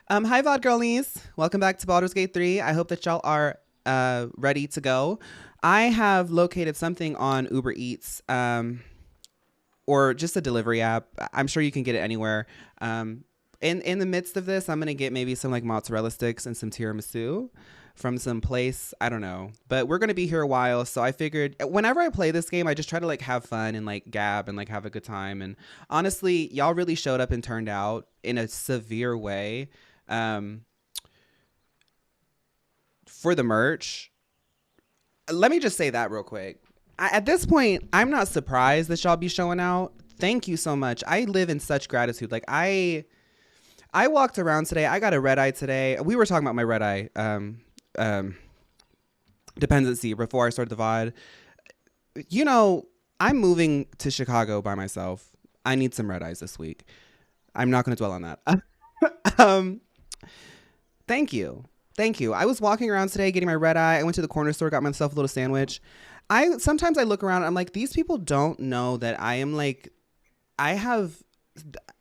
Hi, VOD girlies. Welcome back to Baldur's Gate 3. I hope that y'all are ready to go. I have located something on Uber Eats or just a delivery app. I'm sure you can get it anywhere. In the midst of this, I'm going to get maybe some like mozzarella sticks and some tiramisu from some place. I don't know. But we're going to be here a while. So I figured whenever I play this game, I just try to like have fun and like gab and like have a good time. And honestly, y'all really showed up and turned out in a severe way. Um, for the merch, let me just say that real quick. At this point, I'm not surprised that y'all be showing out. Thank you so much. I live in such gratitude. Like I walked around today. I got a red eye today. We were talking about my red eye dependency before I started the VOD. You know, I'm moving to Chicago by myself. I need some red eyes this week. I'm not going to dwell on that. um, Thank you. Thank you. I was walking around today getting my red eye. I went to the corner store, got myself a little sandwich. Sometimes I look around and I'm like, these people don't know that I am like I have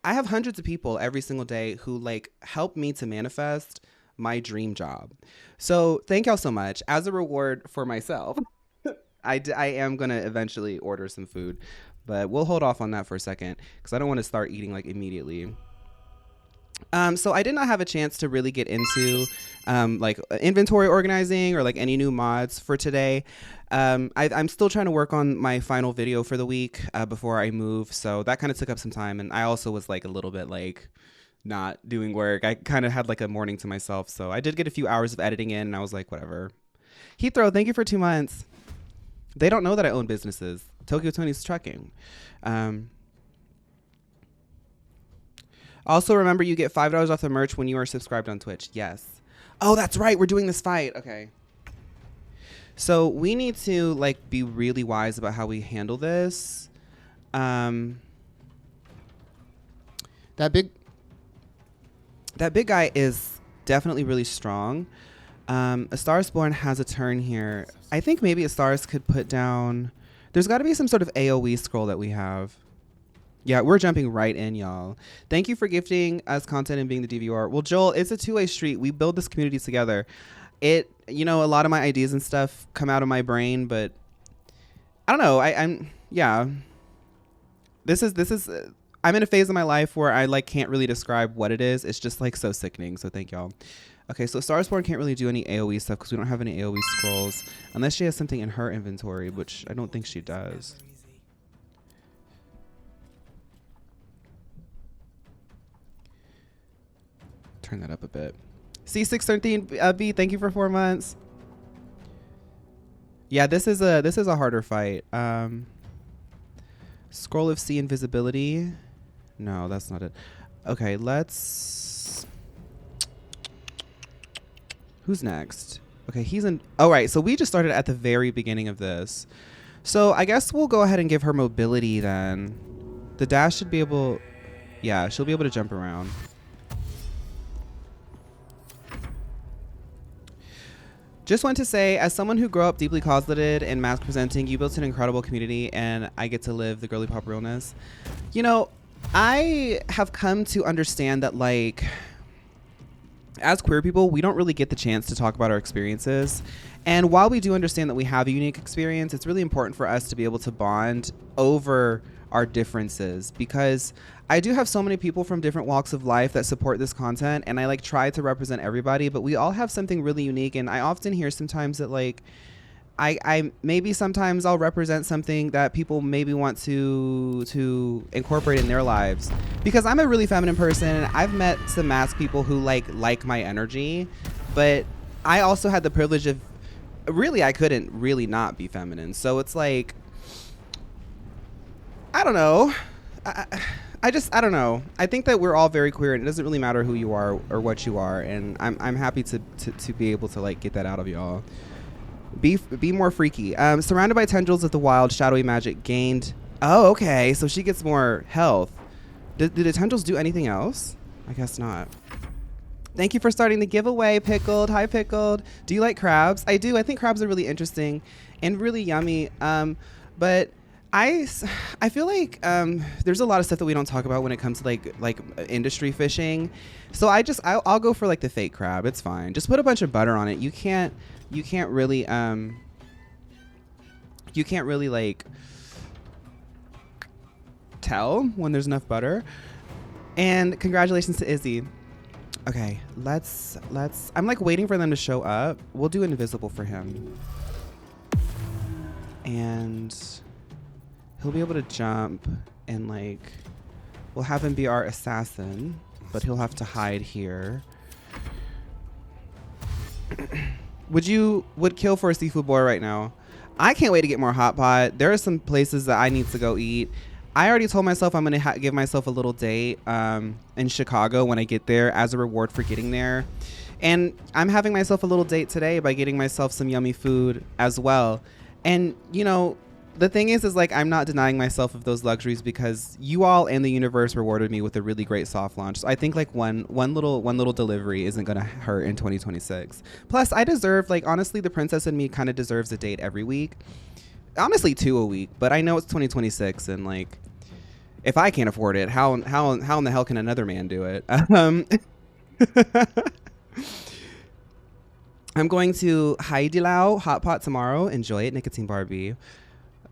hundreds of people every single day who like help me to manifest my dream job. So thank y'all so much. As a reward for myself, I am going to eventually order some food, but we'll hold off on that for a second because I don't want to start eating like immediately. So I did not have a chance to really get into like inventory organizing or like any new mods for today. I'm still trying to work on my final video for the week before I move. So that kind of took up some time. And I also was like a little bit like not doing work. I kind of had like a morning to myself. So I did get a few hours of editing in and I was like, whatever. Heathrow, thank you for 2 months. They don't know that I own businesses. Tokyo Tony's trucking. Also, remember you get $5 off the merch when you are subscribed on Twitch. Yes. Oh, that's right. We're doing this fight. Okay. So we need to like be really wise about how we handle this. That big guy is definitely really strong. A Stars Born has a turn here. I think maybe a Stars could put down. There's got to be some sort of AOE scroll that we have. Yeah, we're jumping right in, y'all. Thank you for gifting us content and being the DVR. Well, Joel, it's a two-way street. We build this community together. A lot of my ideas and stuff come out of my brain, but I don't know. Yeah. This is. I'm in a phase of my life where I like can't really describe what it is. It's just like so sickening. So thank y'all. Okay, so Starspawn can't really do any AOE stuff because we don't have any AOE scrolls unless she has something in her inventory, which I don't think she does. Turn that up a bit. C613B, thank you for 4 months. Yeah, this is a harder fight. Scroll of Sea invisibility. No, that's not it. Okay, let's. Who's next? Okay, he's in. Oh, right. So we just started at the very beginning of this. So I guess we'll go ahead and give her mobility then. The dash should be able. Yeah, she'll be able to jump around. Just want to say, as someone who grew up deeply closeted and mask presenting, you built an incredible community, and I get to live the girly pop realness. You know, I have come to understand that, like, as queer people, we don't really get the chance to talk about our experiences. And while we do understand that we have a unique experience, it's really important for us to be able to bond over our differences, because I do have so many people from different walks of life that support this content, and I like try to represent everybody, but we all have something really unique. And I often hear sometimes that like I maybe sometimes I'll represent something that people maybe want to incorporate in their lives, because I'm a really feminine person and I've met some mask people who like my energy, but I also had the privilege of really I couldn't really not be feminine. So it's like I don't know. I don't know. I think that we're all very queer, and it doesn't really matter who you are or what you are. And I'm happy to be able to like get that out of y'all. Be more freaky. Surrounded by tendrils of the wild, shadowy magic gained. Oh, okay. So she gets more health. Did the tendrils do anything else? I guess not. Thank you for starting the giveaway, Pickled. Hi, Pickled. Do you like crabs? I do. I think crabs are really interesting and really yummy. But I feel like there's a lot of stuff that we don't talk about when it comes to like industry fishing. So I'll go for like the fake crab. It's fine. Just put a bunch of butter on it. You can't really like tell when there's enough butter. And congratulations to Izzy. Okay, let's I'm like waiting for them to show up. We'll do invisible for him. And he'll be able to jump and like we'll have him be our assassin, but he'll have to hide here. Would kill for a seafood boil right now. I can't wait to get more hot pot. There are some places that I need to go eat. I already told myself I'm gonna give myself a little date in Chicago when I get there as a reward for getting there. And I'm having myself a little date today by getting myself some yummy food as well. And you know, the thing is like I'm not denying myself of those luxuries because you all and the universe rewarded me with a really great soft launch. So I think like one little delivery isn't gonna hurt in 2026. Plus I deserve, like, honestly, the princess in me kind of deserves a date every week. Honestly 2 a week, but I know it's 2026 and like if I can't afford it, how in the hell can another man do it? I'm going to Haidilao hot pot tomorrow. Enjoy it, Nicotine Barbie.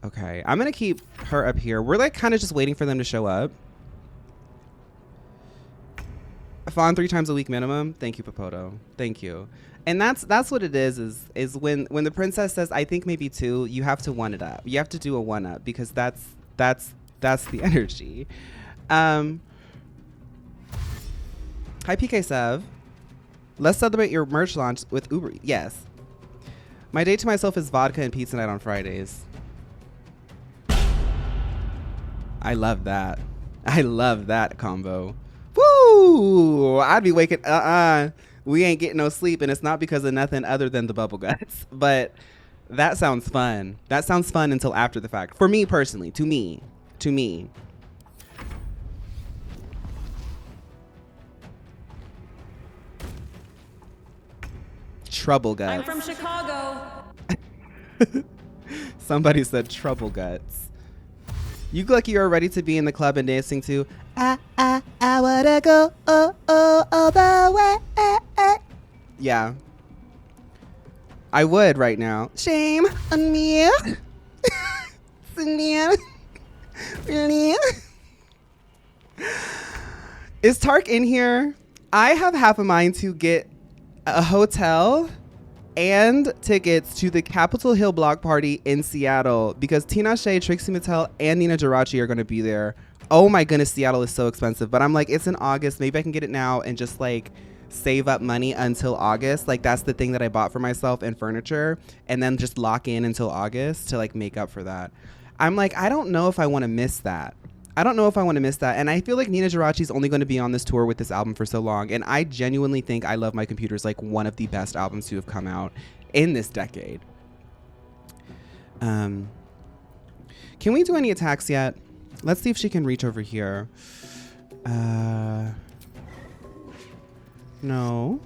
Okay, I'm gonna keep her up here. We're like kind of just waiting for them to show up. Phaun 3 times a week minimum. Thank you, Popoto. Thank you. And that's what it is when the princess says I think maybe 2, you have to 1 it up. You have to do a 1 up because that's the energy. Hi PK Sev. Let's celebrate your merch launch with Uber. Yes. My date to myself is vodka and pizza night on Fridays. I love that. I love that combo. Woo! I'd be waking we ain't getting no sleep, and it's not because of nothing other than the bubble guts. But that sounds fun. That sounds fun until after the fact. For me personally, to me. Trouble guts. I'm from Chicago. Somebody said trouble guts. You look like you're ready to be in the club and dancing to I wanna go all the way. Yeah. I would right now. Shame on me. Is Tark in here? I have half a mind to get a hotel and tickets to the Capitol Hill block party in Seattle because Tinashe, Trixie Mattel, and Nina Geraci are going to be there. Oh my goodness, Seattle is so expensive. But I'm like, it's in August. Maybe I can get it now and just like save up money until August. Like that's the thing that I bought for myself and furniture, and then just lock in until August to like make up for that. I'm like, I don't know if I want to miss that. And I feel like Nina Geraci's only going to be on this tour with this album for so long. And I genuinely think I Love My Computer is like one of the best albums to have come out in this decade. Can we do any attacks yet? Let's see if she can reach over here. No.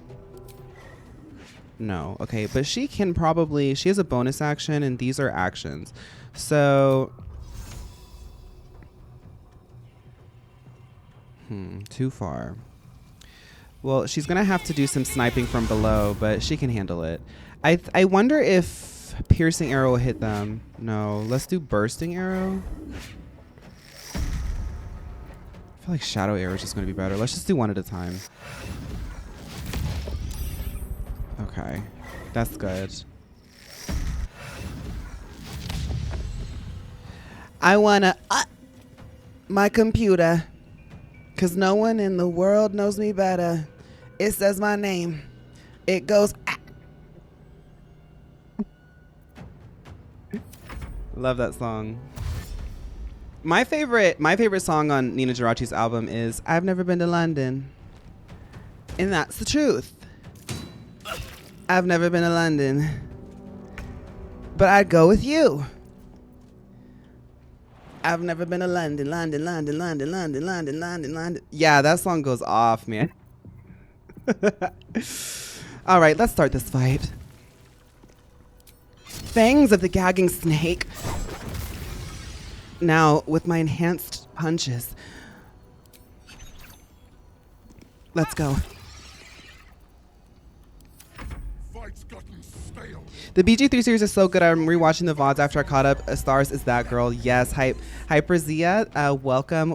Okay, but she can probably, she has a bonus action and these are actions. So too far. Well, she's gonna have to do some sniping from below, but she can handle it. I wonder if piercing arrow will hit them. No, let's do bursting arrow. I feel like shadow arrow is just gonna be better. Let's just do one at a time. Okay, that's good. I wanna my computer. Cause no one in the world knows me better. It says my name. It goes. Love that song. My favorite song on Nina Geraci's album is I've Never Been to London. And that's the truth. I've never been to London. But I'd go with you. I've never been to London. Yeah, that song goes off, man. All right, let's start this fight. Fangs of the gagging snake. Now, with my enhanced punches. Let's go. The BG3 series is so good. I'm rewatching the VODs after I caught up. Stars is that girl. Yes, Hyperzia.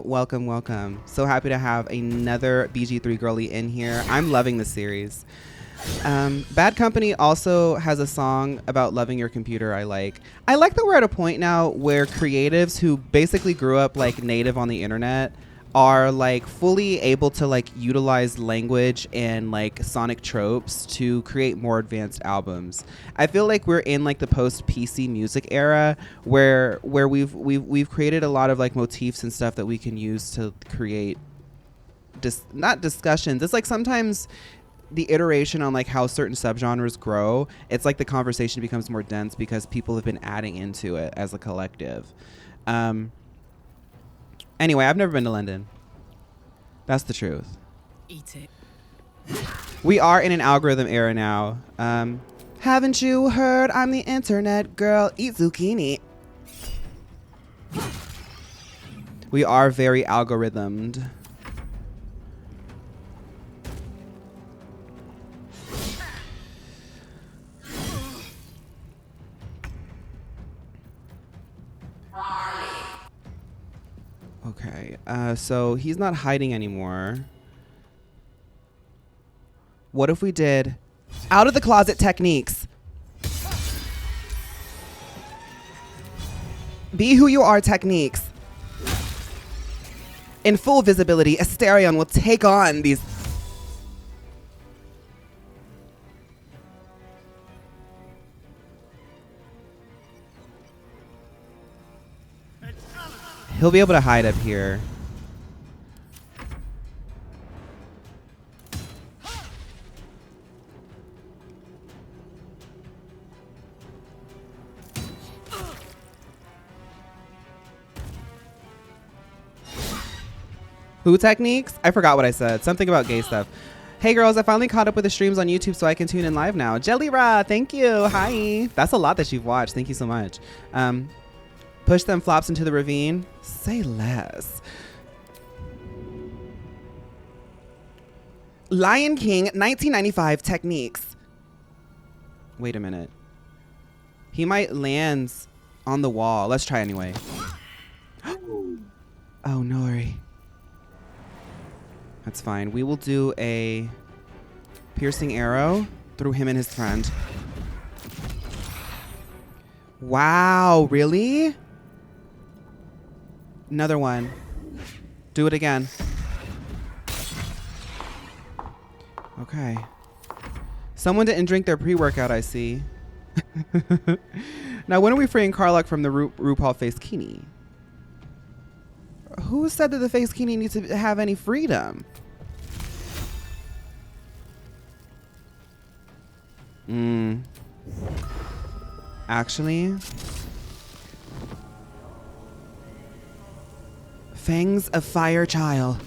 Welcome. So happy to have another BG3 girly in here. I'm loving the series. Bad Company also has a song about loving your computer I like. I like that we're at a point now where creatives who basically grew up like native on the internet are like fully able to like utilize language and like sonic tropes to create more advanced albums. I feel like we're in like the post PC music era where we've created a lot of like motifs and stuff that we can use to create not discussions. It's like sometimes the iteration on like how certain subgenres grow, it's like the conversation becomes more dense because people have been adding into it as a collective. Anyway, I've never been to London. That's the truth. Eat it. We are in an algorithm era now. Haven't you heard? I'm the internet girl. Eat zucchini. We are very algorithmed. Okay, so he's not hiding anymore. What if we did out of the closet techniques? Be who you are techniques. In full visibility, Asterion will take on these. He'll be able to hide up here. Who techniques? I forgot what I said. Something about gay stuff. Hey girls, I finally caught up with the streams on YouTube so I can tune in live now. Jellyra, thank you. Hi. That's a lot that you've watched. Thank you so much. Push them flops into the ravine. Say less. Lion King 1995 techniques. Wait a minute. He might land on the wall. Let's try anyway. Oh, Nori. That's fine. We will do a piercing arrow through him and his friend. Wow, really? Another one. Do it again. Okay. Someone didn't drink their pre-workout, I see. Now, when are we freeing Karlach from the RuPaul face kini? Who said that the face kini needs to have any freedom? Actually, Fangs of Fire Child.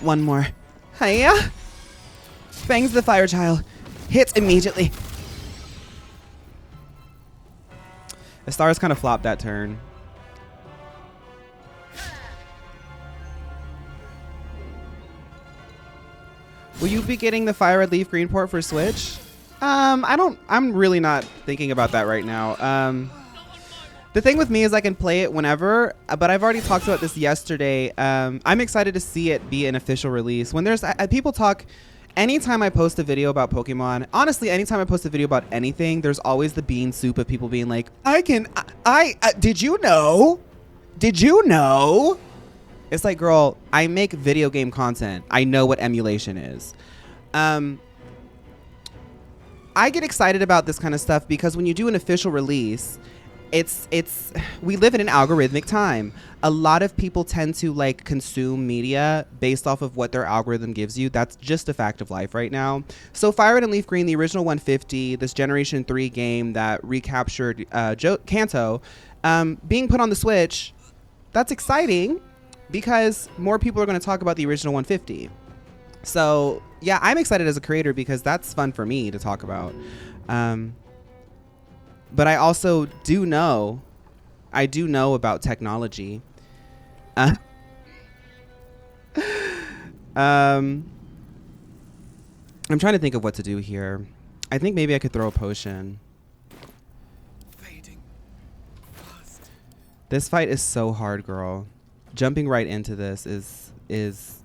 One more. Hiya! Fangs of the Fire Child. Hits immediately. The stars kind of flopped that turn. Will you be getting the Fire Red Leaf Green port for Switch? I'm really not thinking about that right now. The thing with me is I can play it whenever, but I've already talked about this yesterday. I'm excited to see it be an official release. When there's people talk, anytime I post a video about Pokemon, honestly, anytime I post a video about anything, there's always the bean soup of people being like, did you know? Did you know? It's like, girl, I make video game content. I know what emulation is. I get excited about this kind of stuff because when you do an official release, we live in an algorithmic time. A lot of people tend to like consume media based off of what their algorithm gives you. That's just a fact of life right now. So Fire Red and Leaf Green, the original 150, this Generation 3 game that recaptured Kanto, being put on the Switch, that's exciting because more people are going to talk about the original 150. So yeah, I'm excited as a creator because that's fun for me to talk about. But I also do know, about technology. Uh, um, I'm trying to think of what to do here. I think maybe I could throw a potion. This fight is so hard, girl. Jumping right into this is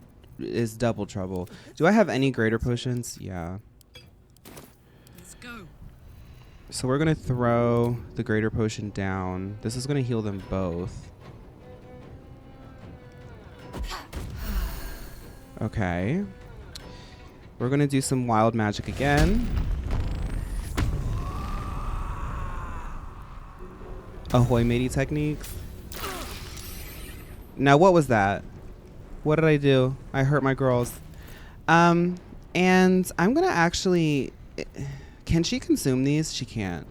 double trouble. Do I have any greater potions? Yeah. Let's go. So we're gonna throw the greater potion down. This is gonna heal them both. Okay. We're gonna do some wild magic again. Ahoy matey techniques. Now what was that? What did I do? I hurt my girls. And I'm gonna actually, can she consume these? She can't.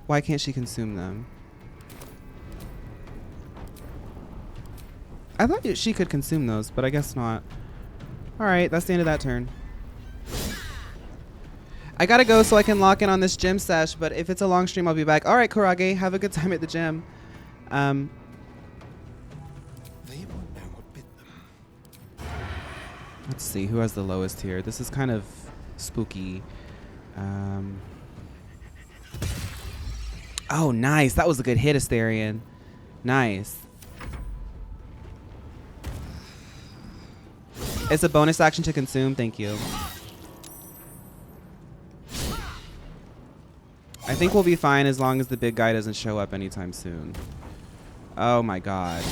Why can't she consume them? I thought she could consume those, but I guess not. All right, that's the end of that turn. I gotta go so I can lock in on this gym sesh, but if it's a long stream, I'll be back. All right, Kurage, have a good time at the gym. Let's see, who has the lowest here? This is kind of spooky. Oh, nice. That was a good hit, Asterion. Nice. It's a bonus action to consume. Thank you. I think we'll be fine as long as the big guy doesn't show up anytime soon. Oh my god.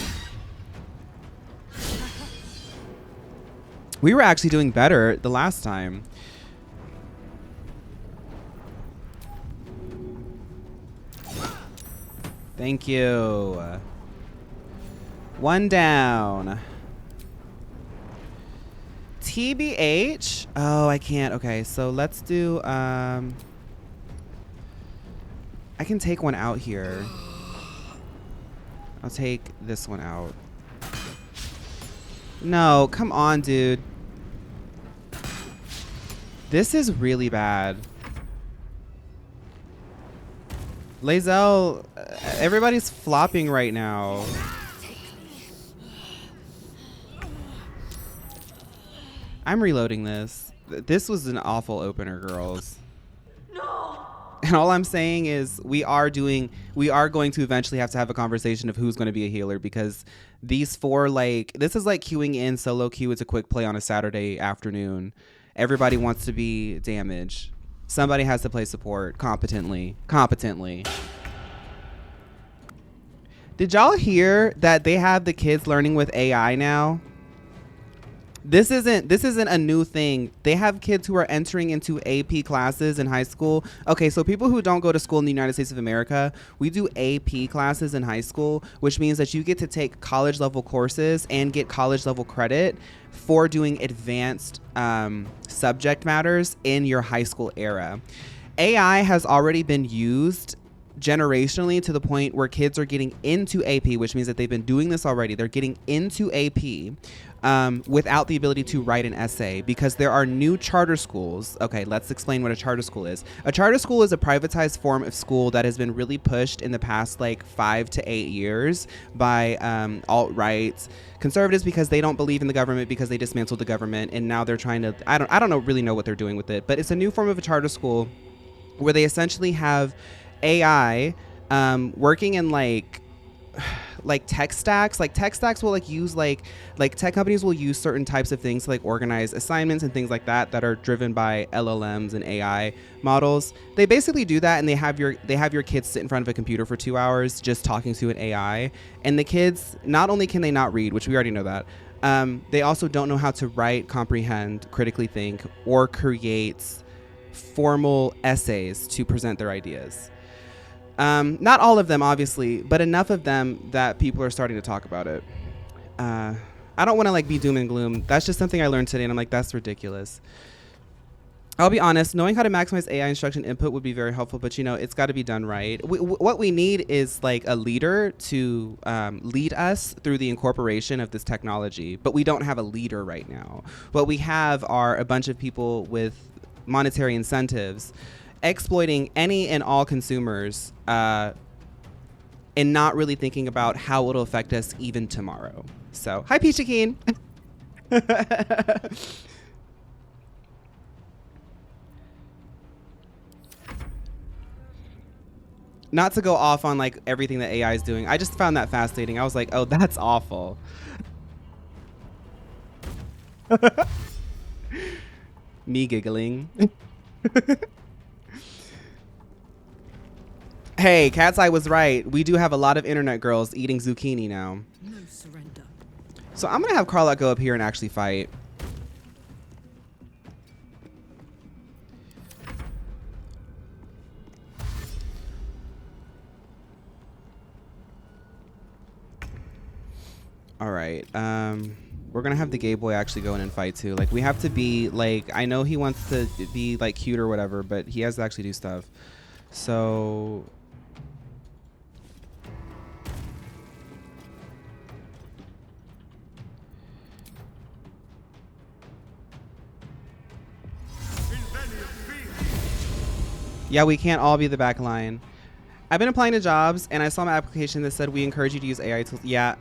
We were actually doing better the last time. Thank you. One down. TBH? Oh, I can't. Okay, so let's do... I can take one out here. I'll take this one out. No, come on, dude. This is really bad. Lae'zel, everybody's flopping right now. I'm reloading this. This was an awful opener, girls. No. And all I'm saying is we are going to eventually have to have a conversation of who's going to be a healer, because these four, like, this is like queuing in solo queue. It's a quick play on a Saturday afternoon. Everybody wants to be damage. Somebody has to play support competently. Did y'all hear that they have the kids learning with AI now? This isn't a new thing. They have kids who are entering into AP classes in high school. Okay, so people who don't go to school in the United States of America, we do AP classes in high school, which means that you get to take college level courses and get college level credit for doing advanced subject matters in your high school era. AI has already been used generationally to the point where kids are getting into AP, which means that they've been doing this already. They're getting into AP without the ability to write an essay, because there are new charter schools. Okay, let's explain what a charter school is. A charter school is a privatized form of school that has been really pushed in the past like 5 to 8 years by alt-right conservatives, because they don't believe in the government, because they dismantled the government, and now they're trying to, I don't really know what they're doing with it, but it's a new form of a charter school where they essentially have AI working in like tech stacks. Like tech stacks will like use like tech companies will use certain types of things to like organize assignments and things like that that are driven by LLMs and AI models. They basically do that, and they have your kids sit in front of a computer for 2 hours just talking to an AI. And the kids, not only can they not read, which we already know that, they also don't know how to write, comprehend, critically think, or create formal essays to present their ideas. Not all of them, obviously, but enough of them that people are starting to talk about it. I don't want to like be doom and gloom. That's just something I learned today, and I'm like, that's ridiculous. I'll be honest, knowing how to maximize AI instruction input would be very helpful, but you know, it's got to be done right. What we need is like a leader to lead us through the incorporation of this technology, but we don't have a leader right now. What we have are a bunch of people with monetary incentives exploiting any and all consumers and not really thinking about how it'll affect us even tomorrow. So, hi, Peachy Keen. Not to go off on like everything that AI is doing. I just found that fascinating. I was like, oh, that's awful. Me giggling. Hey, Cat's Eye was right. We do have a lot of internet girls eating zucchini now. No surrender. So I'm gonna have Carla go up here and actually fight. All right. We're gonna have the gay boy actually go in and fight too. Like we have to be like, I know he wants to be like cute or whatever, but he has to actually do stuff. So yeah, we can't all be the back line. I've been applying to jobs and I saw my application that said we encourage you to use AI tools. Yeah,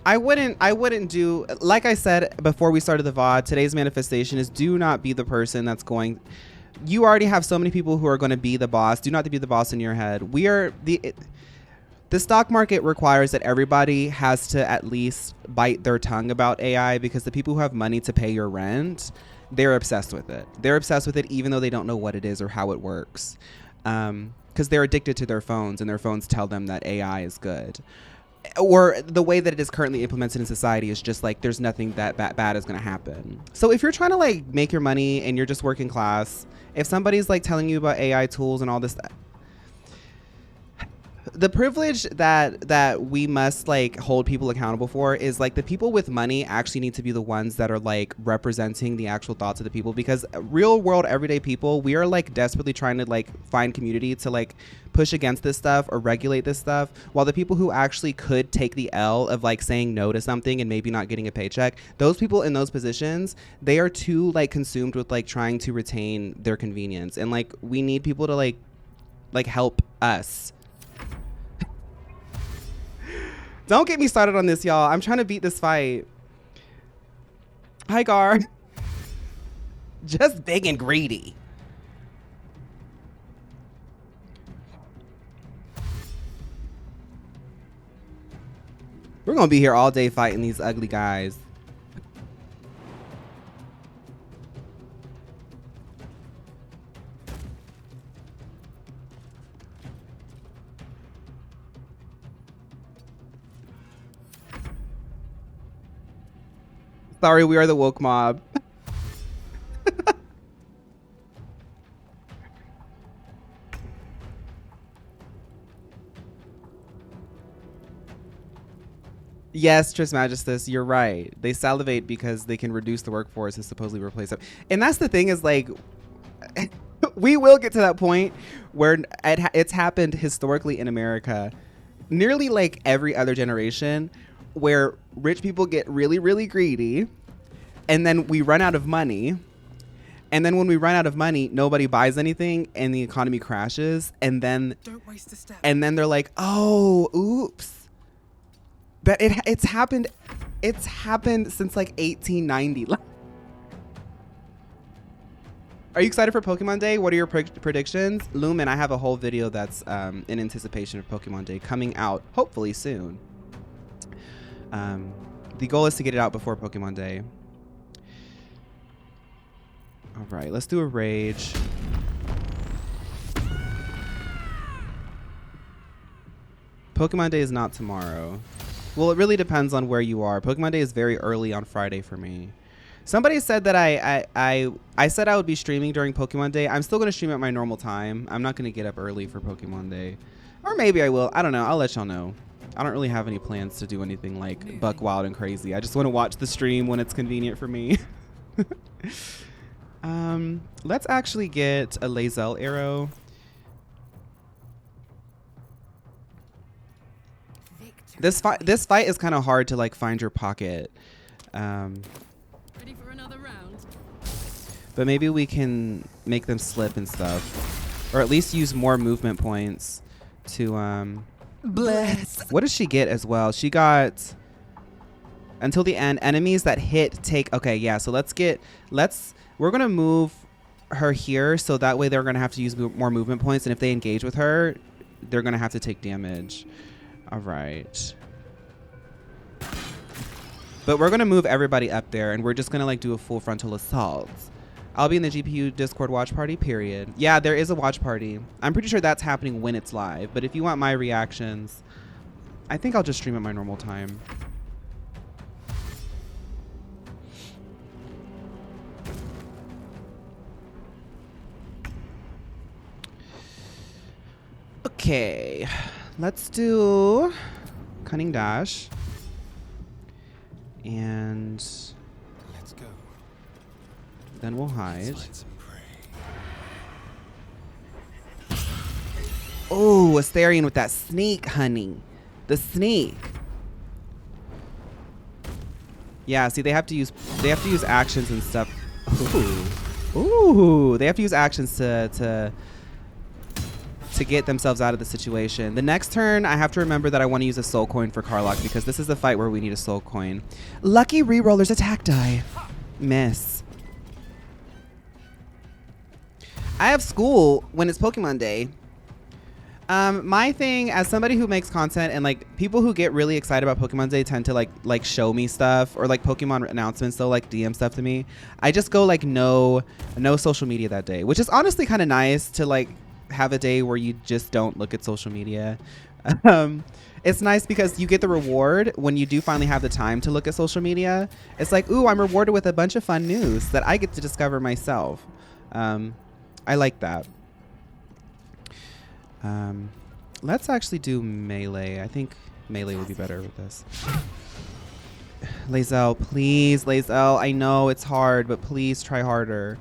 I wouldn't do, like I said before we started the VOD, today's manifestation is do not be the person that's going, you already have so many people who are going to be the boss. Do not be the boss in your head. The stock market requires that everybody has to at least bite their tongue about AI because the people who have money to pay your rent, they're obsessed with it. They're obsessed with it even though they don't know what it is or how it works. Because they're addicted to their phones and their phones tell them that AI is good. Or the way that it is currently implemented in society is just like there's nothing that bad is going to happen. So if you're trying to like make your money and you're just working class, if somebody's like telling you about AI tools and all this, the privilege that we must like hold people accountable for is like the people with money actually need to be the ones that are like representing the actual thoughts of the people, because real world everyday people, we are like desperately trying to like find community to like push against this stuff or regulate this stuff, while the people who actually could take the L of like saying no to something and maybe not getting a paycheck, those people in those positions, they are too like consumed with like trying to retain their convenience, and like we need people to like help us. Don't get me started on this, y'all. I'm trying to beat this fight. Hi, Gar. Just big and greedy. We're going to be here all day fighting these ugly guys. Sorry, we are the woke mob. Yes, Trismagistus, you're right. They salivate because they can reduce the workforce and supposedly replace it. And that's the thing is like, we will get to that point where it's happened historically in America, nearly like every other generation, where rich people get really, really greedy, and then we run out of money. And then when we run out of money, nobody buys anything and the economy crashes. And then Don't waste a step. and then they're like, oh, oops. But it's happened since like 1890. Are you excited for Pokemon Day? What are your predictions? Lumen, I have a whole video that's in anticipation of Pokemon Day coming out hopefully soon. The goal is to get it out before Pokemon Day. All right, let's do a rage. Pokemon Day is not tomorrow. Well, it really depends on where you are. Pokemon Day is very early on Friday for me. Somebody said that I said I would be streaming during Pokemon Day. I'm still going to stream at my normal time. I'm not going to get up early for Pokemon Day. Or maybe I will. I don't know. I'll let y'all know. I don't really have any plans to do anything like buck wild and crazy. I just want to watch the stream when it's convenient for me. Let's actually get a Lae'zel arrow. This fight is kind of hard to like find your pocket. Ready for another round? But maybe we can make them slip and stuff. Or at least use more movement points to Bless. What does she get as well? She got until the end, enemies that hit take. Okay, yeah, so we're gonna move her here so that way they're gonna have to use more movement points, and if they engage with her, they're gonna have to take damage. All right. But we're gonna move everybody up there, and we're just gonna like do a full frontal assault. I'll be in the GPU Discord watch party, period. Yeah, there is a watch party. I'm pretty sure that's happening when it's live, but if you want my reactions, I think I'll just stream at my normal time. Okay, let's do Cunning Dash. And let's go. Then we'll hide. Oh, Asterion with that sneak, honey. The sneak. Yeah, see, they have to use actions and stuff. Ooh. Ooh, they have to use actions to get themselves out of the situation. The next turn, I have to remember that I want to use a soul coin for Karlach because this is the fight where we need a soul coin. Lucky reroller's attack die. Miss. I have school when it's Pokemon Day. My thing as somebody who makes content and like people who get really excited about Pokemon Day tend to like show me stuff or like Pokemon announcements. They'll like DM stuff to me. I just go like no social media that day, which is honestly kind of nice to like have a day where you just don't look at social media. It's nice because you get the reward when you do finally have the time to look at social media. It's like, ooh, I'm rewarded with a bunch of fun news that I get to discover myself. I like that. Let's actually do melee. I think melee would be better with this. Lae'zel, please, Lae'zel. I know it's hard, but please try harder.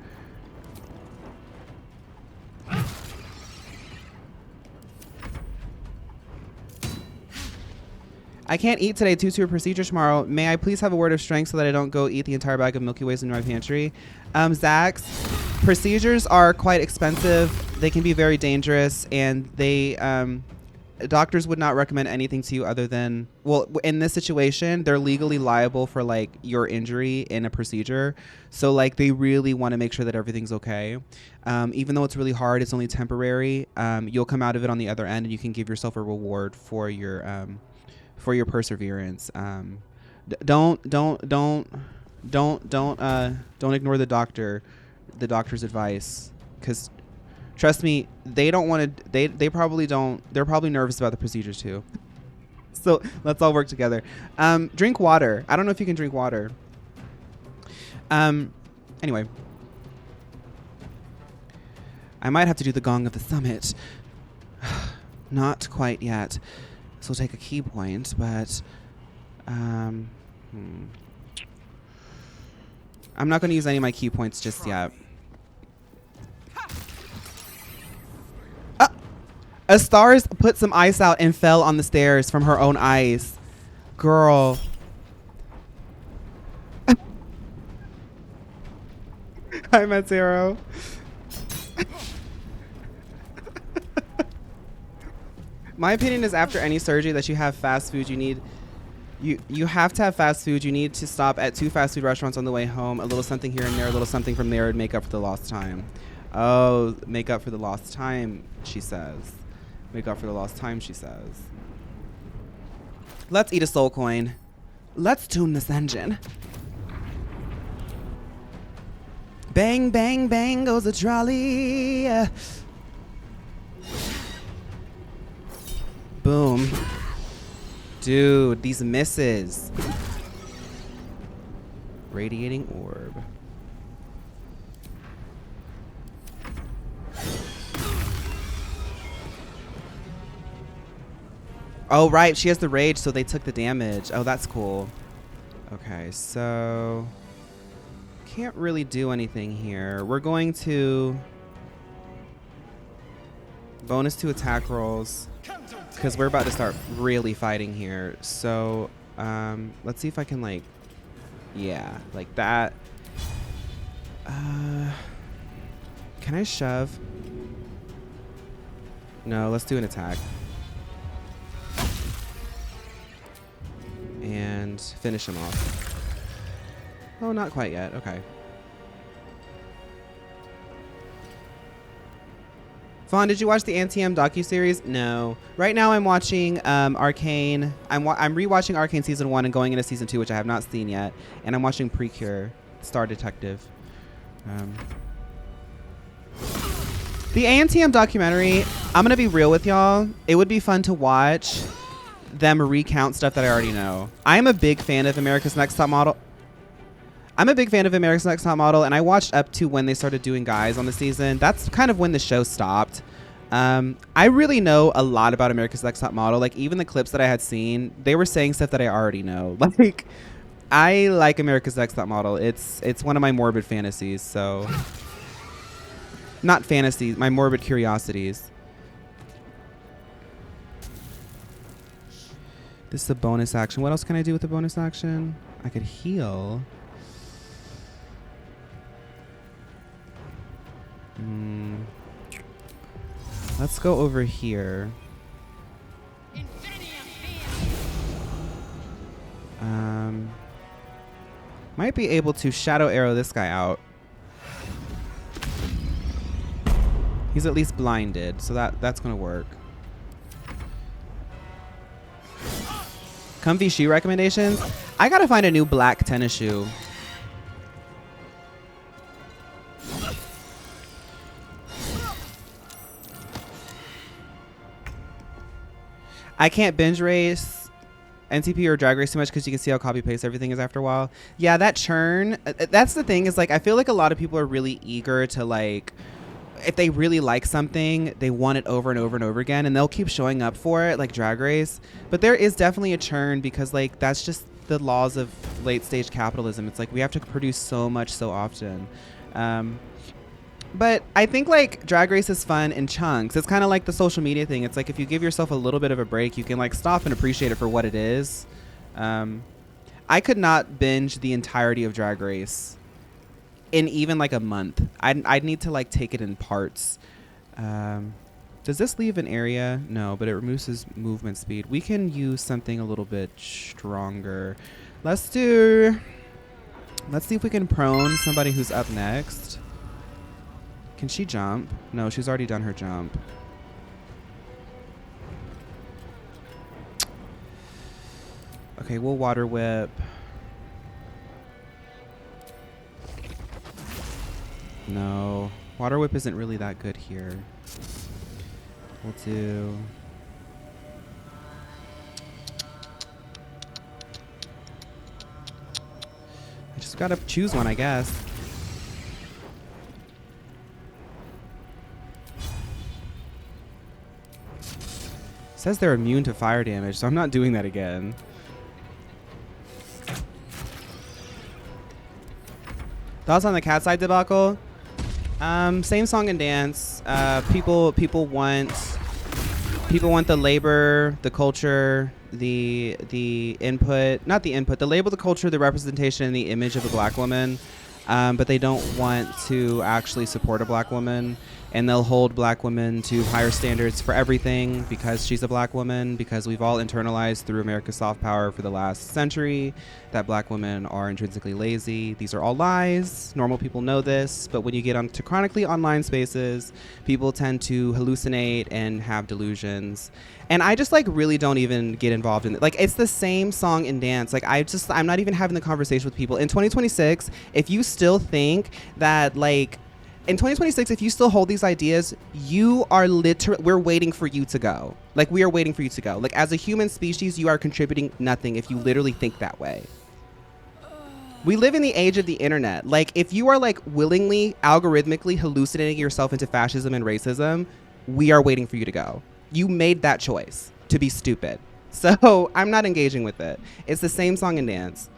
I can't eat today due to a procedure tomorrow. May I please have a word of strength so that I don't go eat the entire bag of Milky Ways in my pantry? Zax, procedures are quite expensive. They can be very dangerous, and they doctors would not recommend anything to you other than, well, in this situation, they're legally liable for like your injury in a procedure. So like they really want to make sure that everything's okay. Even though it's really hard, it's only temporary. You'll come out of it on the other end, and you can give yourself a reward for your perseverance. Don't ignore the doctor's advice, because trust me, they don't want to. They probably don't. They're probably nervous about the procedures too. So let's all work together. Drink water. I don't know if you can drink water. Anyway, I might have to do the Gong of the Summit. Not quite yet. So we'll take a key point, but I'm not going to use any of my key points just yet. Astars put some ice out and fell on the stairs from her own ice. Girl. Hi, Matsero. My opinion is after any surgery that you have fast food, you have to have fast food. You need to stop at 2 fast food restaurants on the way home. A little something here and there, a little something from there, and make up for the lost time. Oh, make up for the lost time, she says. Make up for the lost time, she says. Let's eat a soul coin. Let's tune this engine. Bang, bang, bang goes the trolley. Boom. Dude, these misses. Radiating orb. Oh, right. She has the rage, so they took the damage. Oh, that's cool. Okay, so can't really do anything here. We're going to bonus to attack rolls because we're about to start really fighting here. So let's see if I can like, yeah, like that. Can I shove? No, let's do an attack. And finish him off. Oh, not quite yet. Okay. Phaun, did you watch the Anti-M docuseries? No. Right now I'm watching Arcane. I'm rewatching Arcane Season 1 and going into Season 2, which I have not seen yet. And I'm watching Precure, Star Detective. The Anti-M documentary, I'm going to be real with y'all. It would be fun to watch them recount stuff that I already know. I'm a big fan of America's Next Top Model. I'm a big fan of America's Next Top Model, and I watched up to when they started doing guys on the season. That's kind of when the show stopped. I really know a lot about America's Next Top Model. Like, even the clips that I had seen, they were saying stuff that I already know. Like, I like America's Next Top Model. It's one of my morbid fantasies, so... Not fantasies, my morbid curiosities. This is a bonus action. What else can I do with the bonus action? I could heal. Let's go over here. Might be able to shadow arrow this guy out. He's at least blinded, so that's gonna work. Comfy shoe recommendations? I gotta find a new black tennis shoe. I can't binge race NTP or Drag Race too much because you can see how copy paste everything is after a while. Yeah, that churn. That's the thing is, like, I feel like a lot of people are really eager to, like, if they really like something, they want it over and over and over again, and they'll keep showing up for it, like Drag Race. But there is definitely a churn because, like, that's just the laws of late stage capitalism. It's like we have to produce so much so often. But I think, like, Drag Race is fun in chunks. It's kind of like the social media thing. It's like if you give yourself a little bit of a break, you can, like, stop and appreciate it for what it is. I could not binge the entirety of Drag Race in even, like, a month. I'd need to, like, take it in parts. Does this leave an area? No, but it removes his movement speed. We can use something a little bit stronger. Let's see if we can prone somebody who's up next. Can she jump? No, she's already done her jump. Okay, we'll water whip. No, water whip isn't really that good here. We'll do... I just gotta choose one, I guess. Says they're immune to fire damage, so I'm not doing that again. Thoughts on the cat side debacle? Same song and dance. People want the labor, the culture, the input, not the input, the label, the culture, the representation, and the image of a black woman. But they don't want to actually support a black woman, and they'll hold black women to higher standards for everything because she's a black woman, because we've all internalized through America's soft power for the last century that black women are intrinsically lazy. These are all lies. Normal people know this, but when you get onto chronically online spaces, people tend to hallucinate and have delusions. And I just, like, really don't even get involved in it. Like, it's the same song and dance. Like, I'm not even having the conversation with people. In 2026, if you still think that, like, in 2026, if you still hold these ideas, you are we're waiting for you to go. Like, we are waiting for you to go. Like, as a human species, you are contributing nothing if you literally think that way. We live in the age of the internet. Like, if you are, like, willingly, algorithmically hallucinating yourself into fascism and racism, we are waiting for you to go. You made that choice to be stupid. So I'm not engaging with it. It's the same song and dance.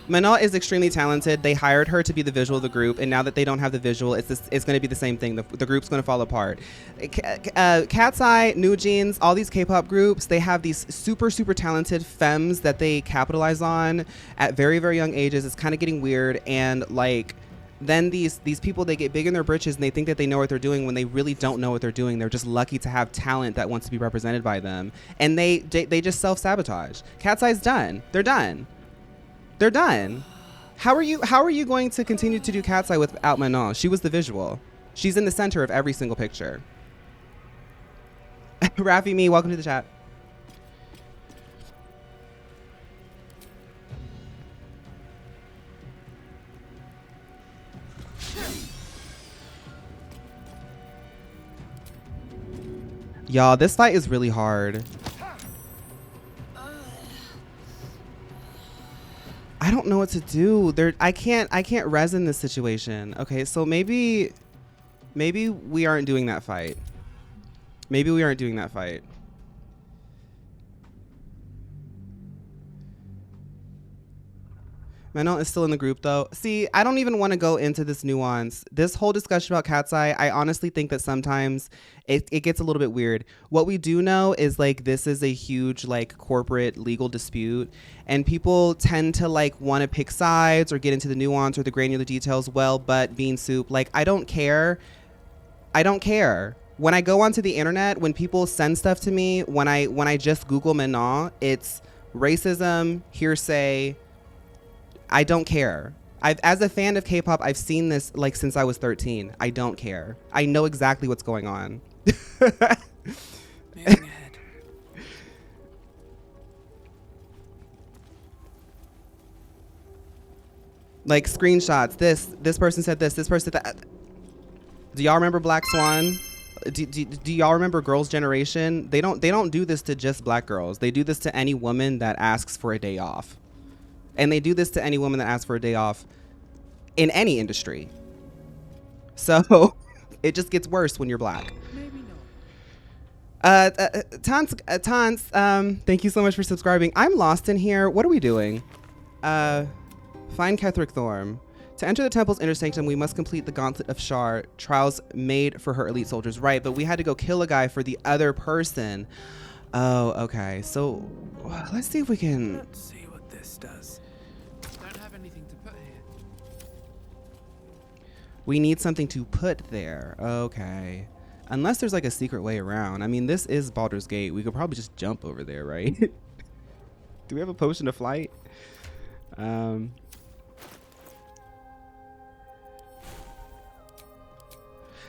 Manal is extremely talented. They hired her to be the visual of the group, and now that they don't have the visual, it's going to be the same thing. The group's going to fall apart. Cat's Eye, New Jeans, all these K-pop groups, they have these super, super talented femmes that they capitalize on at very, very young ages. It's kind of getting weird, and like then these people, they get big in their britches and they think that they know what they're doing when they really don't know what they're doing. They're just lucky to have talent that wants to be represented by them, and they just self-sabotage. Cat's Eye's done. They're done. They're done. How are you going to continue to do Cat's Eye without Manon? She was the visual. She's in the center of every single picture. Rafi Me, welcome to the chat. Y'all, this fight is really hard. I don't know what to do. I can't res in this situation. Okay, so maybe we aren't doing that fight. Maybe we aren't doing that fight. Manon is still in the group though. See, I don't even want to go into this nuance. This whole discussion about Cat's Eye, I honestly think that sometimes it gets a little bit weird. What we do know is like this is a huge like corporate legal dispute, and people tend to like want to pick sides or get into the nuance or the granular details. Well, but bean soup, like I don't care. I don't care. When I go onto the internet, when people send stuff to me, when I just Google Manon, it's racism, hearsay. I don't care. As a fan of K-pop, I've seen this like since I was 13. I don't care. I know exactly what's going on. Moving ahead. Like screenshots. This person said this person said that. Do y'all remember Black Swan? Do y'all remember Girls' Generation? They don't do this to just black girls. They do this to any woman that asks for a day off. And they do this to any woman that asks for a day off in any industry. So it just gets worse when you're black. Maybe not. Tans, thank you so much for subscribing. I'm lost in here. What are we doing? Find Ketherick Thorm. To enter the temple's inner sanctum, we must complete the gauntlet of Shar, trials made for her elite soldiers. Right, but we had to go kill a guy for the other person. Oh, okay. So let's see if we can... Let's see what this does. Don't have anything to put here. We need something to put there. Okay. Unless there's like a secret way around. I mean, this is Baldur's Gate. We could probably just jump over there, right? Do we have a potion of flight?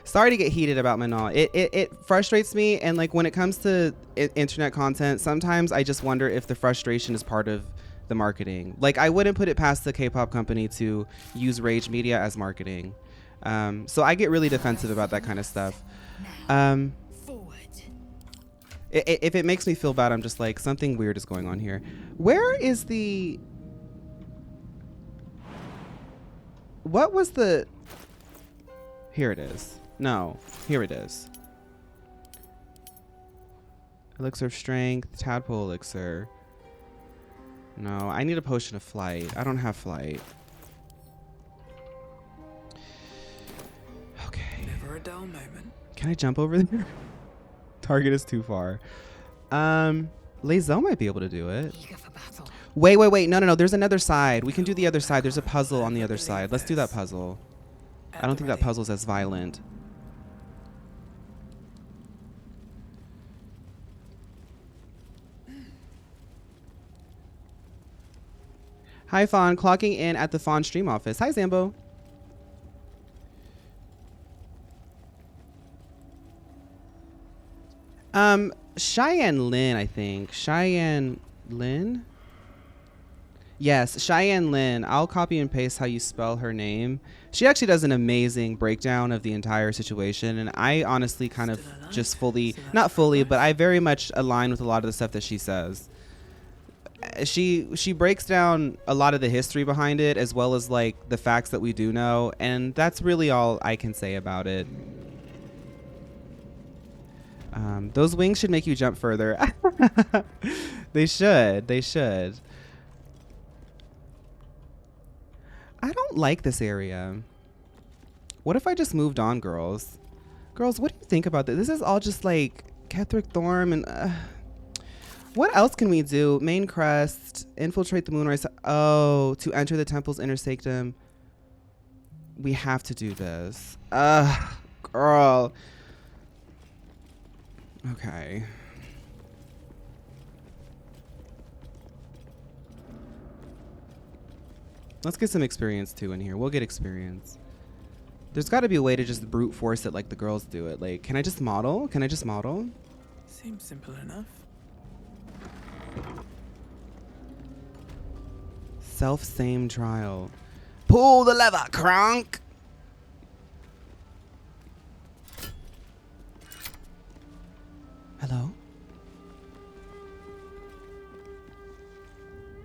Sorry to get heated about Manon. It frustrates me, and like when it comes to internet content, sometimes I just wonder if the frustration is part of the marketing. Like I wouldn't put it past the K-pop company to use Rage Media as marketing. So I get really defensive about that kind of stuff. If it makes me feel bad, I'm just like, something weird is going on here. Where is the... What was the... Here it is. No, here it is. Elixir of Strength, Tadpole Elixir. No, I need a potion of flight. I don't have flight. Okay. Never a dull moment. Can I jump over there? Target is too far. Lae'zel might be able to do it. Eager for battle. Wait. No. There's another side. We can do the other side. There's a puzzle on the other side. Let's do that puzzle. I don't think that puzzle's as violent. Hi, Phaun. Clocking in at the Phaun stream office. Hi, Zambo. Cheyenne Lynn, I think. Cheyenne Lynn? Yes, Cheyenne Lynn. I'll copy and paste how you spell her name. She actually does an amazing breakdown of the entire situation, and I honestly kind of just fully, not fully, but I very much align with a lot of the stuff that she says. She breaks down a lot of the history behind it, as well as like the facts that we do know, and that's really all I can say about it. Those wings should make you jump further. They should. don't like this area. What if I just moved on, girls? Girls, what do you think about this? This is all just like Ketheric Thorm and what else can we do? Main crest, infiltrate the moonrise. Oh, to enter the temple's inner sanctum. We have to do this. Girl. Okay. Let's get some experience too in here. We'll get experience. There's got to be a way to just brute force it like the girls do it. Like, can I just model? Can I just model? Seems simple enough. Self-same trial. Pull the lever, Kronk. Hello?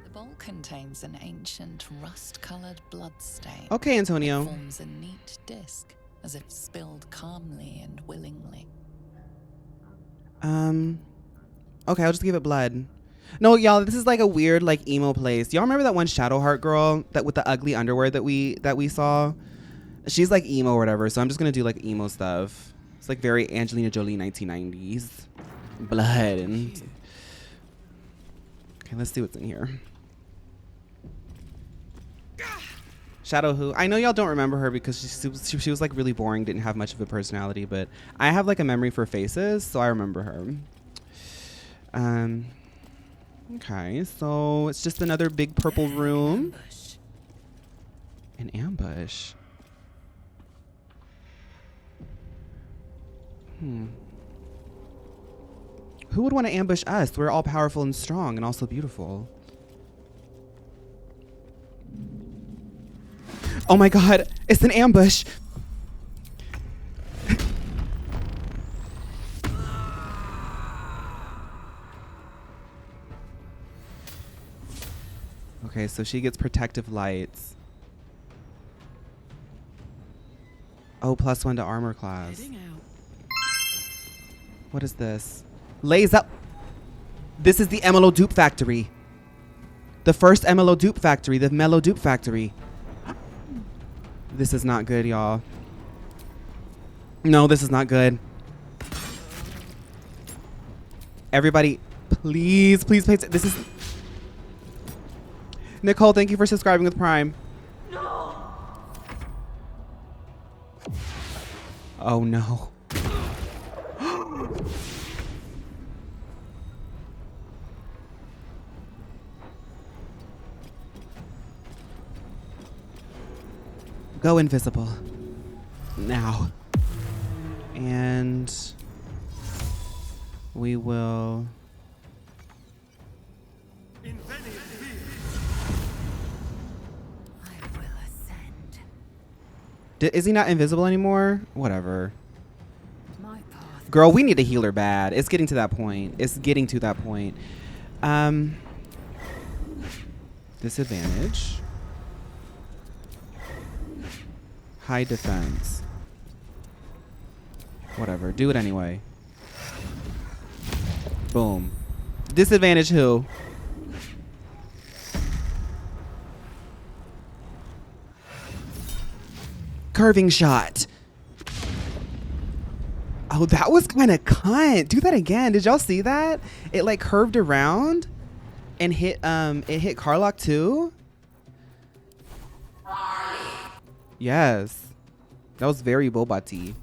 The bowl contains an ancient rust-colored bloodstain. Okay, Antonio. It forms a neat disc, as if spilled calmly and willingly. Okay, I'll just give it blood. No, y'all, this is like a weird, like, emo place. Y'all remember that one Shadowheart girl that with the ugly underwear that we saw? She's like emo or whatever, so I'm just gonna do like emo stuff. It's like very Angelina Jolie 1990s. Blood and... Okay, let's see what's in here. Shadow who? I know y'all don't remember her because she was like really boring, didn't have much of a personality, but I have like a memory for faces, so I remember her. Okay, so it's just another big purple room. An ambush. Who would want to ambush us? We're all powerful and strong and also beautiful. Oh my god, it's an ambush. Okay, so she gets protective lights. Oh, +1 to armor class. What is this? Lays up. This is the MLO dupe factory. The first MLO dupe factory, the Mellow dupe factory. This is not good, y'all. No, this is not good. Everybody, please, please pay attention. This is... Nicole, thank you for subscribing with Prime. No. Oh, no. Go invisible. Now. And we will... Is he not invisible anymore? Whatever. Girl, we need a healer bad. It's getting to that point. It's getting to that point. Disadvantage. High defense. Whatever. Do it anyway. Boom. Disadvantage who? Curving shot. Oh, that was kind of cunt. Do that again. Did y'all see that? It like curved around and hit it hit Karlach too. Yes. That was very Boba-T.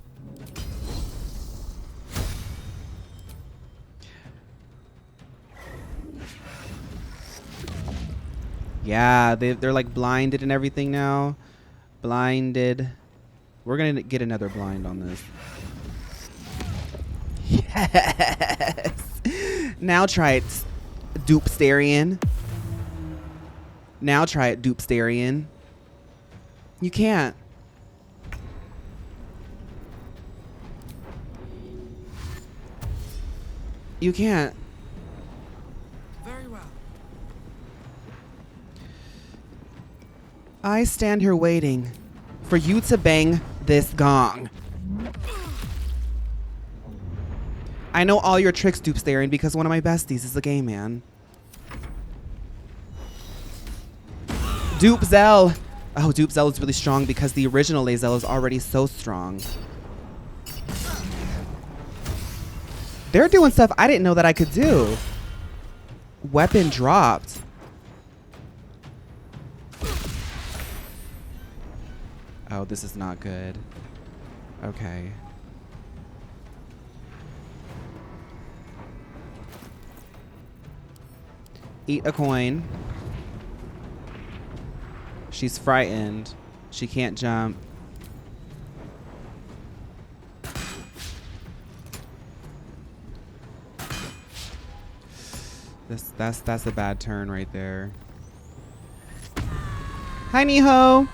Yeah, they're like blinded and everything now. Blinded. We're gonna get another blind on this. Yes. Now try it, Dupesterian. Now try it, Dupesterian. You can't. You can't. Very well. I stand here waiting for you to bang this gong. I know all your tricks, Dupesterian, because one of my besties is a gay man. Dupe Zell. Oh, Dupe Zell is really strong because the original Lae'zel is already so strong. They're doing stuff I didn't know that I could do. Weapon dropped. Oh, this is not good. Okay. Eat a coin. She's frightened. She can't jump. That's a bad turn right there. Hi, Niho.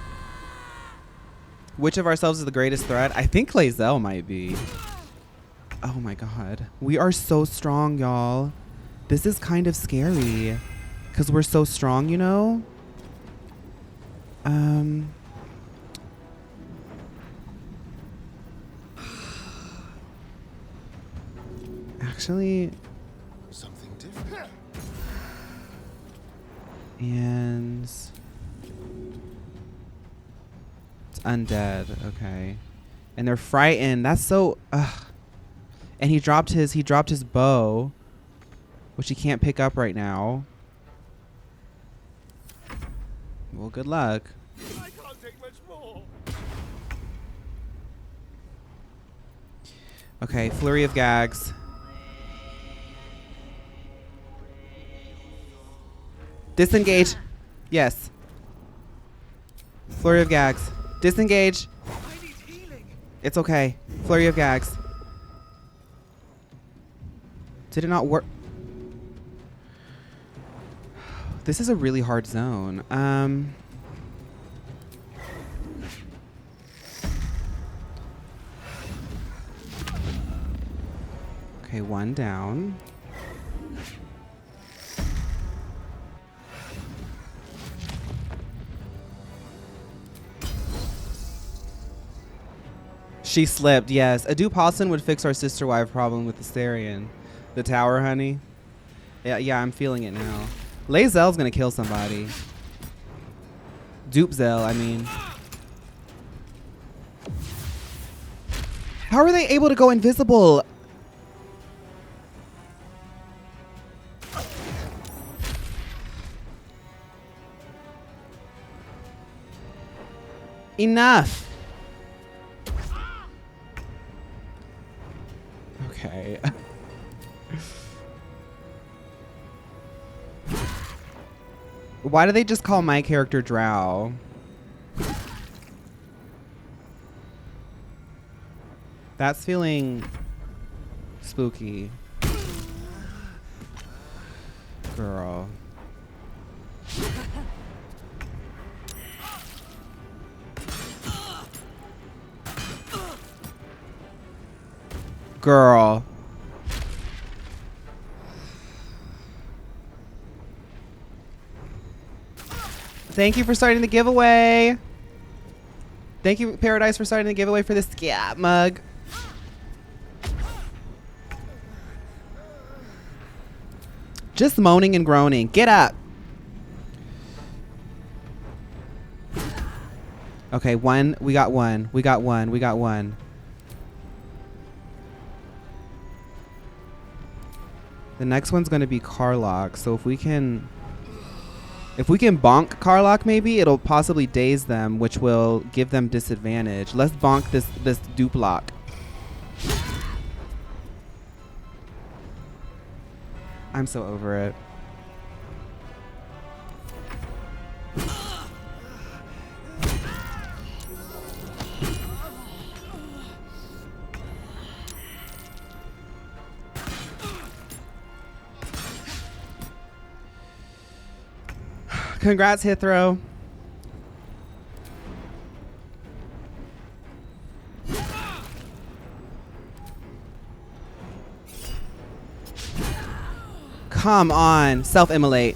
Which of ourselves is the greatest threat? I think Lae'zel might be. Oh my god. We are so strong, y'all. This is kind of scary. Because we're so strong, you know? Actually... Something different. And... It's undead. Okay. And they're frightened. That's so... Ugh. And he dropped his bow, which he can't pick up right now. Well, good luck. I can't take much more. Okay, flurry of gags. Disengage. Yes. Flurry of gags. Disengage. I need healing. It's okay. Flurry of gags. Did it not work? This is a really hard zone. Okay, one down. She slipped, yes. A dupe Halsin would fix our sister wife problem with the Astarion. The tower, honey. Yeah, I'm feeling it now. Lae'zel's gonna kill somebody. Dupe Zell, I mean. How are they able to go invisible? Enough. Okay. Why do they just call my character Drow? That's feeling spooky. Girl. Girl. Thank you for starting the giveaway. Thank you, Paradise, for starting the giveaway for this scat mug. Just moaning and groaning. Get up. Okay, one. We got one. We got one. We got one. The next one's going to be Carlock. So if we can bonk Carlock, maybe it'll possibly daze them, which will give them disadvantage. Let's bonk this dupe lock. I'm so over it. Congrats, Hithro. Come on, self-immolate.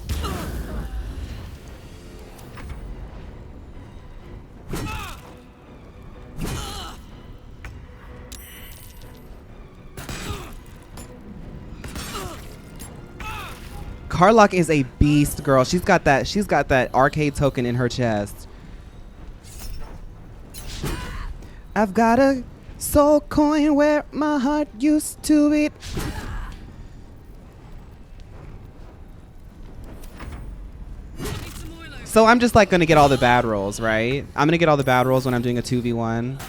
Carlock is a beast, girl. She's got that arcade token in her chest. I've got a soul coin where my heart used to beat. So I'm just like gonna get all the bad rolls, right? I'm gonna get all the bad rolls when I'm doing a 2v1.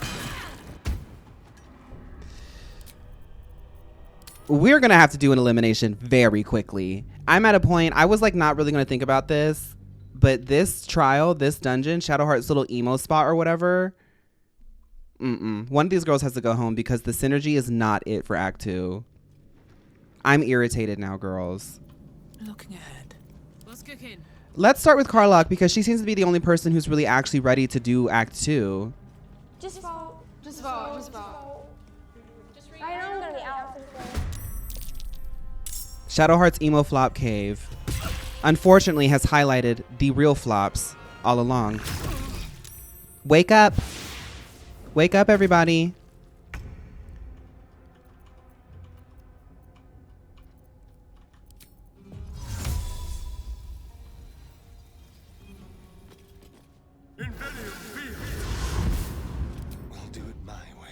We're gonna have to do an elimination very quickly. I'm at a point, I was like not really gonna think about this, but this trial, this dungeon, Shadowheart's little emo spot or whatever, one of these girls has to go home because the synergy is not it for Act 2. I'm irritated now, girls. Looking ahead. What's cooking? Let's start with Carlock because she seems to be the only person who's really actually ready to do Act 2. Just vote. Just vote. Just vote. I know I'm gonna be out soon. Shadowheart's emo flop cave, unfortunately, has highlighted the real flops all along. Wake up. Wake up, everybody. I'll do it my way.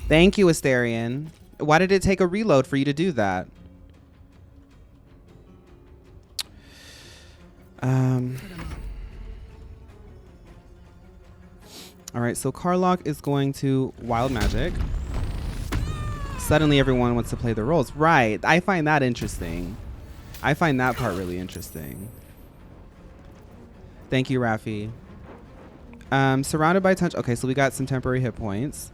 Thank you, Asterion. Why did it take a reload for you to do that? All right, so Carlock is going to Wild Magic. Suddenly everyone wants to play the roles. Right, I find that interesting. I find that part really interesting. Thank you, Rafi. Surrounded by touch. Okay, so we got some temporary hit points.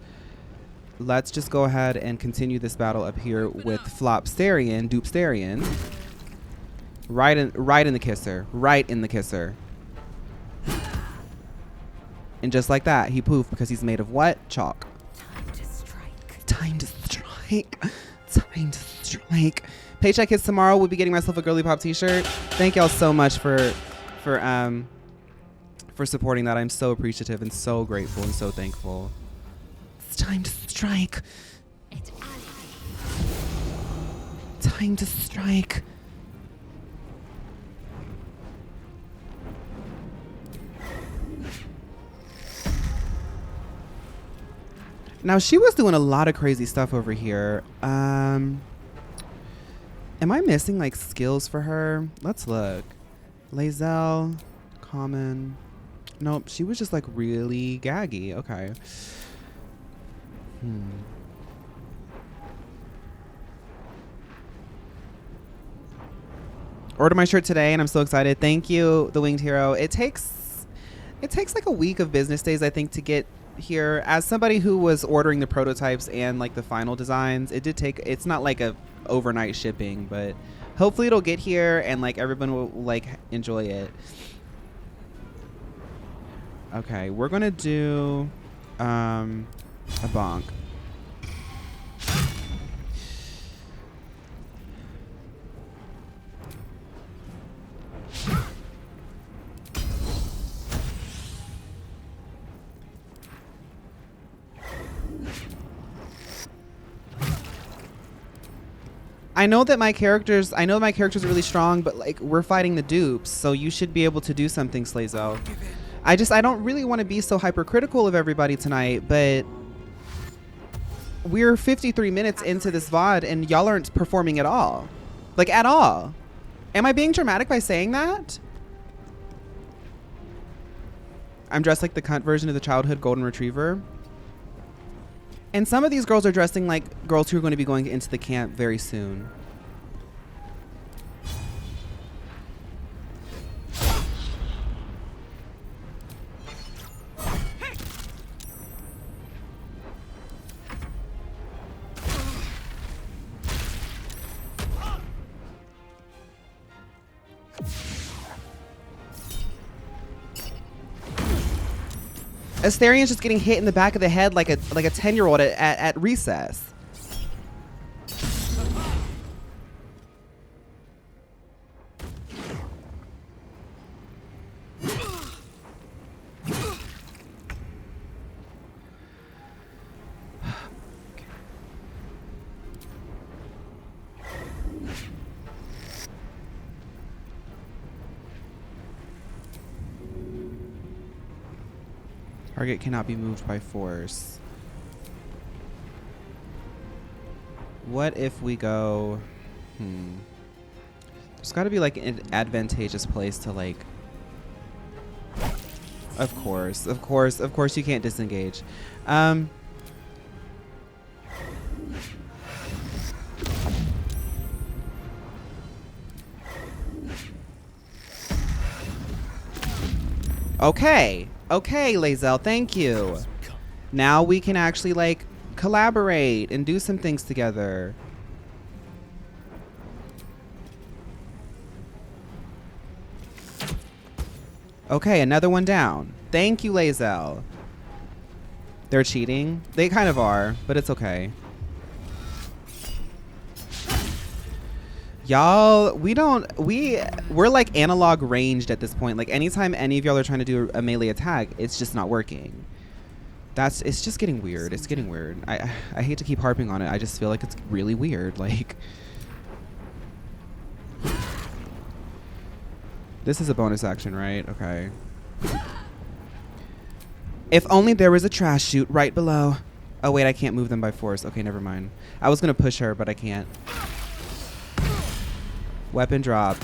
Let's just go ahead and continue this battle up here with Flopsterion, Dupsterion. Right in the kisser. Right in the kisser. And just like that, he poofed because he's made of what? Chalk. Time to strike. Time to strike. Time to strike. Paycheck hits tomorrow. We'll be getting myself a Girly Pop t-shirt. Thank y'all so much for supporting that. I'm so appreciative and so grateful and so thankful. It's time to strike. It's Time to strike. Now she was doing a lot of crazy stuff over here. Am I missing like skills for her? Let's look. Lae'zel, common. Nope, she was just like really gaggy. Okay. Ordered my shirt today and I'm so excited. Thank you, the Winged Hero. It takes like a week of business days, I think, to get here. As somebody who was ordering the prototypes and like the final designs, it's not like a overnight shipping, but hopefully it'll get here and like everyone will like enjoy it. Okay, we're gonna do a bonk. I know my characters are really strong, but like we're fighting the dupes, so you should be able to do something, Slazo. I don't really want to be so hypercritical of everybody tonight, but we're 53 minutes into this VOD and y'all aren't performing at all. Like at all. Am I being dramatic by saying that? I'm dressed like the cunt version of the childhood golden retriever. And some of these girls are dressing like girls who are going to be going into the camp very soon. Asterian's just getting hit in the back of the head like a 10-year-old at recess. Target cannot be moved by force. What if we go... There's got to be like an advantageous place to like... Of course you can't disengage. Okay, Lae'zel, thank you. Now we can actually like collaborate and do some things together. Okay, another one down. Thank you, Lae'zel. They're cheating. They kind of are, but it's okay. Y'all, we're like analog ranged at this point. Like anytime any of y'all are trying to do a melee attack, it's just not working. It's just getting weird. It's getting weird. I hate to keep harping on it. I just feel like it's really weird. Like, this is a bonus action, right? Okay. If only there was a trash chute right below. Oh wait, I can't move them by force. Okay, never mind. I was gonna push her, but I can't. Weapon drop.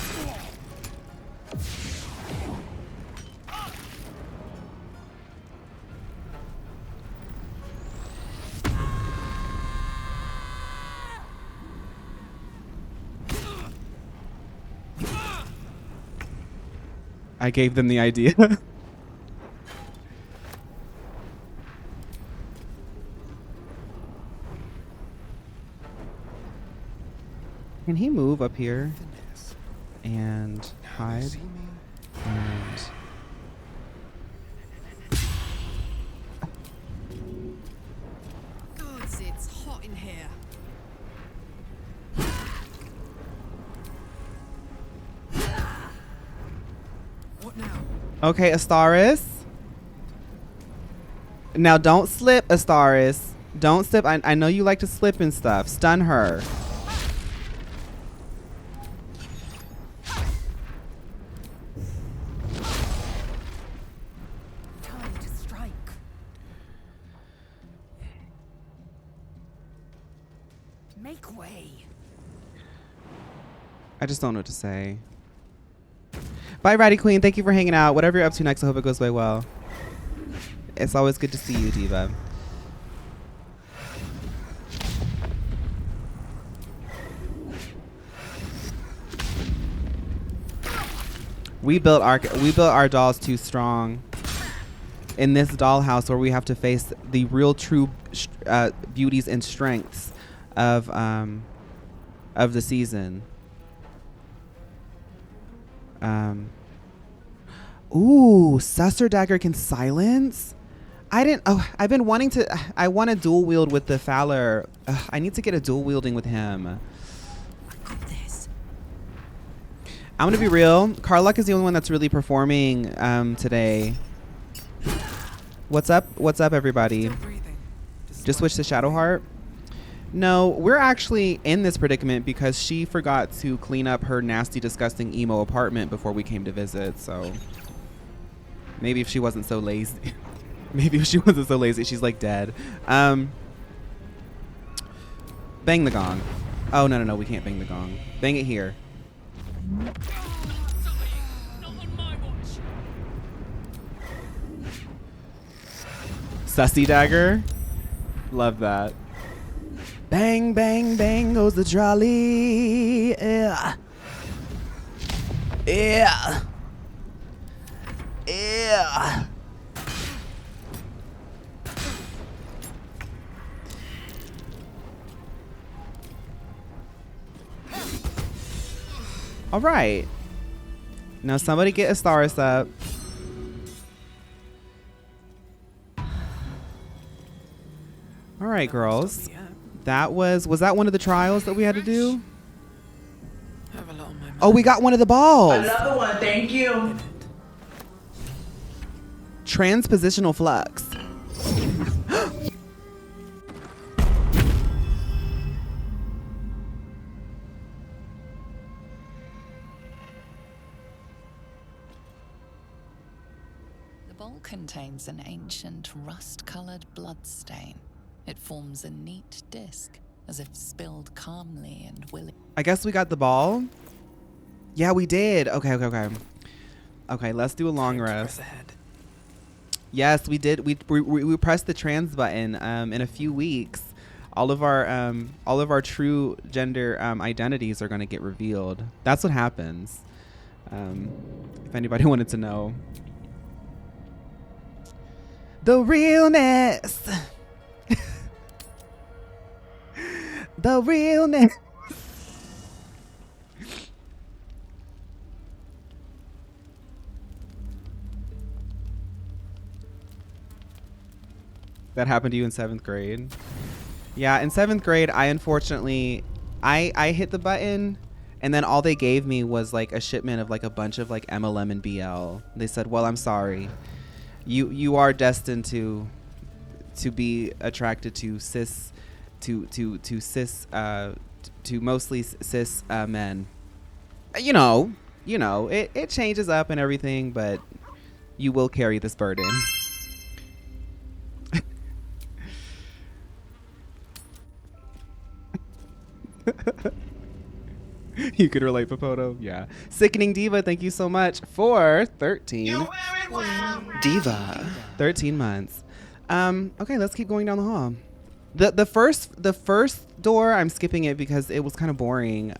I gave them the idea. Can he move up here and hide? And Gods, it's hot in here. What now? okay, Astaris. Now don't slip, Astaris. Don't slip. I know you like to slip and stuff. Stun her. Time to strike. Make way. I just don't know what to say. Bye, Ratty Queen. Thank you for hanging out. Whatever you're up to next, I hope it goes way well. It's always good to see you, Diva. We built our dolls too strong. In this dollhouse where we have to face the real true beauties and strengths of the season. Ooh, Suster Dagger can silence? I've been wanting to, I want to dual wield with the Fowler. I need to get a dual wielding with him. I got this. I'm gonna be real. Carluck is the only one that's really performing today. What's up? What's up, everybody? Still breathing. Just switch to Shadowheart. No, we're actually in this predicament because she forgot to clean up her nasty, disgusting emo apartment before we came to visit. So maybe if she wasn't so lazy, she's like dead. Bang the gong. Oh no, we can't bang the gong. Bang it here. Sussy dagger. Love that. Bang, bang, bang goes the trolley. Yeah. Yeah. Yeah. All right. Now somebody get Astaris up. All right, girls. That was that one of the trials that we had to do? Have a lot on my mind. Oh, we got one of the balls. Another one, thank you. Transpositional flux. The bowl contains an ancient rust-colored bloodstain. It forms a neat disc, as if spilled calmly and willing. I guess we got the ball. Yeah, we did. Okay. Okay, let's do a long rest. Yes, we did. We pressed the trans button. In a few weeks, all of our true gender identities are going to get revealed. That's what happens. If anybody wanted to know, the realness, the realness. That happened to you in 7th grade? Yeah, in 7th grade, I unfortunately, I hit the button, and then all they gave me was like a shipment of like a bunch of like MLM and BL. They said, "Well, I'm sorry, you are destined to be attracted to cis, to mostly cis men." You know, it changes up and everything, but you will carry this burden. You could relate, Papoto. Yeah. Sickening Diva, thank you so much for 13. Diva. 13 months. Okay, let's keep going down the hall. The first door, I'm skipping it because it was kind of boring.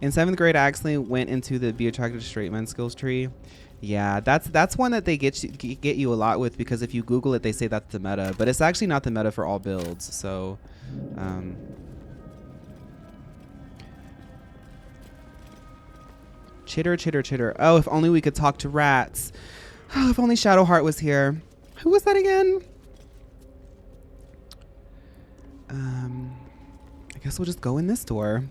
In 7th grade, I actually went into the Be Attracted to Straight Men skills tree. Yeah, that's one that they get you a lot with, because if you Google it, they say that's the meta, but it's actually not the meta for all builds. So, chitter. Oh, if only we could talk to rats. Oh, if only Shadowheart was here. Who was that again? I guess we'll just go in this door.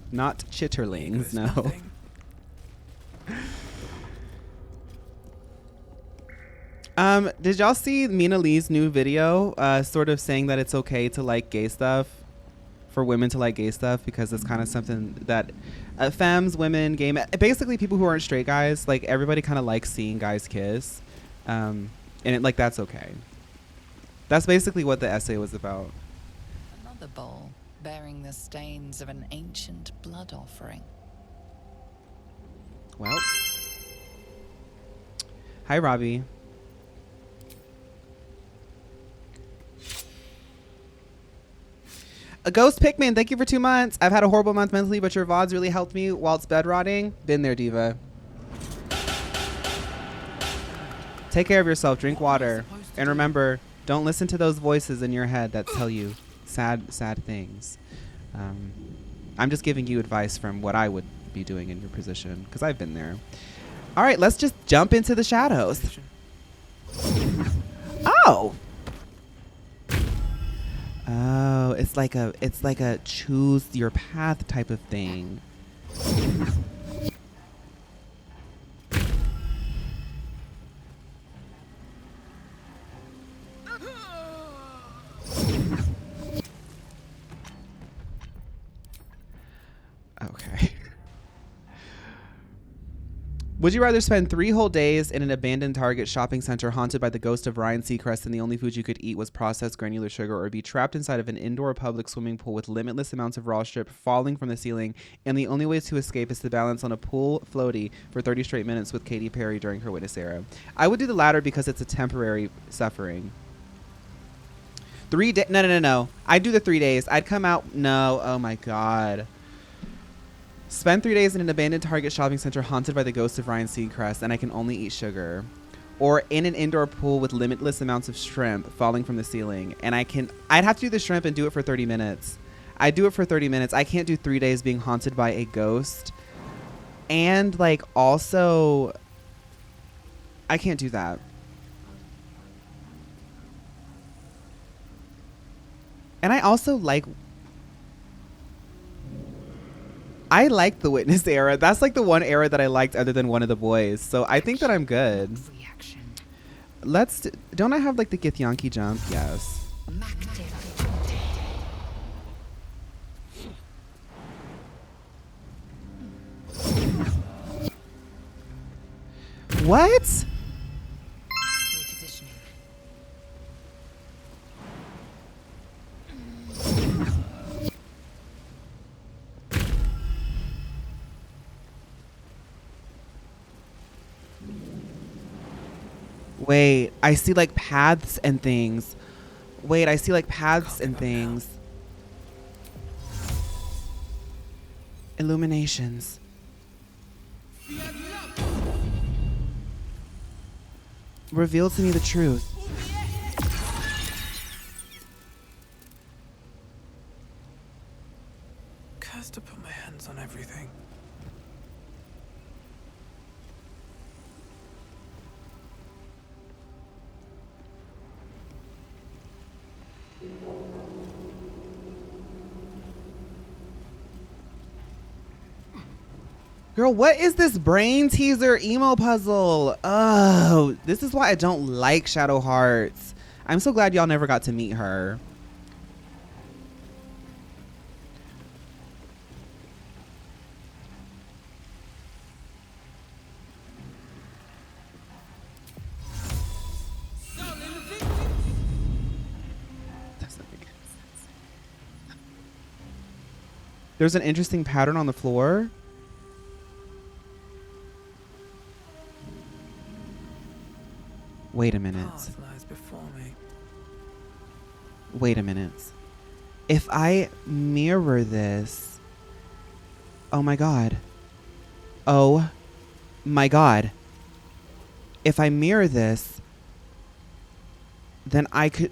Not chitterlings, no. Did y'all see Mina Lee's new video sort of saying that it's okay to like gay stuff, for women to like gay stuff, because it's kind of something that femmes, women, gay men, basically people who aren't straight guys, like everybody kind of likes seeing guys kiss, and like that's okay. That's basically what the essay was about. Another bowl bearing the stains of an ancient blood offering. Well, hi Robbie. A Ghost Pikmin, thank you for 2 months. I've had a horrible month mentally, but your VODs really helped me whilst bed rotting. Been there, Diva. Take care of yourself, drink water, and remember, don't listen to those voices in your head that tell you sad things. I'm just giving you advice from what I would be doing in your position, because I've been there. All right, let's just jump into the shadows. Oh, it's like a choose your path type of thing. Okay. Would you rather spend 3 whole days in an abandoned Target shopping center haunted by the ghost of Ryan Seacrest and the only food you could eat was processed granular sugar, or be trapped inside of an indoor public swimming pool with limitless amounts of raw strip falling from the ceiling, and the only way to escape is to balance on a pool floaty for 30 straight minutes with Katy Perry during her witness era? I would do the latter because it's a temporary suffering. 3 days? No. I'd do the 3 days. I'd come out. No. Oh my God. Spend 3 days in an abandoned Target shopping center haunted by the ghost of Ryan Seacrest, and I can only eat sugar. Or in an indoor pool with limitless amounts of shrimp falling from the ceiling, and I'd have to do the shrimp and do it for 30 minutes. I'd do it for 30 minutes. I can't do 3 days being haunted by a ghost. And like also, I can't do that. And I also like the witness era. That's like the one era that I liked other than One of the Boys. So I think that I'm good. Don't I have like the Githyanki jump? Yes. What? Repositioning. Wait, I see like paths and things. Wait, I see like paths and things. Illuminations. Reveal to me the truth. Cursed to put my hands on everything. Girl, what is this brain teaser emo puzzle? Oh, this is why I don't like Shadow Hearts. I'm so glad y'all never got to meet her. Doesn't make sense. There's an interesting pattern on the floor. Wait a minute. Path lies before me. Wait a minute. If I mirror this... Oh my god. Oh my god. If I mirror this, then I could...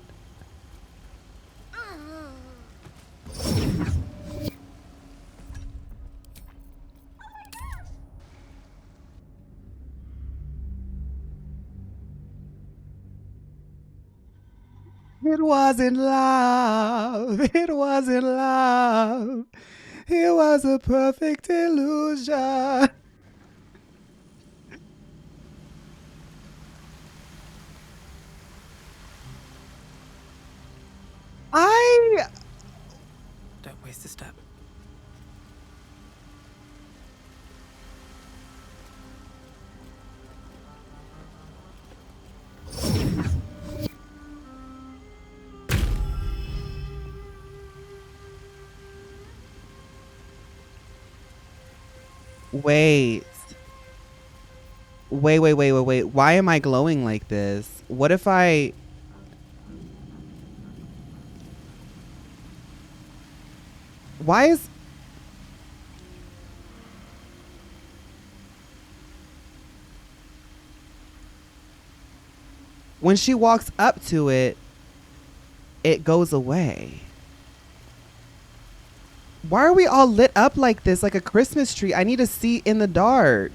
It wasn't love. It wasn't love. It was a perfect illusion. Don't waste a step. Wait. Wait. Why am I glowing like this? What if I... Why is... When she walks up to it, it goes away. Why are we all lit up like this, like a Christmas tree? I need to see in the dark.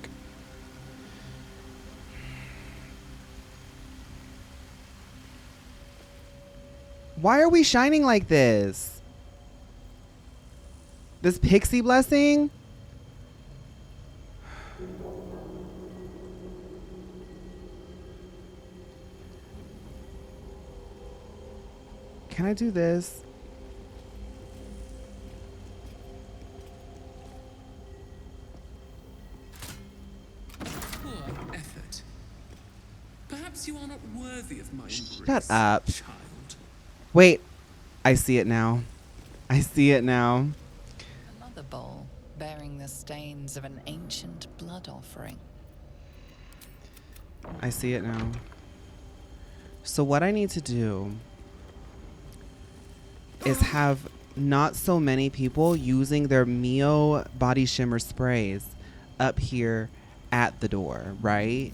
Why are we shining like this? This pixie blessing? Can I do this? Poor effort. Perhaps you are not worthy of my embrace. Shut up. Child. Wait, I see it now. I see it now. Another bowl bearing the stains of an ancient blood offering. I see it now. So what I need to do is have not so many people using their Mio body shimmer sprays up here at the door, right?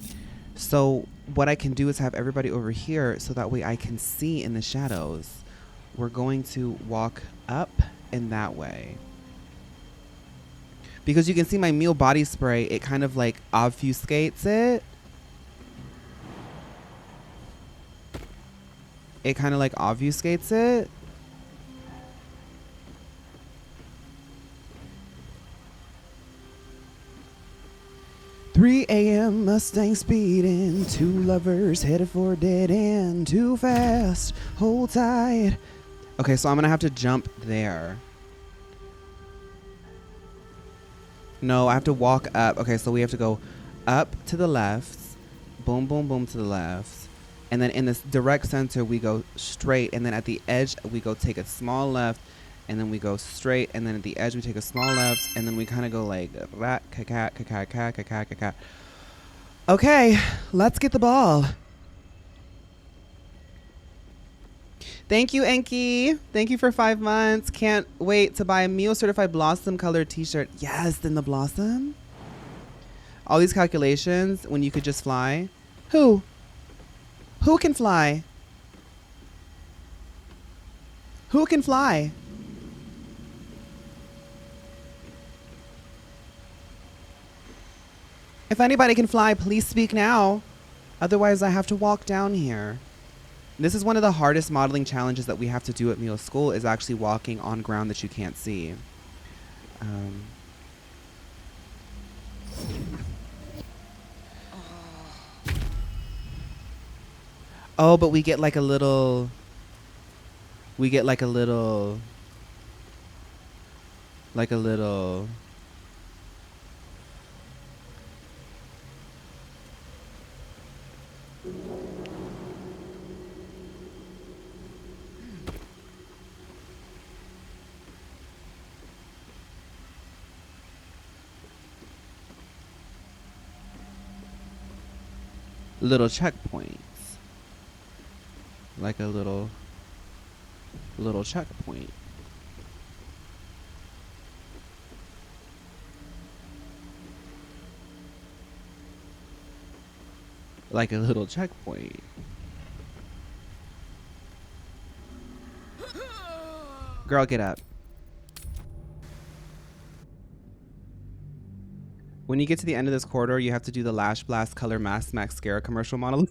So what I can do is have everybody over here so that way I can see in the shadows. We're going to walk up in that way. Because you can see my Mio body spray, it kind of like obfuscates it. It kind of like obfuscates it. 3 a.m. Mustang speeding, two lovers headed for a dead end, too fast, hold tight. Okay, so I'm gonna have to jump there. No, I have to walk up. Okay, so we have to go up to the left, boom, boom, boom to the left. And then in this direct center, we go straight. And then at the edge, we go take a small left. And then we go straight. And then at the edge, we take a small left. And then we kind of go like that. Okay, let's get the ball. Thank you, Enki. Thank you for 5 months. Can't wait to buy a Mio certified blossom colored t-shirt. Yes, in the blossom. All these calculations when you could just fly. Who? Who can fly? Who can fly? If anybody can fly, please speak now. Otherwise, I have to walk down here. This is one of the hardest modeling challenges that we have to do at Mio School, is actually walking on ground that you can't see. Oh, but we get like a little... We get like a little... Like a little... little checkpoints. Like a little checkpoint. Like a little checkpoint. Girl, get up. When you get to the end of this corridor, you have to do the Lash Blast Color Mask Mascara commercial model.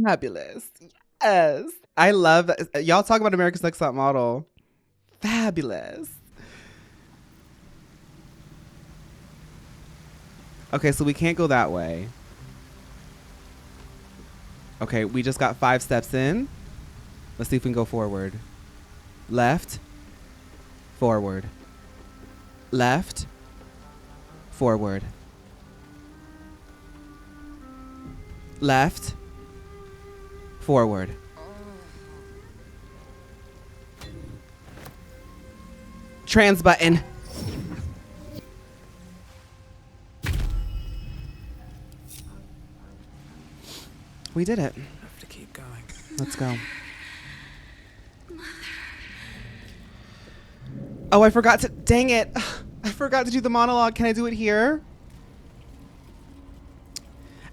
Fabulous. Yes. I love that. Y'all talk about America's Next Top Model. Fabulous. Okay, so we can't go that way. Okay, we just got 5 steps in. Let's see if we can go forward. Left. Forward. Left. Forward. Left. Forward. Trans button. We did it. Have to keep going. Let's go. Oh, I forgot to... Dang it. I forgot to do the monologue. Can I do it here?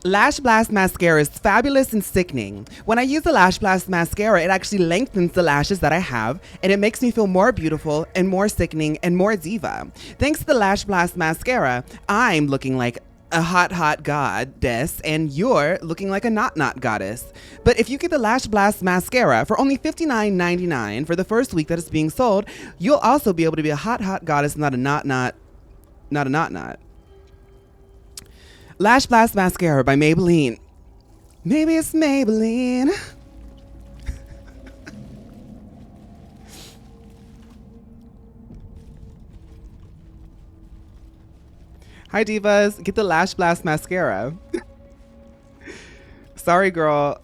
Lash Blast Mascara is fabulous and sickening. When I use the Lash Blast Mascara, it actually lengthens the lashes that I have, and it makes me feel more beautiful and more sickening and more diva. Thanks to the Lash Blast Mascara, I'm looking like a hot goddess, and you're looking like a not goddess. But if you get the Lash Blast Mascara for only $59.99 for the first week that it's being sold, you'll also be able to be a hot goddess, not a not. Lash Blast Mascara by Maybelline. Maybe it's Maybelline. Hi, divas. Get the Lash Blast Mascara. Sorry, girl.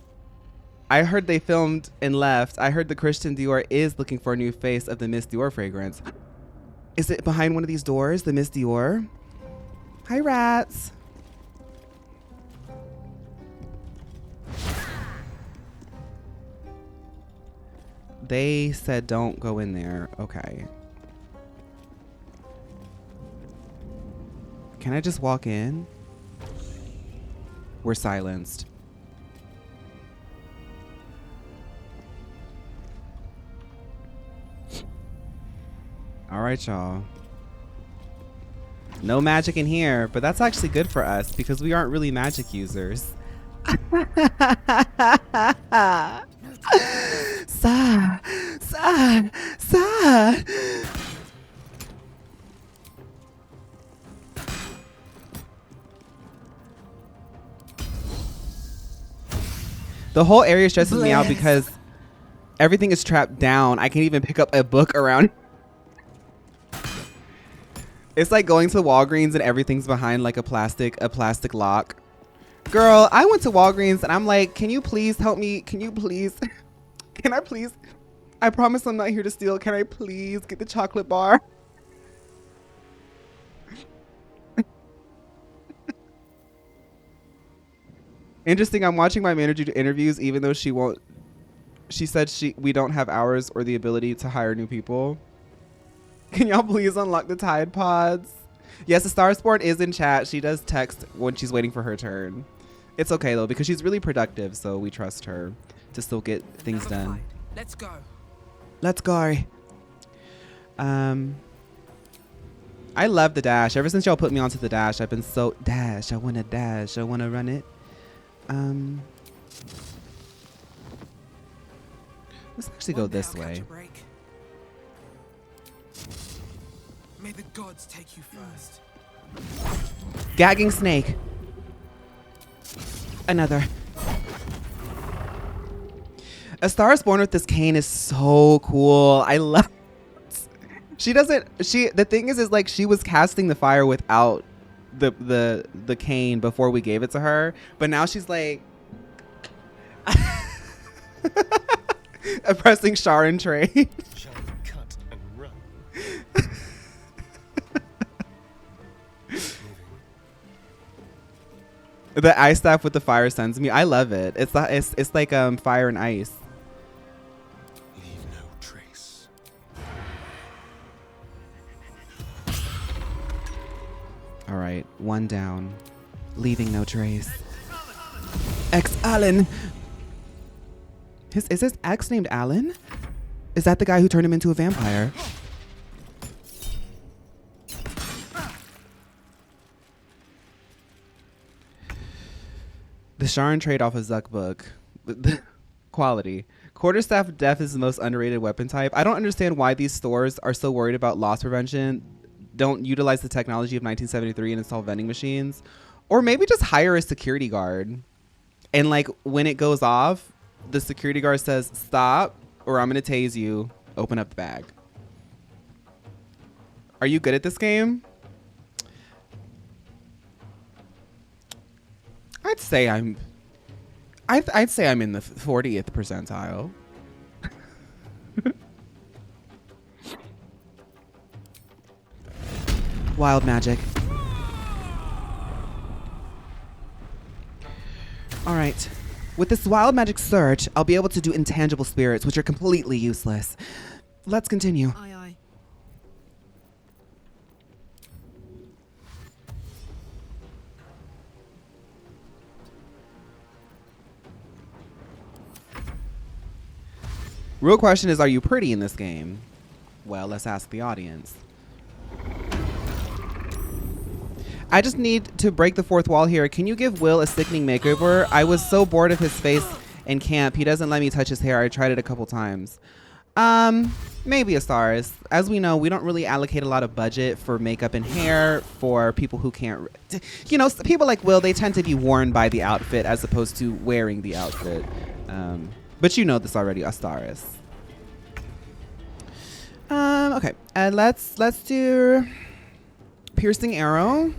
I heard they filmed and left. I heard the Christian Dior is looking for a new face of the Miss Dior fragrance. Is it behind one of these doors, the Miss Dior? Hi, rats. They said don't go in there. Okay. Can I just walk in? We're silenced. All right, y'all. No magic in here, but that's actually good for us because we aren't really magic users. Sa, sa, sa. The whole area stresses me out because everything is trapped down. I can't even pick up a book around. It's like going to Walgreens and everything's behind like a plastic lock. Girl, I went to Walgreens and I'm like, can you please help me? Can you please? Can I please? I promise I'm not here to steal. Can I please get the chocolate bar? Interesting. I'm watching my manager do interviews, even though she won't. She said we don't have hours or the ability to hire new people. Can y'all please unlock the Tide Pods? Yes, the Star Sport is in chat. She does text when she's waiting for her turn. It's okay though, because she's really productive, so we trust her to still get things done. Let's go. Let's go. I love the dash. Ever since y'all put me onto the dash, I've been so dash. I wanna dash. I wanna run it. Let's actually go this way. May the gods take you first. Gagging snake. Another. A Star is Born with this cane is so cool. I love it. The thing is like she was casting the fire without the cane before we gave it to her, but now she's like pressing Shar and trade. Shall we cut and run? The ice staff with the fire sends me. I love it. It's like fire and ice. Leave no trace. All right, one down, leaving no trace. Ex Alan. Is his ex named Alan? Is that the guy who turned him into a vampire? The Sharon trade off a Zuck book. Quality. Quarterstaff Death is the most underrated weapon type. I don't understand why these stores are so worried about loss prevention, don't utilize the technology of 1973 and install vending machines, or maybe just hire a security guard. And like when it goes off, the security guard says, stop, or I'm going to tase you. Open up the bag. Are you good at this game? I'd say I'm in the 40th percentile. Wild magic. All right. With this wild magic surge, I'll be able to do intangible spirits, which are completely useless. Let's continue. Aye, aye. Real question is, are you pretty in this game? Well, let's ask the audience. I just need to break the fourth wall here. Can you give Will a sickening makeover? I was so bored of his face in camp. He doesn't let me touch his hair. I tried it a couple times. Maybe a stars. As we know, we don't really allocate a lot of budget for makeup and hair for people who can't, you know, people like Will, they tend to be worn by the outfit as opposed to wearing the outfit. But you know this already, Astaris. Okay, let's do piercing arrow.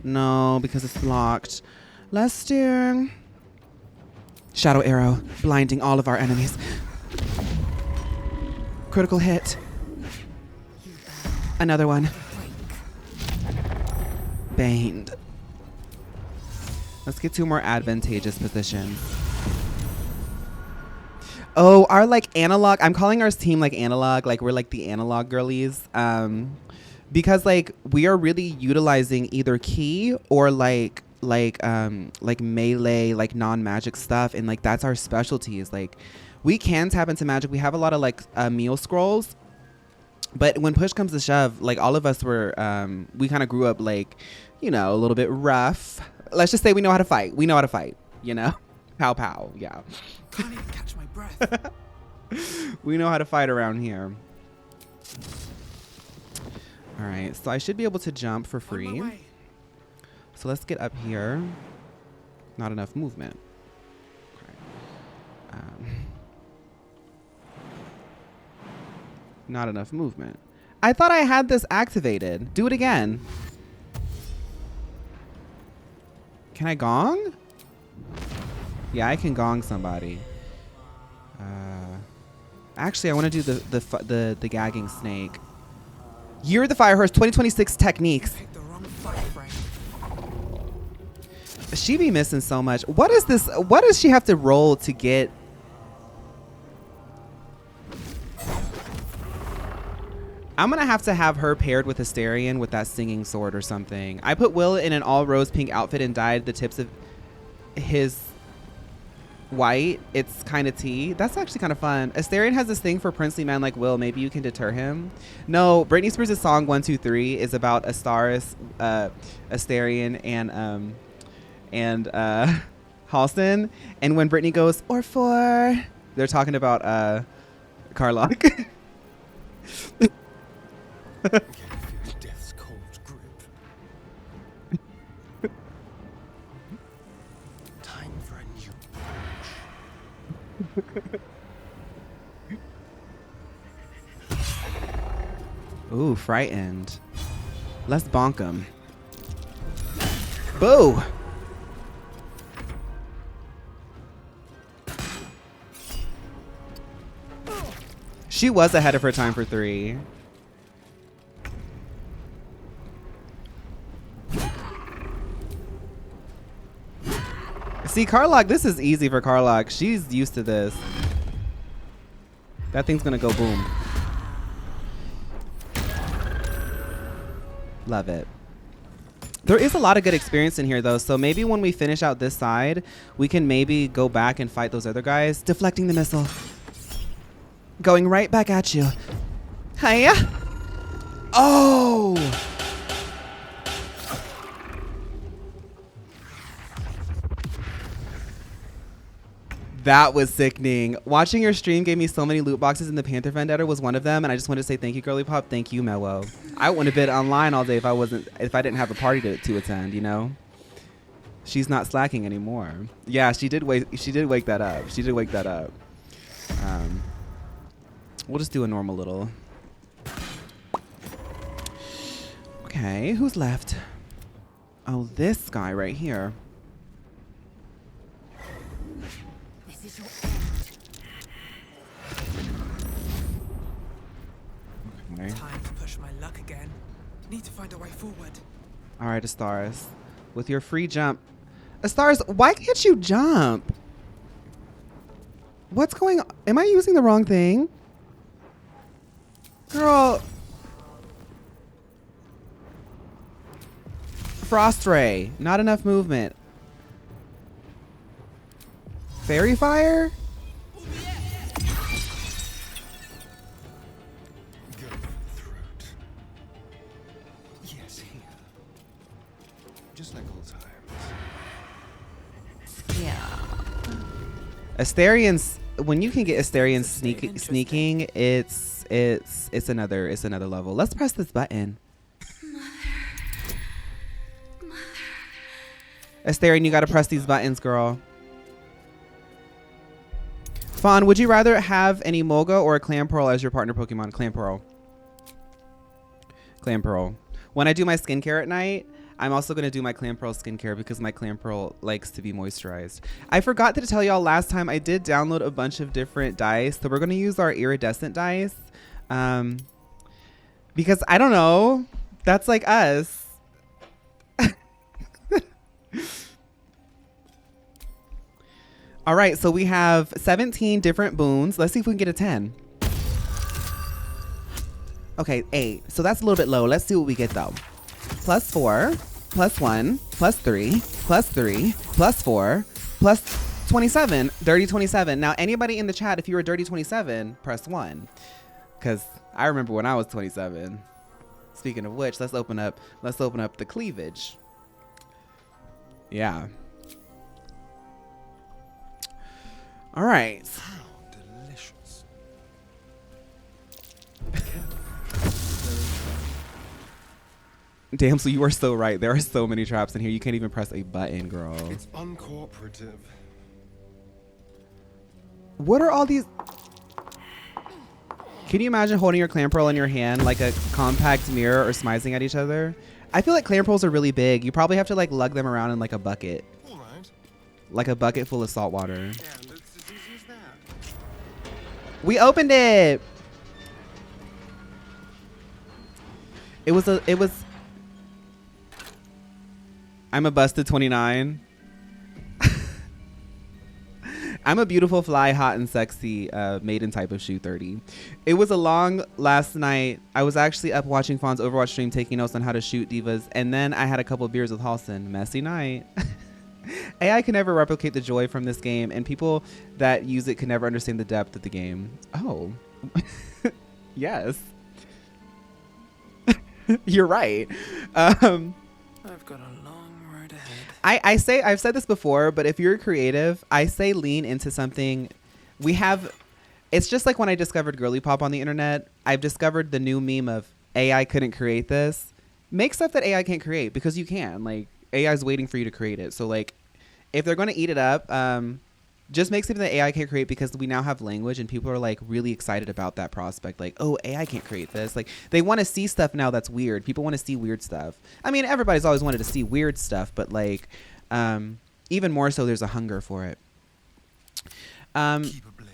No, because it's blocked. Let's do shadow arrow, blinding all of our enemies. Critical hit. Another one. Baned. Let's get to a more advantageous position. Oh, our like analog, I'm calling our team like analog, like we're like the analog girlies. Because like we are really utilizing either key or like melee, like non-magic stuff, and like that's our specialties. Like we can tap into magic. We have a lot of like meal scrolls, but when push comes to shove, like all of us were we kind of grew up like, you know, a little bit rough. Let's just say we know how to fight. We know how to fight, you know. Pow pow. Yeah. Can't even catch my breath. We know how to fight around here. All right, so I should be able to jump for On my free. way. So let's get up here. Not enough movement. Okay. Not enough movement. I thought I had this activated. Do it again. Can I gong? Yeah, I can gong somebody. Actually, I want to do the gagging snake. Year of the Fire Horse 2026 techniques. Picked the wrong fight frame. She be missing so much. What is this? What does she have to roll to get? I'm gonna have to have her paired with Asterion with that singing sword or something. I put Will in an all rose pink outfit and dyed the tips of his white. It's kind of tea. That's actually kind of fun. Asterion has this thing for princely men like Will. Maybe you can deter him. No, Britney Spears' song 123 is about Astaris, Asterion, and Halsin. And when Britney goes or four, they're talking about Carlock. I can feel death's cold grip. Time for a new Ooh, frightened. Let's bonk him. Boo! She was ahead of her time for 3. See, Carlock, this is easy for Carlock. She's used to this. That thing's gonna go boom. Love it. There is a lot of good experience in here, though, so maybe when we finish out this side, we can maybe go back and fight those other guys. Deflecting the missile. Going right back at you. Hiya! Oh! That was sickening. Watching your stream gave me so many loot boxes, and the Panther Vendetta was one of them. And I just wanted to say thank you, Girly Pop. Thank you, Mello. I wouldn't have been online all day if I didn't have a party to attend. You know, she's not slacking anymore. Yeah, she did wake that up. She did wake that up. We'll just do a normal little. Okay, who's left? Oh, this guy right here. Okay. Time to push my luck again. Need to find a way forward. All right, Astaris. With your free jump. Astaris, why can't you jump? What's going on? Am I using the wrong thing? Girl. Frost Ray. Not enough movement. Fairy Fire? Go for the throat. Yes, here. Just like old times. Yeah. Asterian's, when you can get Asterian sneaking, it's another level. Let's press this button. Asterian, you gotta press these buttons, girl. Phaun, would you rather have an Emolga or a Clamperl as your partner Pokemon? Clamperl. Clamperl. When I do my skincare at night, I'm also going to do my Clamperl skincare because my Clamperl likes to be moisturized. I forgot to tell y'all last time I did download a bunch of different dice. So we're going to use our iridescent dice. Because I don't know. That's like us. All right, so we have 17 different boons. Let's see if we can get a 10. Okay, 8. So that's a little bit low. Let's see what we get though. +4, +1, +3, +3, +4, +27. Dirty 27. Now, anybody in the chat, if you were dirty 27, press 1. Because I remember when I was 27. Speaking of which, let's open up the cleavage. Yeah. All right. How delicious. Damn, so you are so right. There are so many traps in here. You can't even press a button, girl. It's uncooperative. What are all these? Can you imagine holding your clam pearl in your hand like a compact mirror or smizing at each other? I feel like clam pearls are really big. You probably have to like lug them around in like a bucket. All right. Like a bucket full of salt water. And it's as easy as that. We opened it. It was I'm a busted 29. I'm a beautiful, fly, hot, and sexy maiden type of shoe 30. It was a long last night. I was actually up watching Fawn's Overwatch stream, taking notes on how to shoot divas, and then I had a couple of beers with Halsin. Messy night. AI can never replicate the joy from this game, and people that use it can never understand the depth of the game. Oh. Yes. You're right. I've got a long road ahead. I've said this before, but if you're creative, I say lean into something. It's just like when I discovered girly pop on the internet. I've discovered the new meme of AI couldn't create this. Make stuff that AI can't create, because you can. Like, AI is waiting for you to create it. So like, if they're going to eat it up, just make something that AI can't create, because we now have language and people are like really excited about that prospect. Like, oh, AI can't create this. Like, they want to see stuff now that's weird. People want to see weird stuff. I mean, everybody's always wanted to see weird stuff, but like, even more so, there's a hunger for it.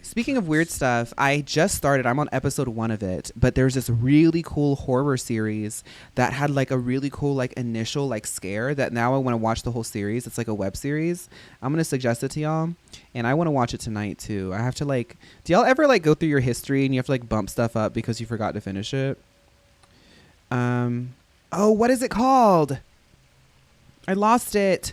Speaking of weird stuff, I just started. I'm on episode 1 of it, but there's this really cool horror series that had like a really cool like initial like scare that now I want to watch the whole series. It's like a web series. I'm gonna suggest it to y'all, and I want to watch it tonight too. I have to like. Do y'all ever like go through your history and you have to like bump stuff up because you forgot to finish it? Oh, what is it called? I lost it.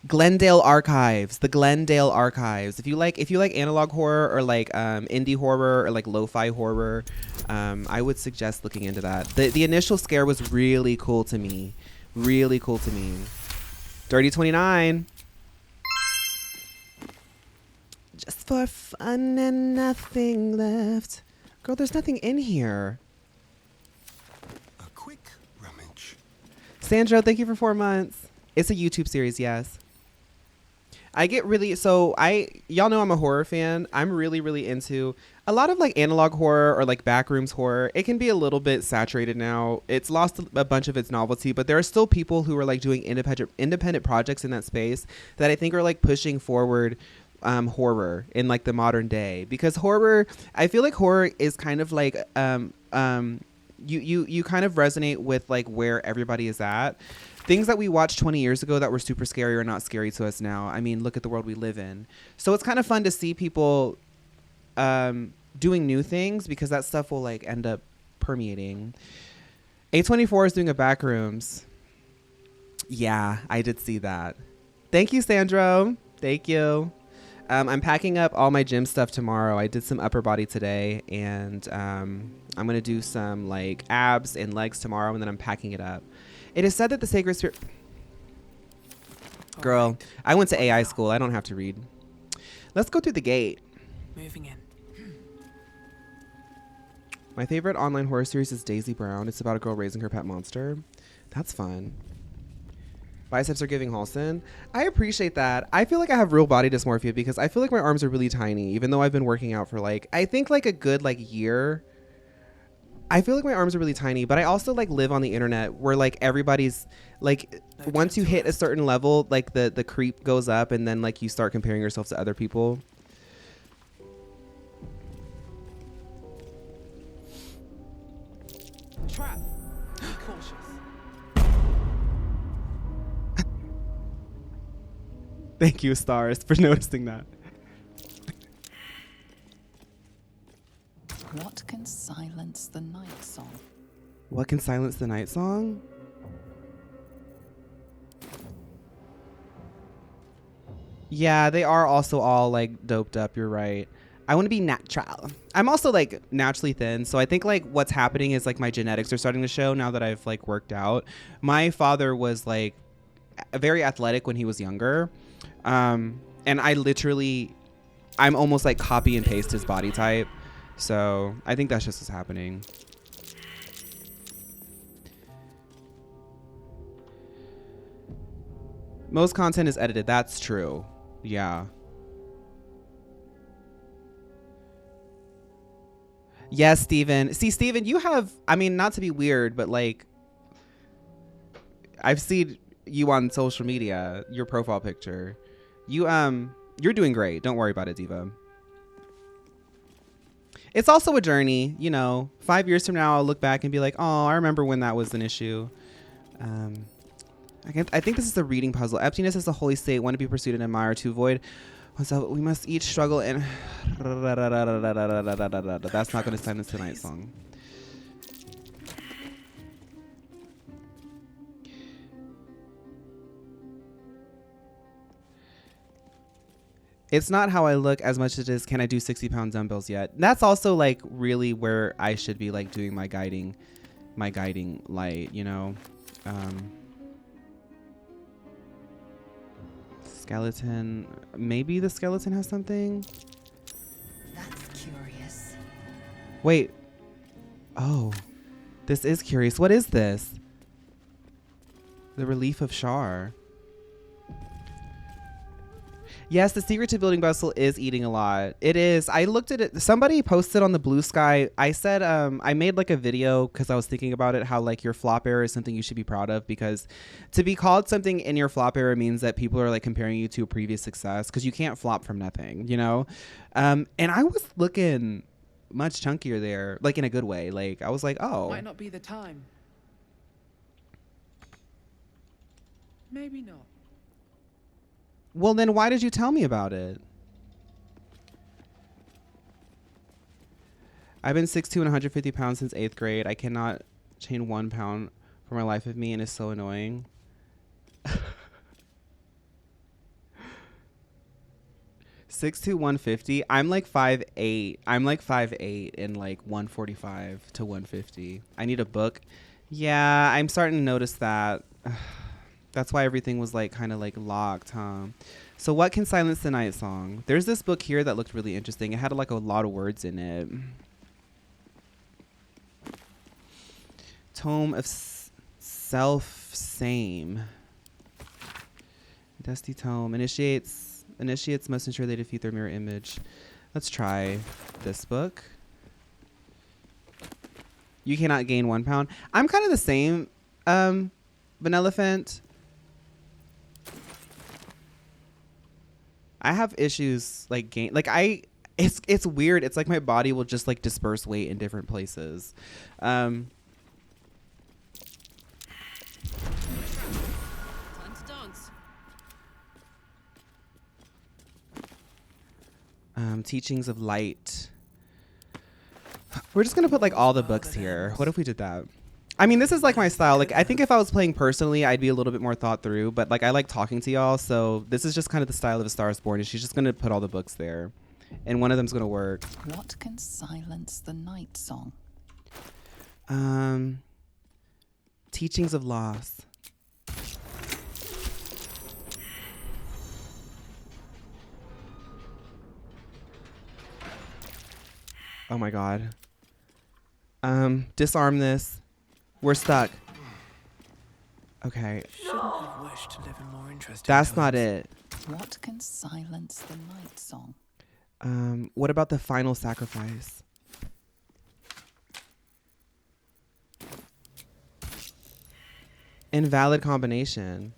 Glendale Archives, the Glendale Archives. If you like analog horror or like indie horror or like lo-fi horror, I would suggest looking into that. The initial scare was really cool to me. Really cool to me. Dirty 29. Just for fun and nothing left. Girl, there's nothing in here. A quick rummage. Sandro, thank you for 4 months. It's a YouTube series, yes. I get really, y'all know I'm a horror fan. I'm really, really into a lot of like analog horror or like backrooms horror. It can be a little bit saturated now. It's lost a bunch of its novelty, but there are still people who are like doing independent projects in that space that I think are like pushing forward horror in like the modern day, because horror, I feel like horror is kind of like, you kind of resonate with like where everybody is at. Things that we watched 20 years ago that were super scary are not scary to us now. I mean, look at the world we live in. So it's kind of fun to see people doing new things, because that stuff will like end up permeating. A24 is doing a backrooms. Yeah, I did see that. Thank you, Sandro. Thank you. I'm packing up all my gym stuff tomorrow. I did some upper body today, and I'm going to do some like abs and legs tomorrow, and then I'm packing it up. It is said that the sacred spirit... Girl, I went to AI school. I don't have to read. Let's go through the gate. Moving in. My favorite online horror series is Daisy Brown. It's about a girl raising her pet monster. That's fun. Biceps are giving Halsin. I appreciate that. I feel like I have real body dysmorphia because I feel like my arms are really tiny, even though I've been working out for like, I think like a good like year. I feel like my arms are really tiny, but I also like live on the internet where like everybody's like, once you hit a certain level, like the creep goes up, and then like you start comparing yourself to other people. Trap. Be cautious. Thank you, Stars, for noticing that. What can silence the night song? What can silence the night song? Yeah, they are also all like doped up. You're right. I want to be natural. I'm also like naturally thin. So I think like what's happening is like my genetics are starting to show now that I've like worked out. My father was like very athletic when he was younger. And I'm almost like copy and paste his body type. So I think that's just what's happening. Most content is edited. That's true. Yeah. Yes, Steven. See, Steven, you have, I mean, not to be weird, but like, I've seen you on social media, your profile picture. You're doing great. Don't worry about it, Diva. It's also a journey, you know. 5 years from now, I'll look back and be like, oh, I remember when that was an issue. I think this is the reading puzzle. Emptiness is a holy state, one to be pursued and admired, to avoid. So we must each struggle and. That's not going to silence tonight's song. It's not how I look as much as it is, can I do 60-pound dumbbells yet? That's also like really where I should be like doing my guiding light, you know. Skeleton. Maybe the skeleton has something. That's curious. Wait. Oh. This is curious. What is this? The relief of Shar. Yes, the secret to building bustle is eating a lot. It is. I looked at it. Somebody posted on the Blue Sky. I said, I made like a video because I was thinking about it, how like your flop error is something you should be proud of, because to be called something in your flop error means that people are like comparing you to a previous success, because you can't flop from nothing, you know? And I was looking much chunkier there, like in a good way. Like I was like, oh. Might not be the time. Maybe not. Well, then why did you tell me about it? I've been 6'2" and 150 pounds since 8th grade. I cannot chain 1 pound for my life of me, and it's so annoying. 6'2", 150. I'm like 5'8". I'm like 5'8" and like 145 to 150. I need a book. Yeah, I'm starting to notice that. That's why everything was like kind of like locked, huh? So what can silence the night song? There's this book here that looked really interesting. It had like a lot of words in it. Tome of Self-Same. Dusty Tome. Initiates must ensure they defeat their mirror image. Let's try this book. You cannot gain 1 pound. I'm kind of the same, Vanillafant. I have issues like it's weird. It's like my body will just like disperse weight in different places. Teachings of Light. We're just gonna put like all the books here. What if we did that? I mean, this is like my style. Like, I think if I was playing personally, I'd be a little bit more thought through. But like, I like talking to y'all, so this is just kind of the style of A Star Is Born. And she's just gonna put all the books there, and one of them's gonna work. What can silence the night song? Teachings of Loss. Oh my god. Disarm this. We're stuck. Okay. Shouldn't have wished to live in more interesting That's times. not it. What can silence the night song? What about the final sacrifice? Invalid combination.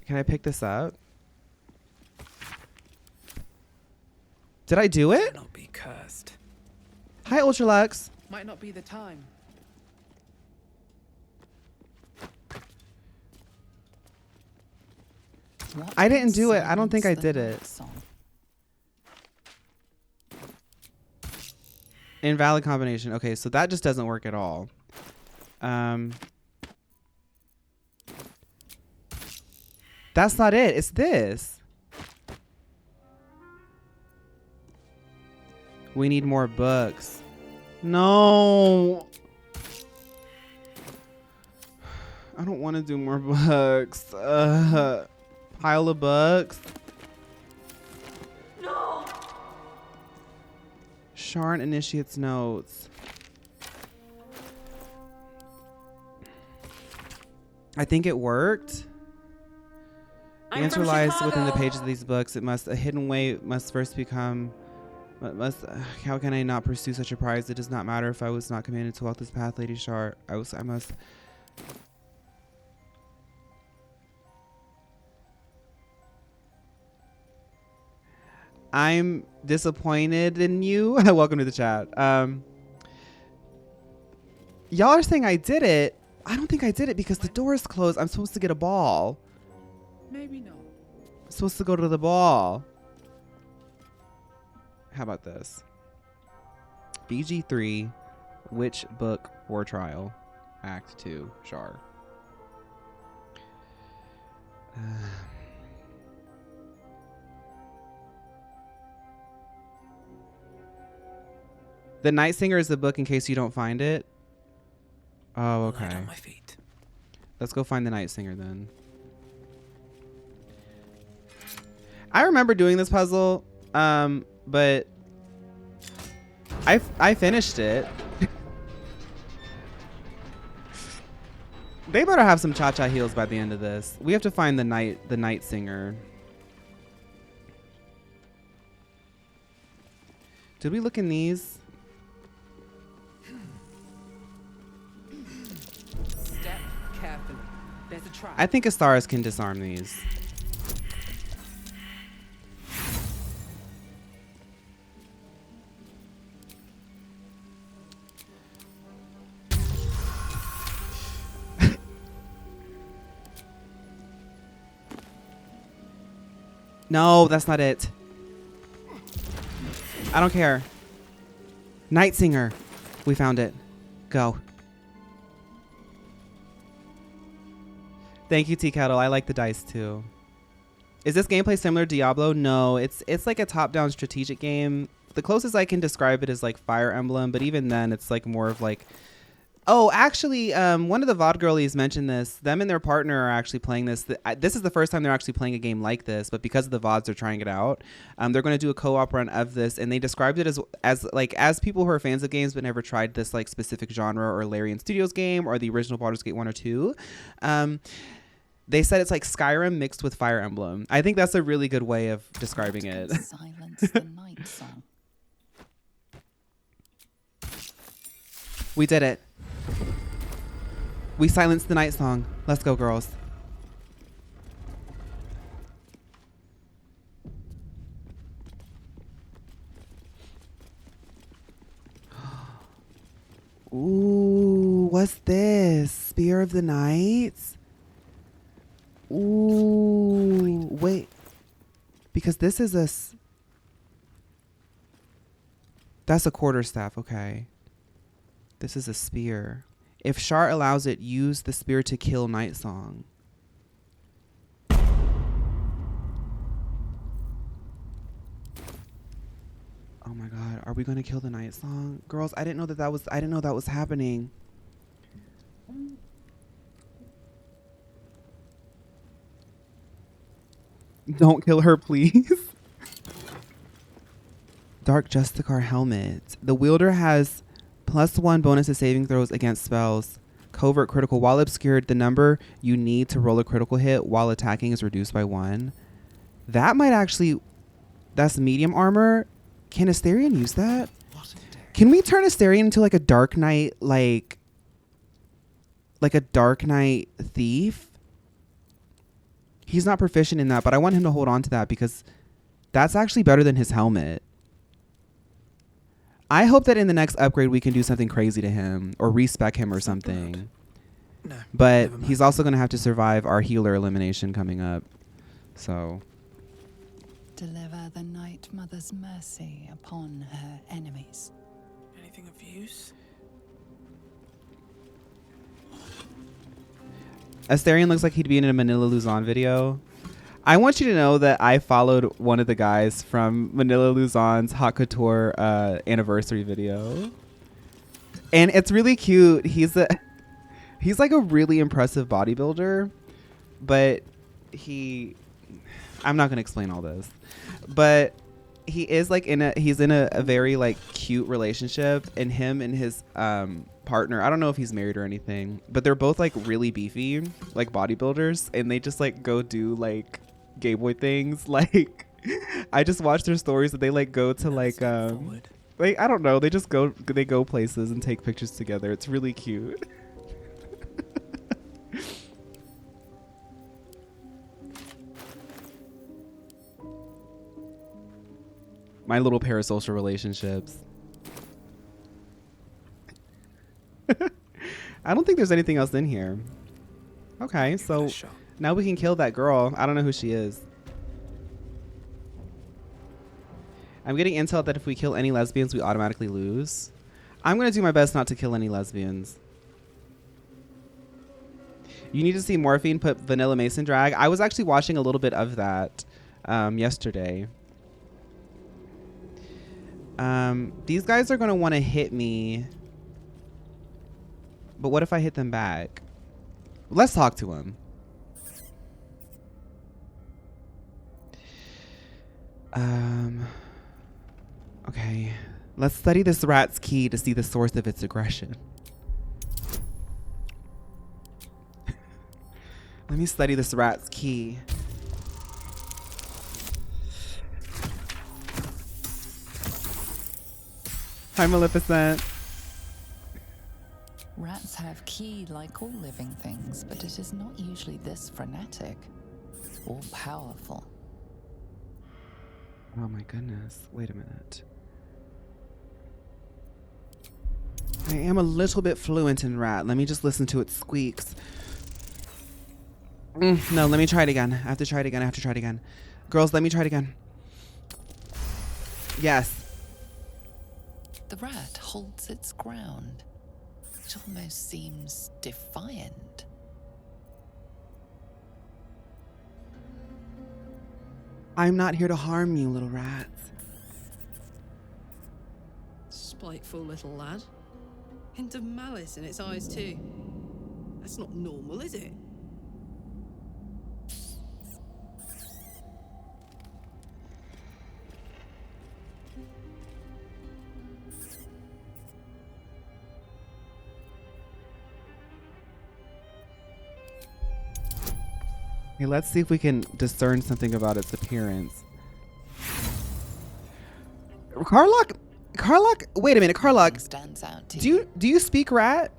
Can I pick this up? Did I do it? Not be cursed. Hi, Ultralux. Might not be the time. What I didn't can do it. I don't think I silence the did night it. song? Invalid combination. Okay, so that just doesn't work at all. That's not it. It's this. We need more books. No. I don't want to do more books. Pile of books. No. Shar initiates notes. I think it worked. The answer lies within the pages of these books. A hidden way must first become. How can I not pursue such a prize? It does not matter if I was not commanded to walk this path, Lady Shar. I must. I'm disappointed in you. Welcome to the chat. Y'all are saying I did it. I don't think I did it because the door is closed. I'm supposed to get a ball. Maybe not. I'm supposed to go to the ball. How about this? BG3, which book or trial? Act 2, Shar. The Night Singer is the book in case you don't find it. Oh, okay. Light on my feet. Let's go find the Night Singer then. I remember doing this puzzle, but I finished it. They better have some cha-cha heels by the end of this. We have to find the Night Singer. Did we look in these? Step carefully. There's a trap. I think Astaris can disarm these. No, that's not it. I don't care. Night Singer. We found it. Go. Thank you, Tea Kettle. I like the dice too. Is this gameplay similar to Diablo? No, it's like a top-down strategic game. The closest I can describe it is like Fire Emblem, but even then it's like more of like... Oh, actually, one of the VOD girlies mentioned this. Them and their partner are actually playing this. This is the first time they're actually playing a game like this, but because of the VODs, they're trying it out. They're going to do a co-op run of this, and they described it as people who are fans of games but never tried this like specific genre or Larian Studios game or the original Baldur's Gate 1 or 2. They said it's like Skyrim mixed with Fire Emblem. I think that's a really good way of describing it. Silence the night song. We did it. We silenced the night song. Let's go, girls. Ooh, what's this? Spear of the Nights? Ooh, wait. Because this is that's a quarterstaff, okay. This is a spear. If Shar allows it, use the spear to kill Night Song. Oh my god, are we gonna kill the Night Song? Girls, I didn't know that was happening. Don't kill her, please. Dark Justicar helmet. The wielder has +1 bonus to saving throws against spells. Covert critical. While obscured, the number you need to roll a critical hit while attacking is reduced by 1. That might actually... That's medium armor. Can Asterion use that? Can we turn Asterion into like a Dark Knight, like a Dark Knight thief? He's not proficient in that, but I want him to hold on to that because that's actually better than his helmet. I hope that in the next upgrade we can do something crazy to him or respec him or something. No, but he's also going to have to survive our healer elimination coming up. So. Deliver the Night Mother's mercy upon her enemies. Anything of use? Asterion looks like he'd be in a Manila Luzon video. I want you to know that I followed one of the guys from Manila Luzon's Hot Couture anniversary video. And it's really cute. He's like a really impressive bodybuilder, but he I'm not gonna explain all this, but he is like he's in a very like cute relationship, and him and his partner, I don't know if he's married or anything, but they're both like really beefy, like bodybuilders, and they just like go do like gay boy things. Like I just watched their stories that they like go to like I don't know, they go places and take pictures together. It's really cute. My little parasocial relationships. I don't think there's anything else in here. Okay, so now we can kill that girl. I don't know who she is. I'm getting intel that if we kill any lesbians, we automatically lose. I'm going to do my best not to kill any lesbians. You need to see Morphine put Vanilla Mason drag. I was actually watching a little bit of that yesterday. These guys are going to want to hit me. But what if I hit them back? Let's talk to them. Okay. Let's study this rat's key to see the source of its aggression. Let me study this rat's key. Hi, Maleficent. Rats have ki like all living things, but it is not usually this frenetic or powerful. Oh my goodness. Wait a minute. I am a little bit fluent in rat. Let me just listen to its squeaks. No, let me try it again. I have to try it again. Girls, let me try it again. Yes. The rat holds its ground. It almost seems defiant. I'm not here to harm you, little rats. Spiteful little lad. Hint of malice in its eyes too. That's not normal, is it? Okay, let's see if we can discern something about its appearance. Carlock, wait a minute, Carlock. Stands out to Do you speak rat?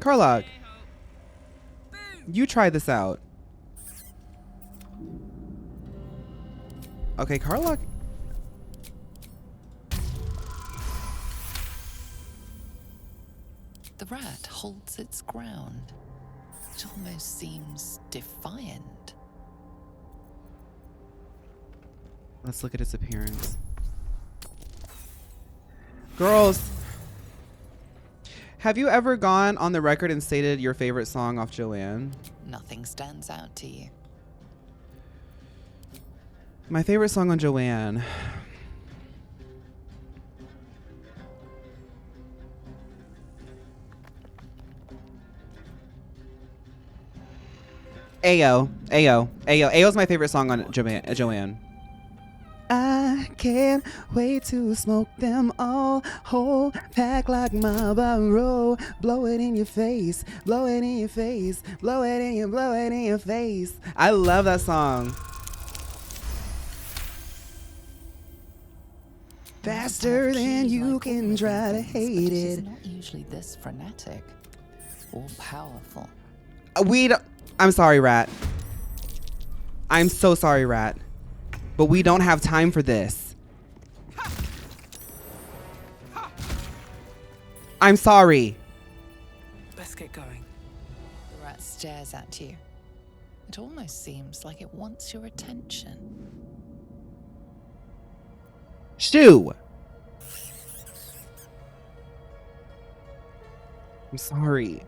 Carlock, you try this out. Okay, Carlock. The rat holds its ground. It almost seems defiant. Let's look at its appearance. Girls, have you ever gone on the record and stated your favorite song off Joanne? Nothing stands out to you. My favorite song on Joanne. Ayo's my favorite song on Joanne. I can't wait to smoke them all whole, pack like Marlboro, blow it in your face, blow it in your face, blow it in your face. I love that song. Faster than you can try to hate it. It's not usually this frenetic or powerful. I'm sorry, Rat. I'm so sorry, Rat. But we don't have time for this. I'm sorry. Let's get going. The rat stares at you. It almost seems like it wants your attention. Shoo! I'm sorry.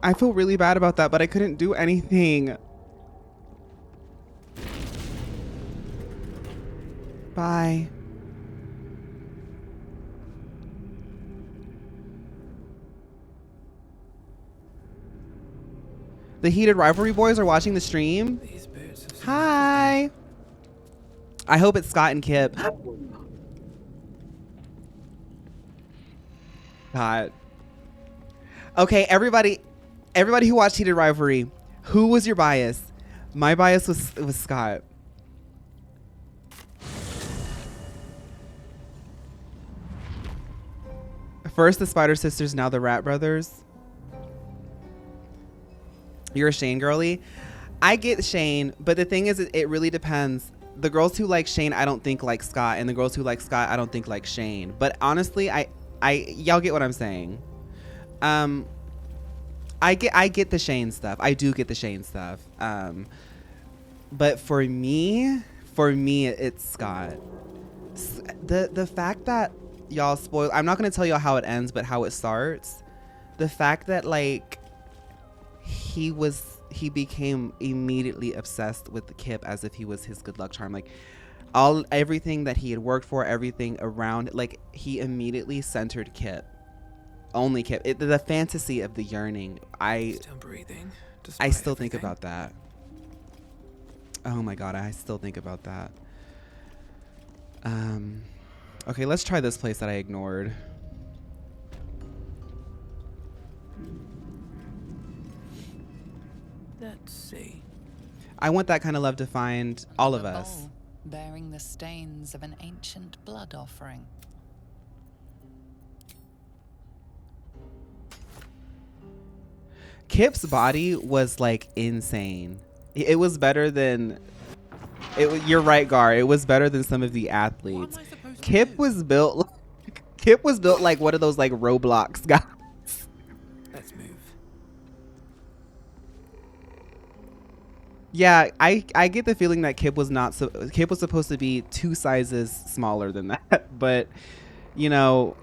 I feel really bad about that, but I couldn't do anything. Bye. The Heated Rivalry boys are watching the stream. These boots have Hi. I hope it's Scott and Kip. God. Okay, everybody who watched Heated Rivalry, who was your bias? My bias was Scott. First the Spider Sisters, now the Rat Brothers. You're a Shane girly. I get Shane, but the thing is, it really depends. The girls who like Shane, I don't think like Scott, and the girls who like Scott, I don't think like Shane. But honestly, y'all get what I'm saying. I get the Shane stuff. I do get the Shane stuff. But for me, it's Scott. The fact that y'all spoil. I'm not gonna tell y'all how it ends, but how it starts. The fact that like he became immediately obsessed with Kip as if he was his good luck charm. Like everything that he had worked for, everything around, like he immediately centered Kip. Only Kip. The fantasy of the yearning. still breathing. I despite still think everything. about that. Oh my god, I still think about that. Okay, let's try this place that I ignored. Let's see. I want that kind of love to find all of A us. bowl bearing the stains of an ancient blood offering. Kip's body was like insane. It was better than you're right, Gar. It was better than some of the athletes. What am I supposed to Kip do? was built Kip was built like one of those like Roblox guys. Let's move. Yeah, I get the feeling that Kip was Kip was supposed to be 2 sizes smaller than that. But you know,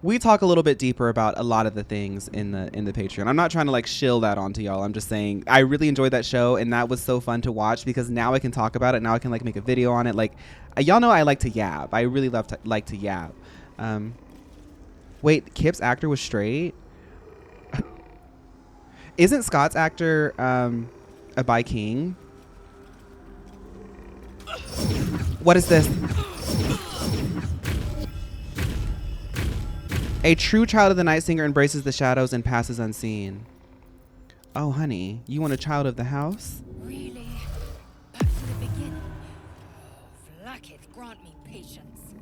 we talk a little bit deeper about a lot of the things in the Patreon. I'm not trying to like shill that onto y'all. I'm just saying I really enjoyed that show, and that was so fun to watch because now I can talk about it. Now I can like make a video on it. Like y'all know I like to yab. I really like to yab. Wait, Kip's actor was straight? Isn't Scott's actor a bi king? What is this? A true child of the Night Singer embraces the shadows and passes unseen. Oh, honey, you want a child of the house? Really? Back to the beginning. Flacketh, grant me patience.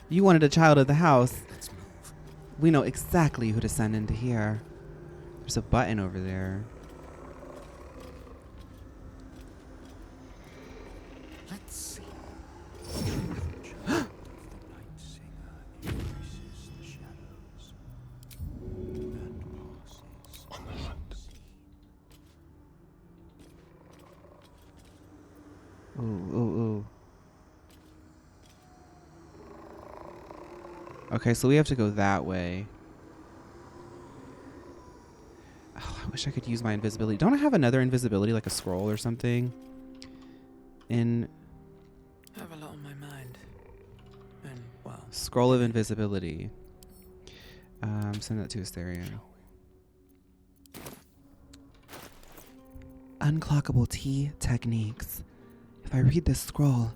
You wanted a child of the house. Let's move. We know exactly who to send into here. There's a button over there. Let's see. On the hunt. Ooh, ooh, ooh. Okay, so we have to go that way. Oh, I wish I could use my invisibility. Don't I have another invisibility, like a scroll or something? I have a lot on my mind. And, well, Scroll of invisibility. Send that to Asterion. Unclockable tea techniques. If I read this scroll,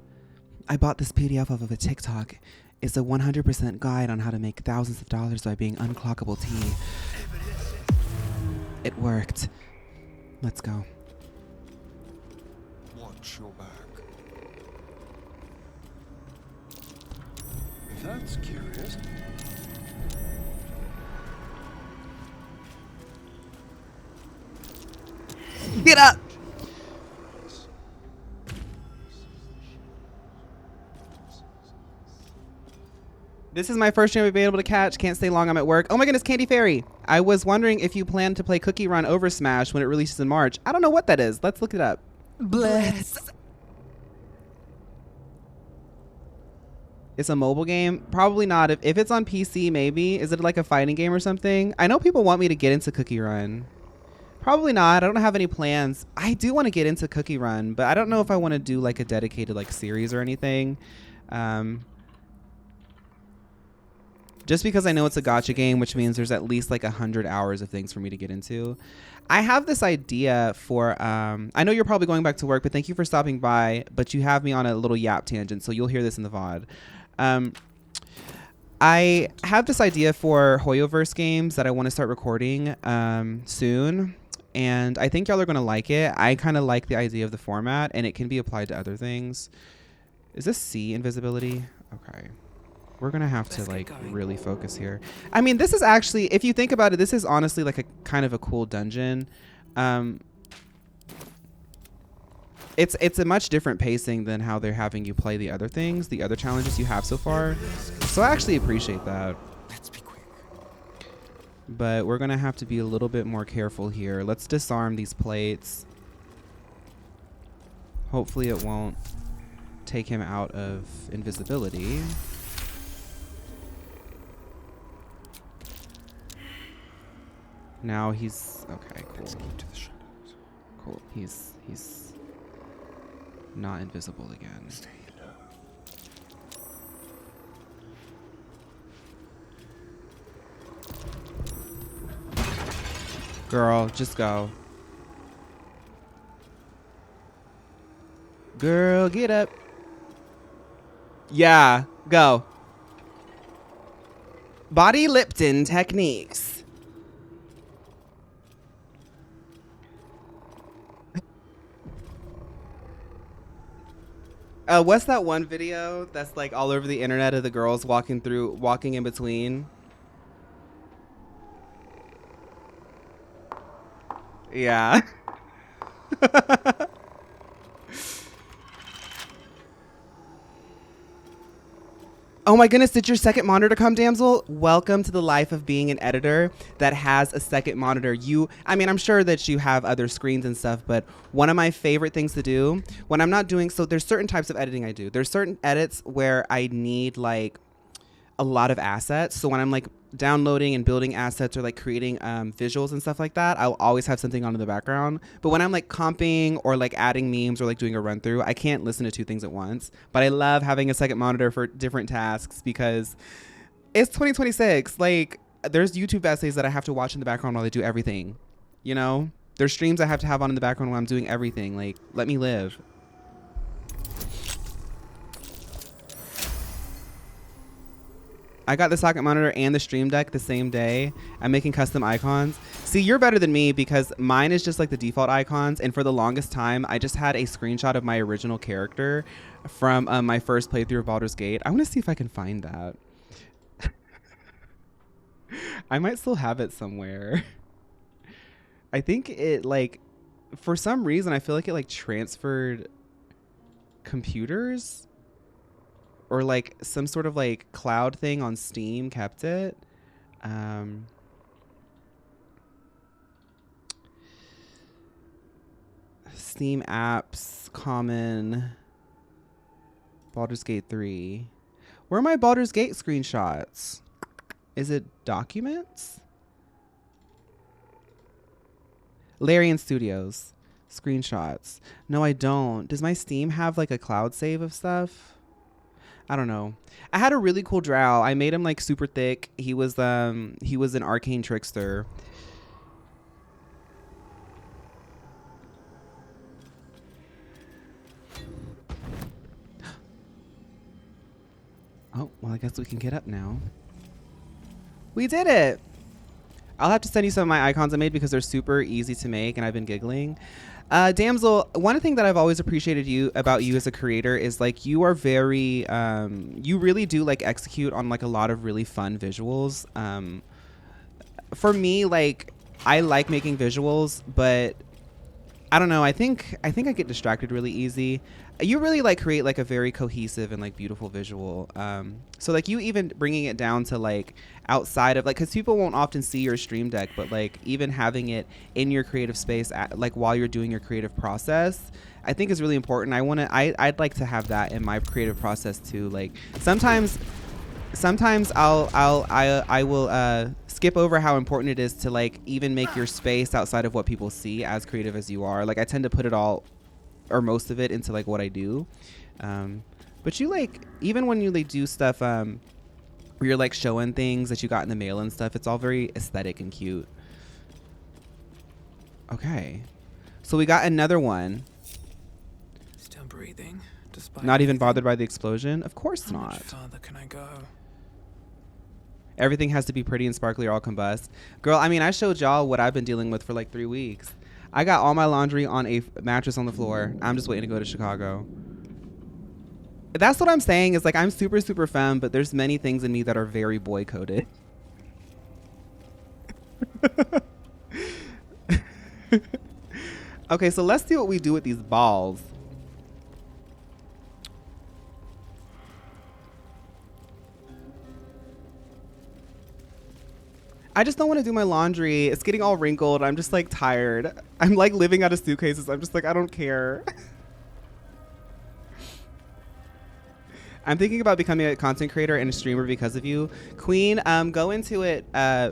I bought this PDF of a TikTok. It's a 100% guide on how to make thousands of dollars by being unclockable tea. It worked. Let's go. Watch your back. That's curious. Get up! This is my first stream I've been able to catch. Can't stay long. I'm at work. Oh my goodness, Candy Fairy. I was wondering if you plan to play Cookie Run over Smash when it releases in March. I don't know what that is. Let's look it up. Bless. It's a mobile game? Probably not. If it's on PC, maybe. Is it like a fighting game or something? I know people want me to get into Cookie Run. Probably not. I don't have any plans. I do want to get into Cookie Run, but I don't know if I want to do like a dedicated like series or anything. just because I know it's a gacha game, which means there's at least like 100 hours of things for me to get into. I have this idea for, I know you're probably going back to work, but thank you for stopping by. But you have me on a little yap tangent, so you'll hear this in the VOD. I have this idea for Hoyoverse games that I want to start recording soon. And I think y'all are going to like it. I kind of like the idea of the format, and it can be applied to other things. Is this C invisibility? Okay. We're going to have to like really focus here. I mean, this is actually, if you think about it, this is honestly like a kind of a cool dungeon. It's a much different pacing than how they're having you play the other things, the other challenges you have so far. So I actually appreciate that. Let's be quick. But we're going to have to be a little bit more careful here. Let's disarm these plates. Hopefully it won't take him out of invisibility. Now he's okay, cool. Let's keep to the shadows. Cool. He's not invisible again. Stay low. Girl, just go. Girl, get up. Yeah, go. Body Lipton techniques. What's that one video that's like all over the internet of the girls walking in between? Yeah. Oh my goodness, did your second monitor come, damsel? Welcome to the life of being an editor that has a second monitor. I mean, I'm sure that you have other screens and stuff, but one of my favorite things to do when I'm not doing, so there's certain types of editing I do. There's certain edits where I need like a lot of assets. So when I'm like downloading and building assets or like creating visuals and stuff like that, I'll always have something on in the background. But when I'm like comping or like adding memes or like doing a run through, I can't listen to two things at once. But I love having a second monitor for different tasks because it's 2026. Like there's YouTube essays that I have to watch in the background while I do everything. You know, there's streams I have to have on in the background while I'm doing everything. Like, let me live. I got the socket monitor and the stream deck the same day. I'm making custom icons. See, you're better than me because mine is just like the default icons. And for the longest time, I just had a screenshot of my original character from my first playthrough of Baldur's Gate. I want to see if I can find that. I might still have it somewhere. I think it like, for some reason, I feel like it like transferred computers. Or like some sort of like cloud thing on Steam kept it. Steam apps, common, Baldur's Gate 3. Where are my Baldur's Gate screenshots? Is it documents? Larian Studios, screenshots. No, I don't. Does my Steam have like a cloud save of stuff? I don't know. I had a really cool drow. I made him like super thick. He was an arcane trickster. Oh, well, I guess we can get up now. We did it. I'll have to send you some of my icons I made because they're super easy to make and I've been giggling. Damsel, one thing that I've always appreciated about you as a creator is like you are very, you really do like execute on like a lot of really fun visuals. For me, like I like making visuals, but I don't know. I think I get distracted really easy. You really like create like a very cohesive and like beautiful visual. So like you even bringing it down to like outside of like, because people won't often see your stream deck, but like even having it in your creative space like while you're doing your creative process, I think is really important. I'd like to have that in my creative process too. Like sometimes I will skip over how important it is to like even make your space outside of what people see as creative as you are. Like I tend to put it all or most of it into like what I do. But you like, even when you like do stuff where you're like showing things that you got in the mail and stuff. It's all very aesthetic and cute. Okay. So we got another one. Still breathing, despite Not even everything? bothered by the explosion? Of course How much not. further can I go? Everything has to be pretty and sparkly or I'll combust. Girl, I mean, I showed y'all what I've been dealing with for like 3 weeks. I got all my laundry on a mattress on the floor. I'm just waiting to go to Chicago. That's what I'm saying is like I'm super, super femme, but there's many things in me that are very boy coded. Okay, so let's see what we do with these balls. I just don't want to do my laundry. It's getting all wrinkled. I'm just like tired. I'm like living out of suitcases. I'm just like, I don't care. I'm thinking about becoming a content creator and a streamer because of you. Queen, go into it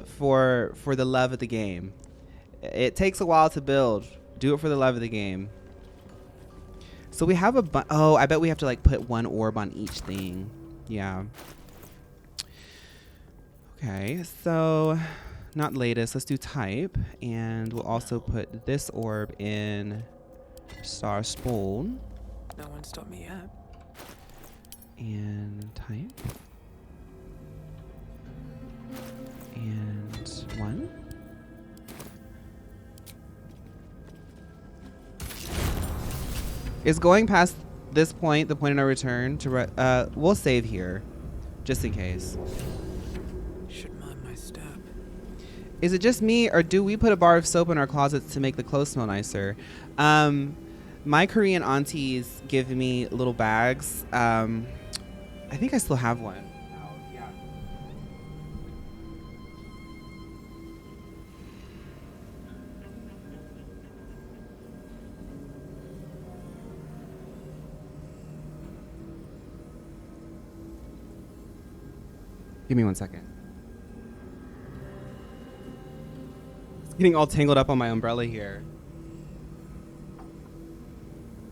for the love of the game. It takes a while to build. Do it for the love of the game. So we have oh, I bet we have to like put 1 orb on each thing. Yeah. Okay, so not latest. Let's do type. And we'll also put this orb in Star Spawn. No one stopped me yet. And type. And 1. Is going past this point the point of no return to we'll save here just in case. Should mind my step. Is it just me or do we put a bar of soap in our closets to make the clothes smell nicer? My Korean aunties give me little bags. I think I still have one. Yeah. Give me 1 second. It's getting all tangled up on my umbrella here.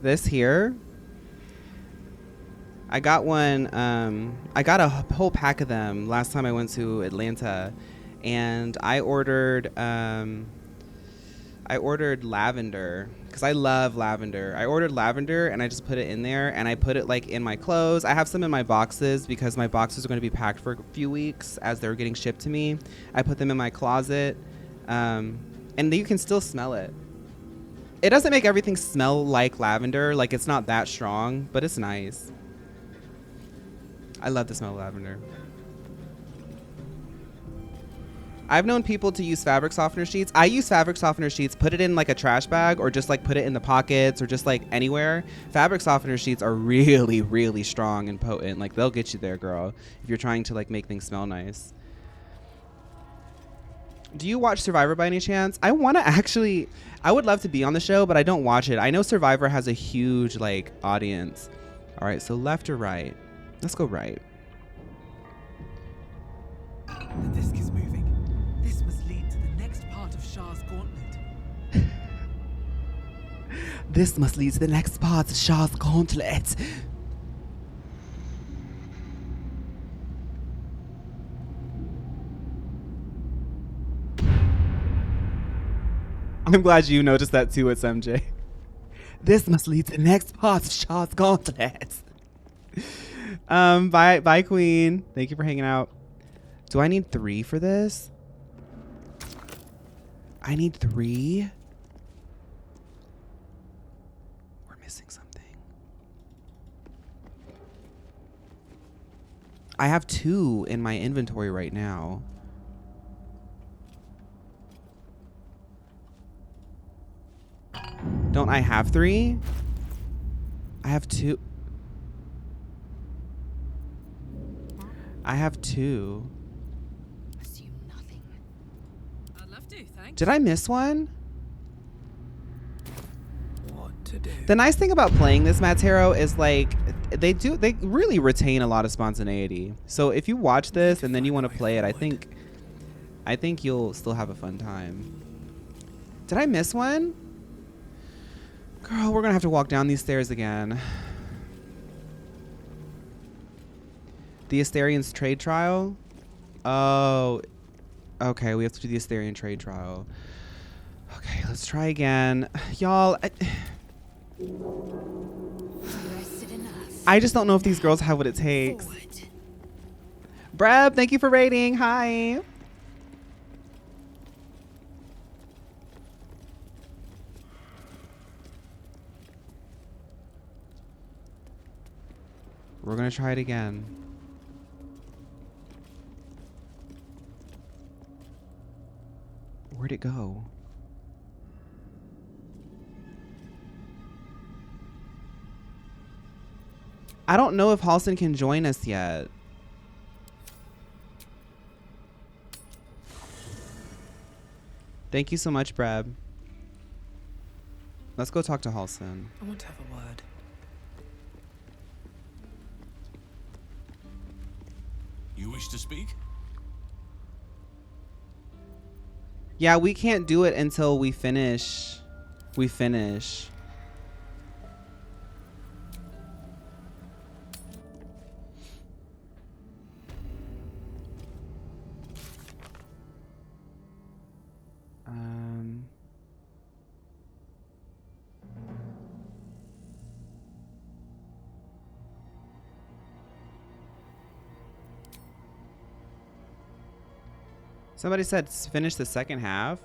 This here, I got one. I got a whole pack of them last time I went to Atlanta, and I ordered lavender because I love lavender. I ordered lavender and I just put it in there and I put it like in my clothes. I have some in my boxes because my boxes are going to be packed for a few weeks as they're getting shipped to me. I put them in my closet, and you can still smell it. It doesn't make everything smell like lavender. Like it's not that strong, but it's nice. I love the smell of lavender. I've known people to use fabric softener sheets. I use fabric softener sheets, put it in like a trash bag or just like put it in the pockets or just like anywhere. Fabric softener sheets are really, really strong and potent. Like they'll get you there, girl, if you're trying to like make things smell nice. Do you watch Survivor by any chance? I want to actually, I would love to be on the show, but I don't watch it. I know Survivor has a huge like audience. All right, so left or right? Let's go right. The disc is moving. This must lead to the next part of Shar's gauntlet. This must lead to the next part of Shar's gauntlet. I'm glad you noticed that too, it's MJ. This must lead to the next part of Shar's gauntlet. Bye, Queen. Thank you for hanging out. Do I need 3 for this? I need 3? We're missing something. I have 2 in my inventory right now. Don't I have 3? I have 2. I have 2. Assume nothing. I'd love to, thanks. Did I miss one? What to do? The nice thing about playing this Matero is like they really retain a lot of spontaneity. So if you watch this and then you want to play it, I think you'll still have a fun time. Did I miss one? Girl, we're gonna have to walk down these stairs again. The Asterian's trade trial. Oh, okay. We have to do the Asterian trade trial. Okay, let's try again. Y'all, I just don't know if these girls have what it takes. Breb, thank you for rating. Hi. We're gonna try it again. Where'd it go? I don't know if Halsin can join us yet. Thank you so much, Breb. Let's go talk to Halsin. I want to have a word. You wish to speak? Yeah, we can't do it until we finish. We finish. Somebody said finish the second half.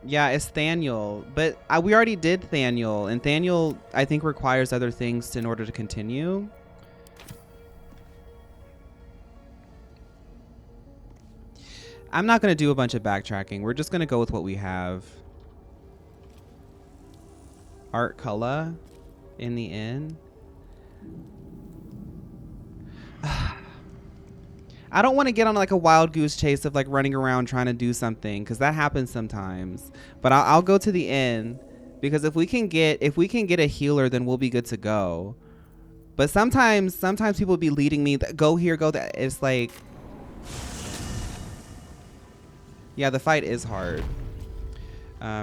Yeah, it's Thaniel, but we already did Thaniel, and Thaniel I think requires other things in order to continue. I'm not gonna do a bunch of backtracking. We're just gonna go with what we have. Art Cullagh in the inn. I don't want to get on like a wild goose chase of like running around trying to do something, because that happens sometimes. But I'll go to the inn, because if we can get a healer, then we'll be good to go. But sometimes people be leading me, go here, go there. It's like, yeah, the fight is hard.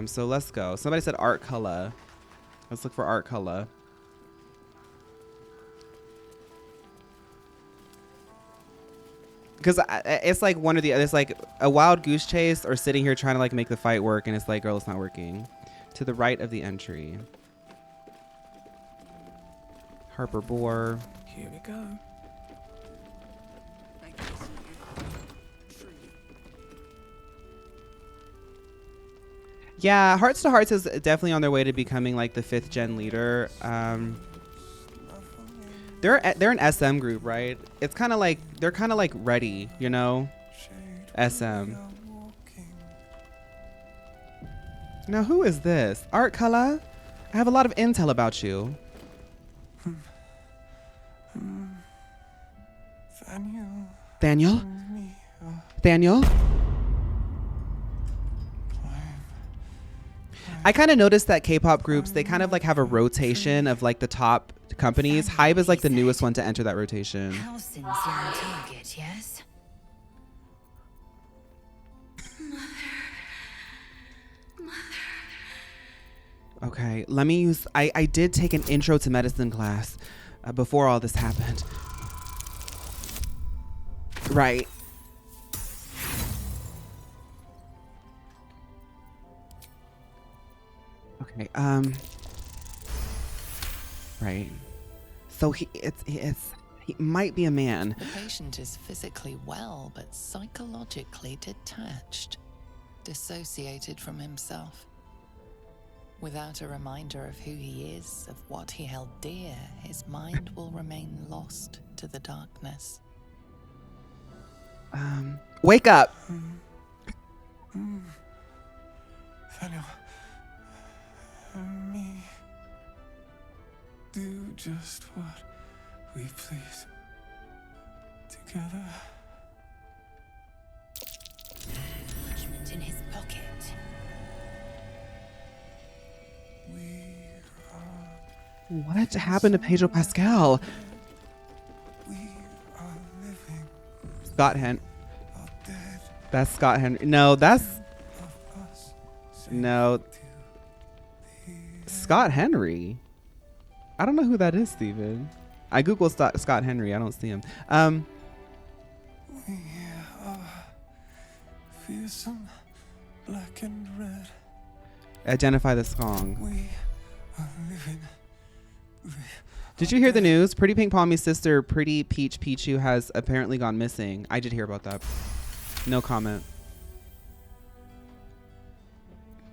So let's go. Somebody said Art Cullagh. Let's look for Art Cullagh. Because it's like one or the other. It's like a wild goose chase or sitting here trying to like make the fight work, and it's like, girl, it's not working. To the right of the entry. Harper Boar. Here we go. Yeah, Hearts to Hearts is definitely on their way to becoming like the 5th gen leader. They're an SM group, right? It's kind of like they're kind of like ready, you know. SM. Now who is this? Art Cullagh? I have a lot of intel about you. Thaniel? Thaniel? I kind of noticed that K-pop groups, they kind of like have a rotation of like the top companies. Hybe is like the newest one to enter that rotation. Halsin's your target, yes? Okay, let me use, I did take an intro to medicine class before all this happened. Right. Okay, right. So he might be a man. The patient is physically well, but psychologically detached, dissociated from himself. Without a reminder of who he is, of what he held dear, his mind will remain lost to the darkness. Wake up. Thaniel. And me. Do just what we please. Together. Parchment in his pocket. What happened to Pedro Pascal? We are living. Scott Henry. Dead. That's Scott Henry. No, that's no. Scott Henry. I don't know who that is, Steven. I googled Scott Henry. I don't see him. We are fearsome, black and red. Identify the song. We are living. Did you hear the news? Pretty Pink Palmy's sister, Pretty Peach Pichu, has apparently gone missing. I did hear about that. No comment.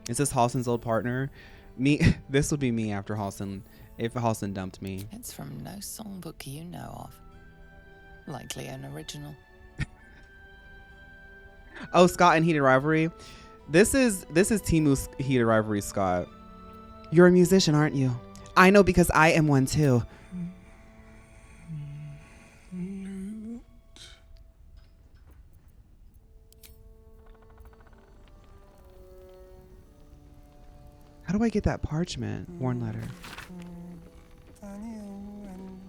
Is this Halsin's old partner? Me. This would be me after Halsin, if Halsin dumped me. It's from no songbook you know of. Likely an original. Oh, Scott and Heated Rivalry. This is Timu's Heated Rivalry, Scott. You're a musician, aren't you? I know because I am one too. How do I get that parchment? Warn letter.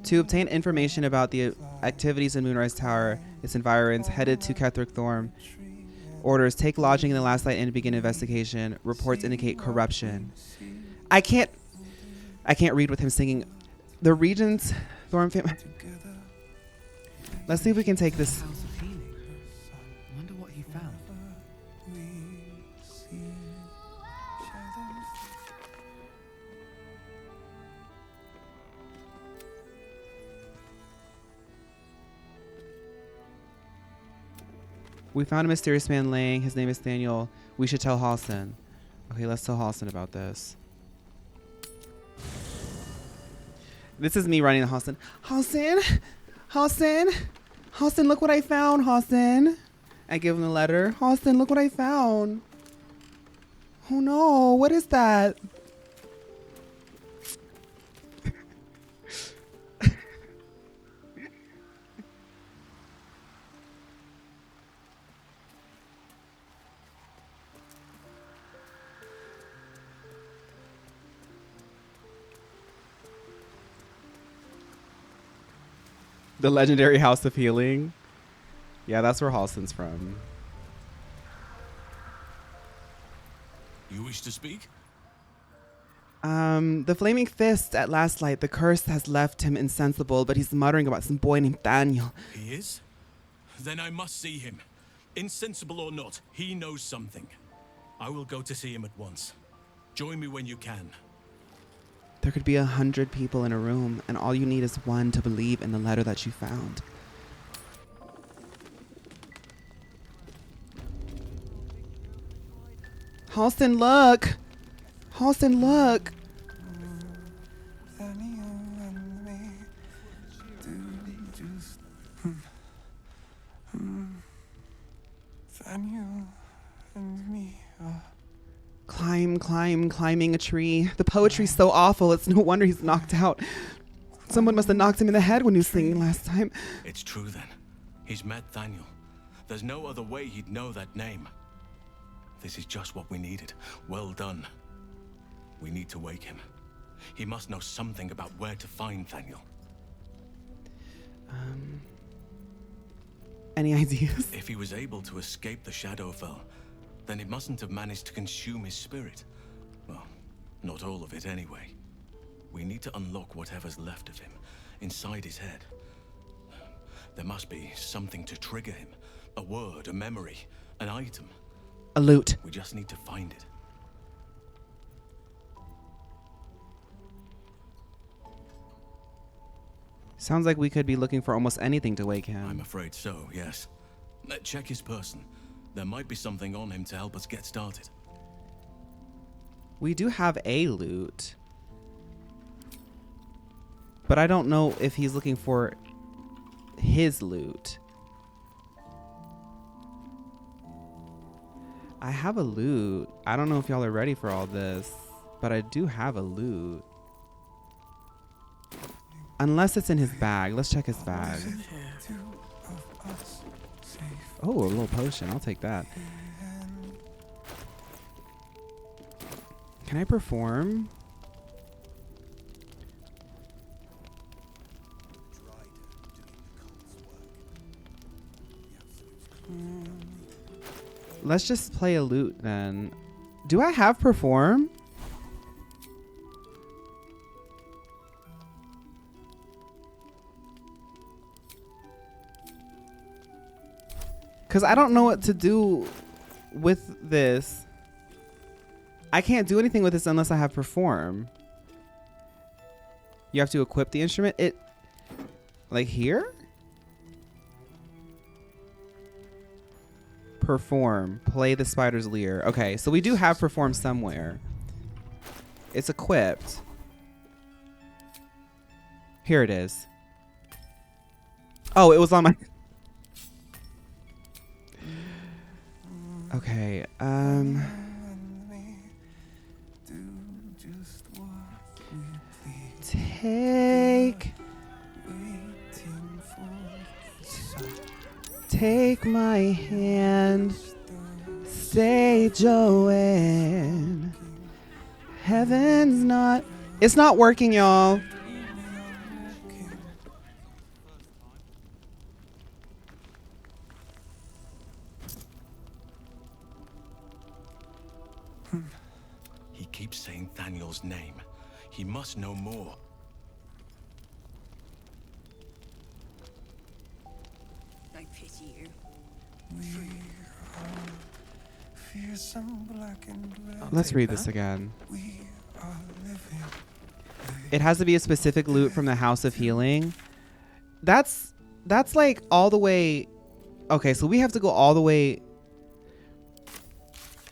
To obtain information about the activities in Moonrise Tower, its environs, headed to Ketherick Thorm. Orders, take lodging in the last light and begin investigation. Reports indicate corruption. I can't read with him singing. The Regent's Thorm family. Let's see if we can take this. House of healing. Wonder what he found. We found a mysterious man laying. His name is Daniel. We should tell Halsin. Okay, let's tell Halsin about this. This is me running to Halsin. Halsin! Halsin! Halsin, look what I found, Halsin. I give him the letter. Halsin, look what I found. Oh no, what is that? The legendary House of Healing. Yeah, that's where Halsin's from. You wish to speak? The flaming fist at last light. The curse has left him insensible, but he's muttering about some boy named Daniel. He is? Then I must see him. Insensible or not, he knows something. I will go to see him at once. Join me when you can. There could be 100 people in a room, and all you need is one to believe in the letter that you found. Halsin, look! Halsin, look! Daniel and me do just Daniel and me are Climbing a tree. The poetry's so awful, it's no wonder he's knocked out. Someone must have knocked him in the head when he was singing last time. It's true then. He's met Daniel. There's no other way he'd know that name. This is just what we needed. Well done. We need to wake him. He must know something about where to find Daniel. Any ideas? If he was able to escape the Shadowfell, then it mustn't have managed to consume his spirit. Well, not all of it anyway. We need to unlock whatever's left of him, inside his head. There must be something to trigger him. A word, a memory, an item. A loot. We just need to find it. Sounds like we could be looking for almost anything to wake him. I'm afraid so, yes. Check his person. There might be something on him to help us get started. We do have a loot. But I don't know if he's looking for his loot. I have a loot. I don't know if y'all are ready for all this, but I do have a loot. Unless it's in his bag. Let's check his bag. Oh, a little potion. I'll take that. Can I perform? Let's just play a loot then. Do I have perform? Because I don't know what to do with this, I can't do anything with this unless I have perform. You have to equip the instrument. It, like here? Perform. Play the spider's lyre. Okay, so we do have perform somewhere. It's equipped. Here it is. Oh, it was on my... Okay, Take my hand, stay Joanne. Heaven's not... It's not working, y'all. He keeps saying Daniel's name. He must know more. I pity you. We are fearsome black and red. Let's read this again. We are living. It has to be a specific loot from the House of Healing. That's like all the way... Okay, so we have to go all the way...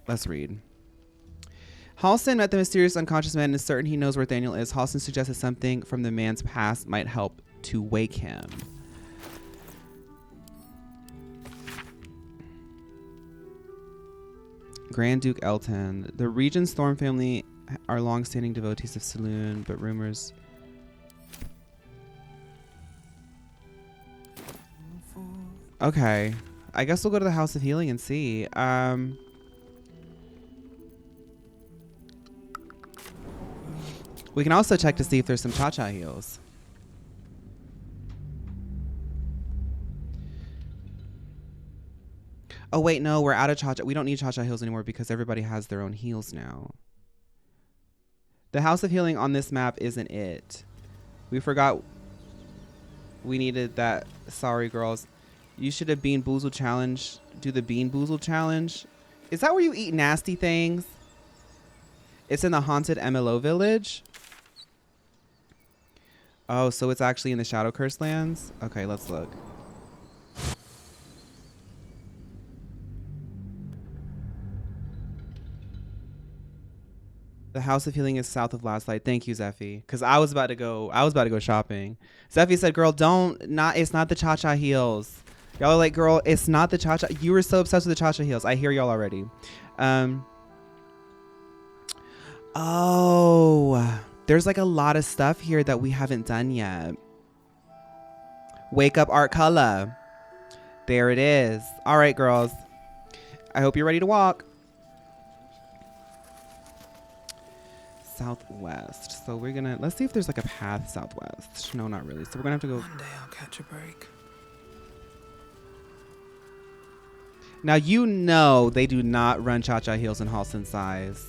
Let's read. Halsin met the mysterious unconscious man and is certain he knows where Daniel is. Halsin suggested something from the man's past might help to wake him. Grand Duke Elton. The Regent's Thorn family are long-standing devotees of Saloon, but rumors... Okay. I guess we'll go to the House of Healing and see. We can also check to see if there's some cha-cha heals. Oh, wait, no, we're out of cha-cha. We don't need cha-cha heals anymore because everybody has their own heals now. The House of Healing on this map isn't it. We forgot we needed that. Sorry, girls. You should have Bean Boozle challenge. Do the Bean Boozle challenge. Is that where you eat nasty things? It's in the haunted MLO village. Oh, so it's actually in the Shadow Curse lands? Okay, let's look. The House of Healing is south of Last Light. Thank you, Zephy. Because I was about to go shopping. Zephy said, girl, it's not the cha-cha heels. Y'all are like, girl, it's not the cha-cha. You were so obsessed with the cha-cha heels. I hear y'all already. Oh, there's like a lot of stuff here that we haven't done yet. Wake up, Art Cullagh. There it is. All right, girls. I hope you're ready to walk. Southwest. So we're gonna, let's see if there's like a path southwest. No, not really. So we're gonna have to go. One day I'll catch a break. Now, you know they do not run cha-cha heels in Halsin size.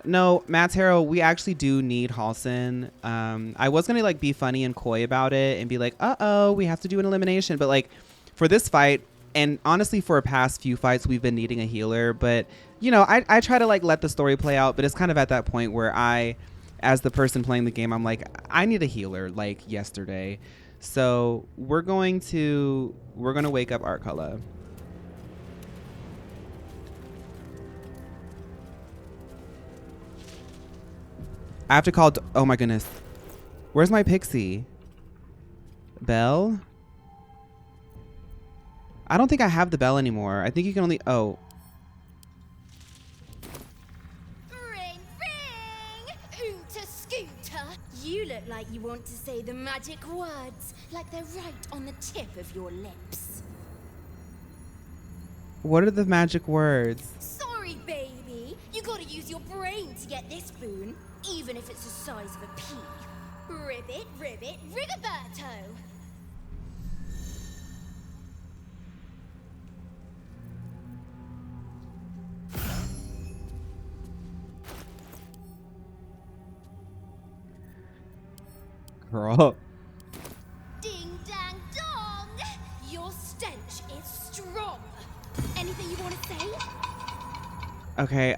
No, Matt Harrow, we actually do need Halsin. I was gonna like be funny and coy about it and be like, uh-oh, we have to do an elimination. But like for this fight, and honestly for a past few fights, we've been needing a healer. But you know, I try to like let the story play out, but it's kind of at that point where I, as the person playing the game, I'm like, I need a healer like yesterday. So we're gonna wake up Art Cullagh. I have to call. Oh my goodness. Where's my pixie? Bell? I don't think I have the bell anymore. I think you can only. Oh. Ring, ring! Oonta scooter! You look like you want to say the magic words, like they're right on the tip of your lips. What are the magic words? Sorry, baby. You gotta use your brain to get this boon, even if it's the size of a pea. Ribbit, ribbit, Rigoberto! Girl. Ding dong! Okay,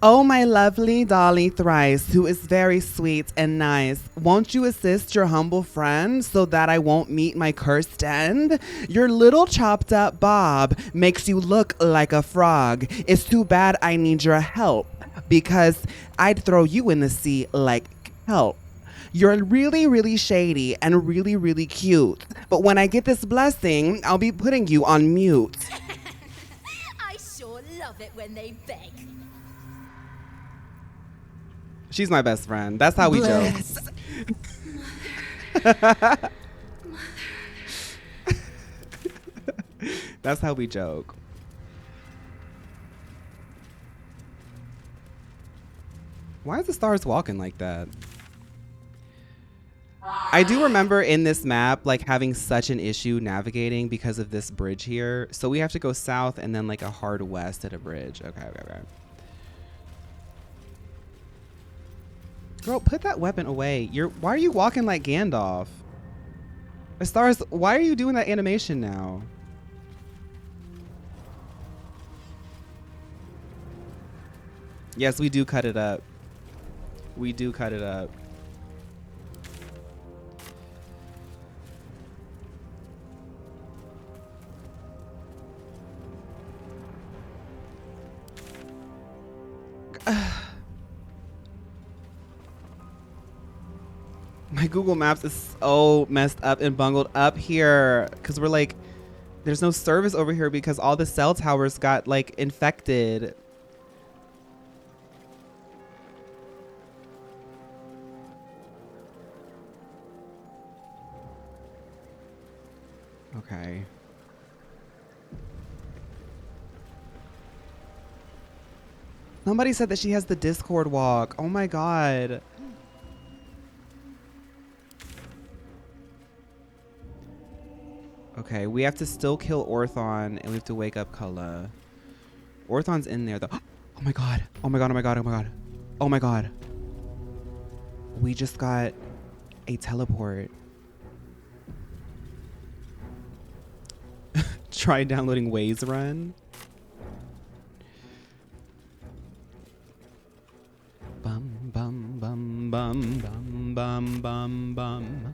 oh, my lovely Dolly Thrice, who is very sweet and nice, won't you assist your humble friend so that I won't meet my cursed end? Your little chopped up bob makes you look like a frog. It's too bad I need your help, because I'd throw you in the sea like kelp. You're really, really shady and really, really cute. But when I get this blessing, I'll be putting you on mute. I sure love it when they beg. She's my best friend. That's how we joke. That's how we joke. Why is the stars walking like that? I do remember in this map, like, having such an issue navigating because of this bridge here. So we have to go south and then like a hard west at a bridge. Okay. Girl, put that weapon away. Why are you walking like Gandalf? Stars, why are you doing that animation now? Yes, we do cut it up. We do cut it up. My Google Maps is so messed up and bungled up here because we're like, there's no service over here because all the cell towers got like infected. Okay. Somebody said that she has the Discord walk. Oh my God. Okay, we have to still kill Orthon and we have to wake up Cullagh. Orthon's in there though. Oh my God. Oh my God. Oh my God. Oh my God. Oh my God. We just got a teleport. Try downloading Waze Run. Bum bum bum bum bum bum bum bum.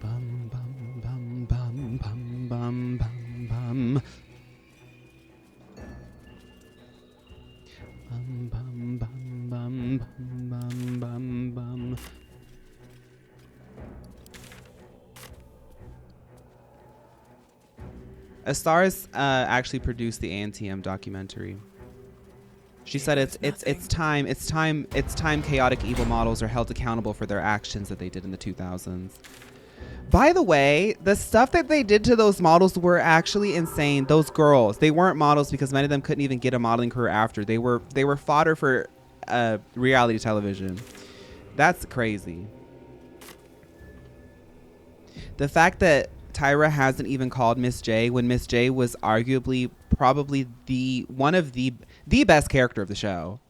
Bum bum bum bum bum bum bum bum. Bum bum bum bum bum bum bum. Astars actually produced the ANTM documentary. She said it's time chaotic evil models are held accountable for their actions that they did in the 2000s. By the way, the stuff that they did to those models were actually insane. Those girls, they weren't models because many of them couldn't even get a modeling career after. They were fodder for reality television. That's crazy. The fact that Tyra hasn't even called Miss J when Miss J was arguably probably one of the best character of the show.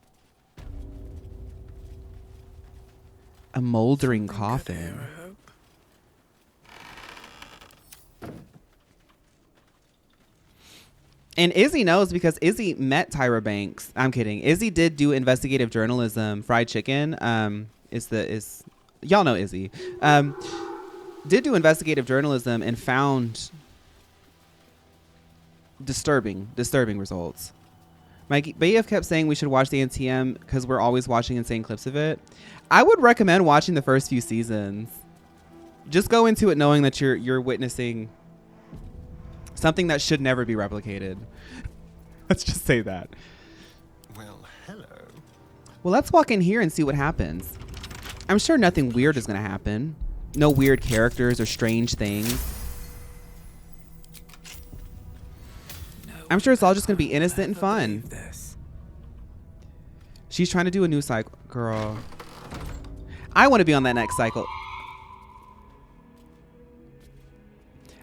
A moldering coffin. And Izzy knows because Izzy met Tyra Banks. I'm kidding. Izzy did do investigative journalism. Fried Chicken is y'all know Izzy. Did do investigative journalism and found disturbing results. Mike Bayef kept saying we should watch the NTM because we're always watching insane clips of it. I would recommend watching the first few seasons. Just go into it knowing that you're witnessing something that should never be replicated. Let's just say that. Well, hello. Well, let's walk in here and see what happens. I'm sure nothing weird is going to happen. No weird characters or strange things. I'm sure it's all just going to be innocent and fun. She's trying to do a new cycle. Girl. I want to be on that next cycle.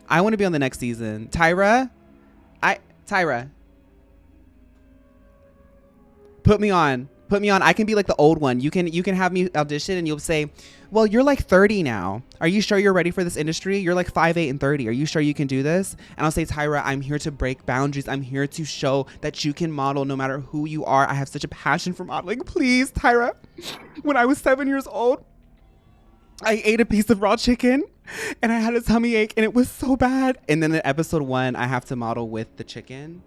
I want to be on the next season. Tyra. Tyra. Put me on. Put me on. I can be like the old one. You can have me audition and you'll say, well, you're like 30 now. Are you sure you're ready for this industry? You're like 5'8" and 30. Are you sure you can do this? And I'll say, Tyra, I'm here to break boundaries. I'm here to show that you can model no matter who you are. I have such a passion for modeling. Please, Tyra. When I was 7 years old, I ate a piece of raw chicken and I had a tummy ache and it was so bad. And then in episode 1, I have to model with the chicken.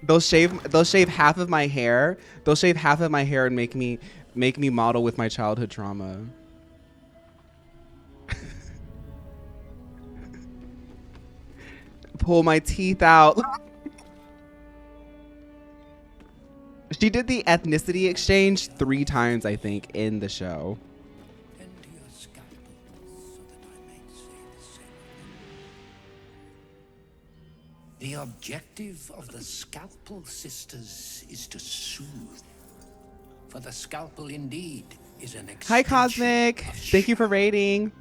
They'll shave half of my hair. They'll shave half of my hair and make me model with my childhood trauma. Pull my teeth out. She did the ethnicity exchange 3 times, I think, in the show. The objective of the Scalpel Sisters is to soothe. For the scalpel indeed is an extension. Hi, Cosmic. Thank you for rating.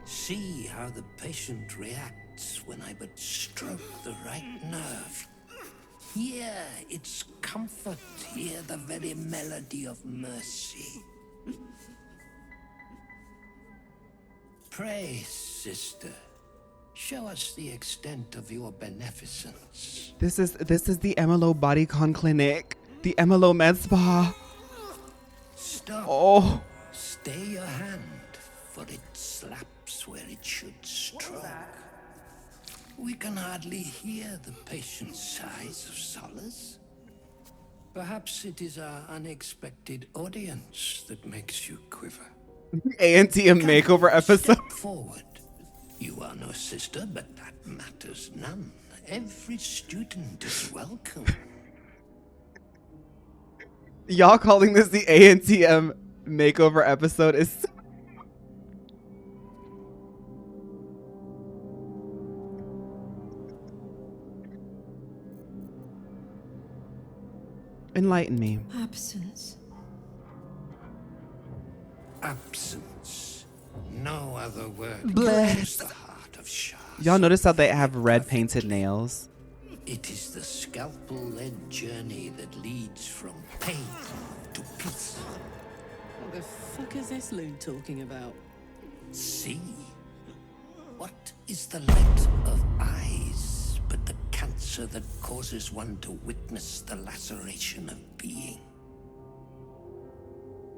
See how the patient reacts when I but stroke the right nerve. Hear its comfort, hear the very melody of mercy. Pray, sister, show us the extent of your beneficence. This is the MLO Bodycon Clinic. The MLO Med Spa. Stop. Oh. Stay your hand, for it slaps where it should stroke. We can hardly hear the patient's sighs of solace. Perhaps it is our unexpected audience that makes you quiver. ANTM makeover episode. Step forward. You are no sister, but that matters none. Every student is welcome. Y'all calling this the ANTM makeover episode is... Enlighten me. Absence. Absence. No other word. Bless. The heart of Shar. Y'all notice how they have red painted nails? It is the scalpel-led journey that leads from pain to peace. What the fuck is this loon talking about? See? What is the light of eyes but the cancer that causes one to witness the laceration of being?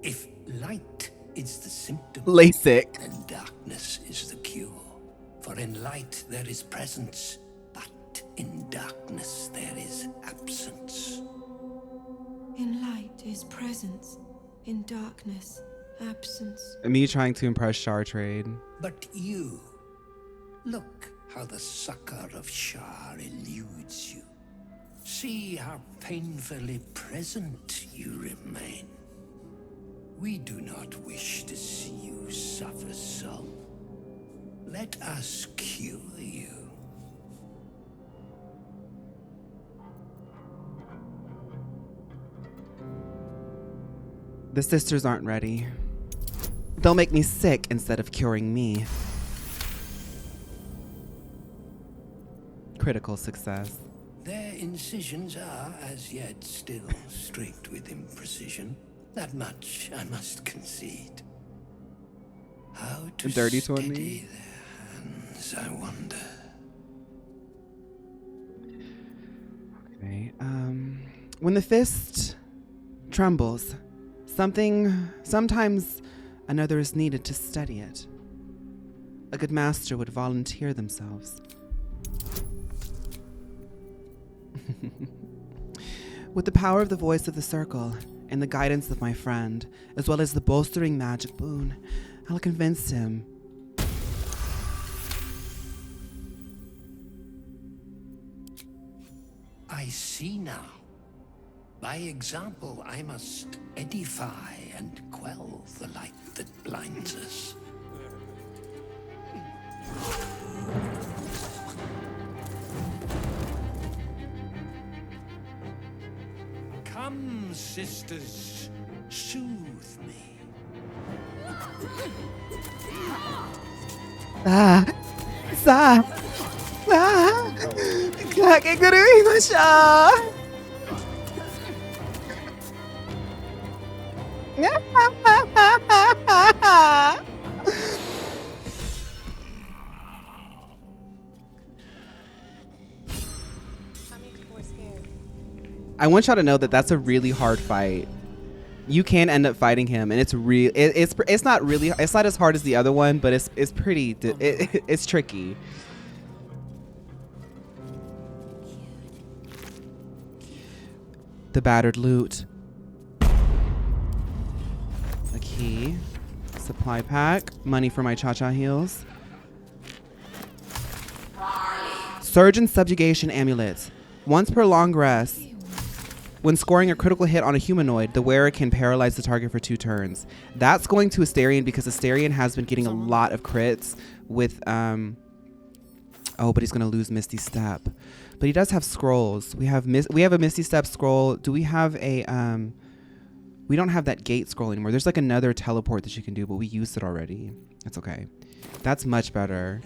If light is the symptom, LASIK, then darkness is the cure. For in light there is presence, but in darkness there is absence. In light is presence, in darkness, absence. Me trying to impress Shar Trade. But you, look how the succor of Shar eludes you. See how painfully present you remain. We do not wish to see you suffer so. Let us cure you. The sisters aren't ready. They'll make me sick instead of curing me. Critical success. Their incisions are, as yet, still straight with imprecision. That much I must concede. How to Dirty toward steady me? their hands, I wonder. Okay, when the fist trembles, sometimes another is needed to steady it. A good master would volunteer themselves. With the power of the voice of the circle and the guidance of my friend, as well as the bolstering magic boon, I'll convince him. I see now. By example, I must edify and quell the light that blinds us. Come, sisters, soothe me. 아, 싸, 아, 가게 그리고셔. I want y'all to know that that's a really hard fight. You can end up fighting him, and it's real. It's not really. It's not as hard as the other one, but it's pretty. It's tricky. The battered loot. A key. Supply pack. Money for my cha-cha heels. Surge and subjugation amulet. Once per long rest. When scoring a critical hit on a humanoid, the wearer can paralyze the target for 2 turns. That's going to Astarion because Astarion has been getting a lot of crits with oh, but he's going to lose Misty Step. But he does have scrolls. We have a Misty Step scroll. Do we have a we don't have that gate scroll anymore. There's like another teleport that you can do, but we used it already. That's okay. That's much better.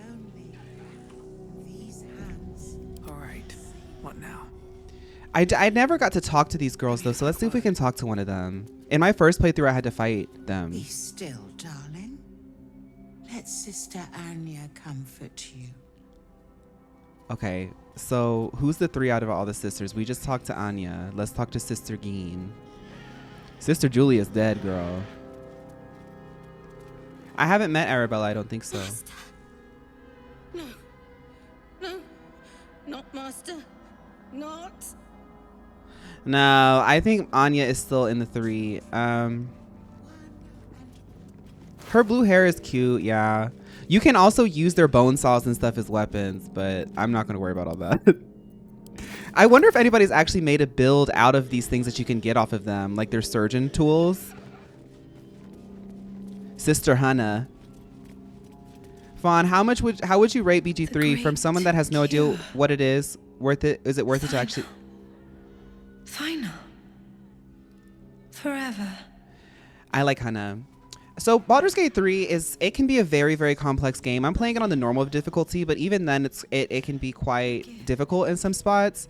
All right. What now? I never got to talk to these girls though, so let's see if we can talk to one of them. In my first playthrough, I had to fight them. Be still, darling. Let Sister Anya comfort you. Okay, so who's the 3 out of all the sisters? We just talked to Anya. Let's talk to Sister Geen. Sister Julia's dead, girl. I haven't met Arabella, I don't think so. Master. No. No. Not Master. Not. No, I think Anya is still in the 3. Her blue hair is cute, yeah. You can also use their bone saws and stuff as weapons, but I'm not going to worry about all that. I wonder if anybody's actually made a build out of these things that you can get off of them, like their surgeon tools. Sister Hannah. Fawn, how would you rate BG3 from someone that has no idea what it is? Worth it? Is it worth it to actually? Final. Forever. I like Hannah. So Baldur's Gate 3 it can be a very, very complex game. I'm playing it on the normal difficulty, but even then it can be quite difficult in some spots.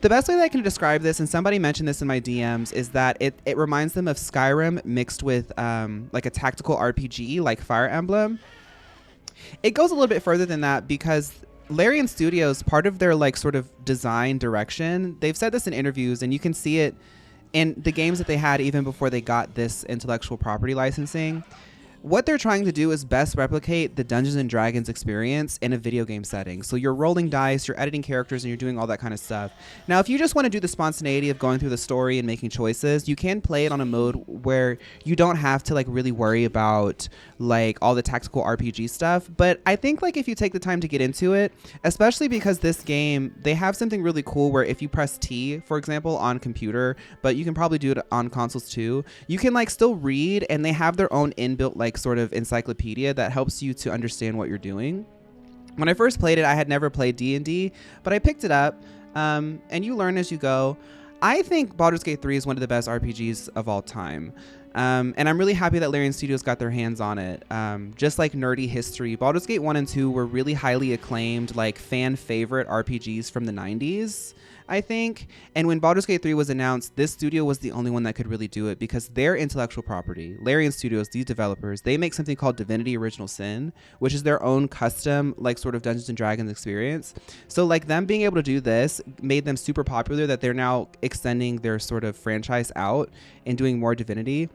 The best way that I can describe this, and somebody mentioned this in my DMs, is that it reminds them of Skyrim mixed with like a tactical RPG like Fire Emblem. It goes a little bit further than that because Larian Studios, part of their like sort of design direction, they've said this in interviews, and you can see it in the games that they had even before they got this intellectual property licensing. What they're trying to do is best replicate the Dungeons and Dragons experience in a video game setting. So you're rolling dice, you're editing characters, and you're doing all that kind of stuff. Now, if you just want to do the spontaneity of going through the story and making choices, you can play it on a mode where you don't have to like really worry about like all the tactical RPG stuff. But I think like if you take the time to get into it, especially because this game, they have something really cool where if you press T, for example, on computer, but you can probably do it on consoles too, you can like still read, and they have their own inbuilt like sort of encyclopedia that helps you to understand what you're doing. When I first played it, I had never played D&D, but I picked it up, and you learn as you go. I think Baldur's Gate 3 is one of the best RPGs of all time. And I'm really happy that Larian Studios got their hands on it. Just like nerdy history, Baldur's Gate 1 and 2 were really highly acclaimed, like fan favorite RPGs from the 90s, I think. And when Baldur's Gate 3 was announced, this studio was the only one that could really do it because their intellectual property, Larian Studios, these developers, they make something called Divinity Original Sin, which is their own custom, like sort of Dungeons and Dragons experience. So like them being able to do this made them super popular that they're now extending their sort of franchise out and doing more Divinity.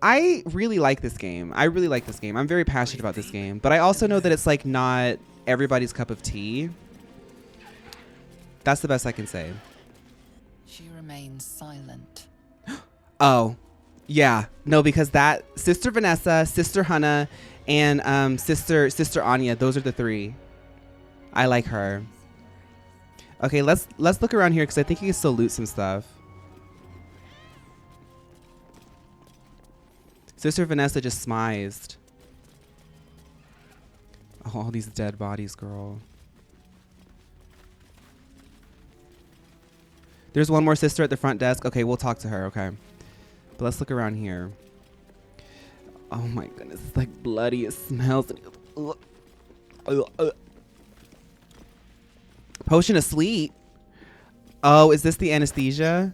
I really like this game. I'm very passionate about this game, but I also know that it's like not everybody's cup of tea. That's the best I can say. She remains silent. Oh, yeah. No, because that Sister Vanessa, Sister Hannah, and Sister Anya, those are the 3. I like her. Okay, let's look around here because I think you can still loot some stuff. Sister Vanessa just smized. Oh, all these dead bodies, girl. There's one more sister at the front desk. Okay, we'll talk to her. Okay. But let's look around here. Oh my goodness, it's like bloody. It smells. Potion of sleep. Oh, is this the anesthesia?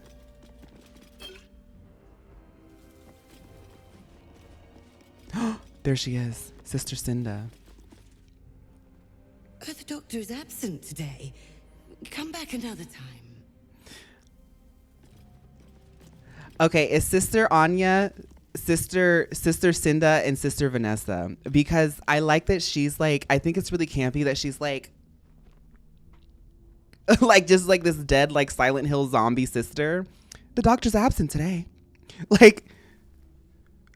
There she is, Sister Cinda. The doctor is absent today. Come back another time. Okay, it's Sister Anya, Sister Cinda, and Sister Vanessa. Because I like that she's like, I think it's really campy that she's like, like just like this dead, like Silent Hill zombie sister. The doctor's absent today. Like,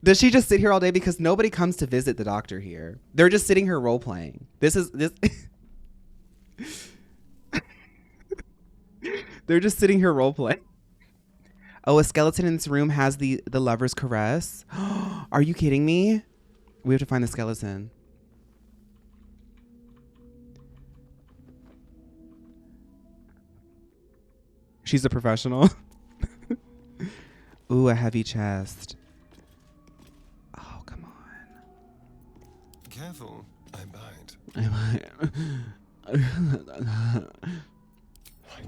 does she just sit here all day? Because nobody comes to visit the doctor here. They're just sitting here role playing. This. They're just sitting here role playing. Oh, a skeleton in this room has the lover's caress. Are you kidding me? We have to find the skeleton. She's a professional. Ooh, a heavy chest. Oh, come on. Careful, I bite. I might. Like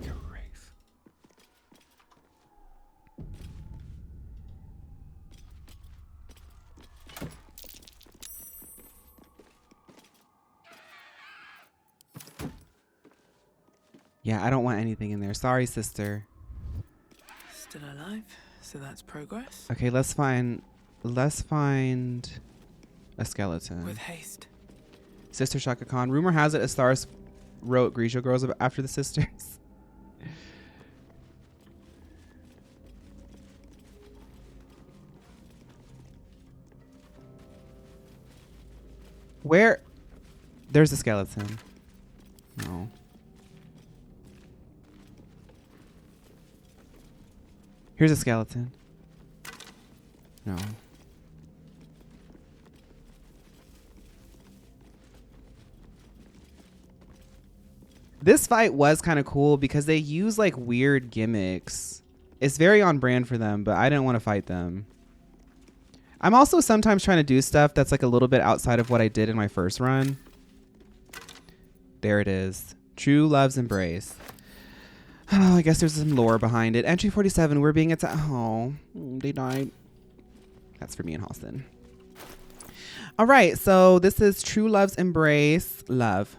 a wraith. Yeah, I don't want anything in there. Sorry, sister. Still alive, so that's progress. Okay, let's find a skeleton. With haste. Sister Shaka Khan. Rumor has it Astaris wrote Grisha Girls after the sisters. Where? There's a skeleton. No. Here's a skeleton. No. This fight was kind of cool because they use like weird gimmicks. It's very on brand for them, but I didn't want to fight them. I'm also sometimes trying to do stuff that's like a little bit outside of what I did in my first run. There it is. True Love's Embrace. Oh, I guess there's some lore behind it. Entry 47, we're being attacked. Oh, they died. That's for me and Halsin. All right, so this is True Love's Embrace. Love.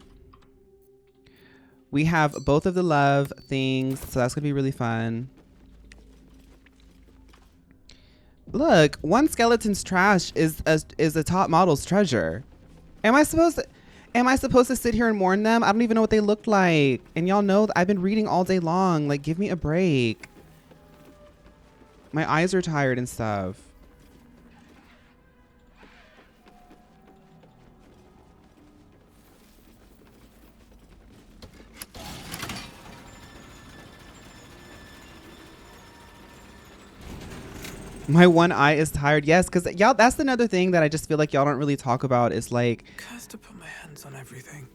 We have both of the love things, so that's going to be really fun. Look, one skeleton's trash is a top model's treasure. Am I supposed to sit here and mourn them? I don't even know what they look like. And y'all know I've been reading all day long. Like, give me a break. My eyes are tired and stuff. My one eye is tired. Yes, because y'all, that's another thing that I just feel like y'all don't really talk about is like, Cursed to put my hands on everything.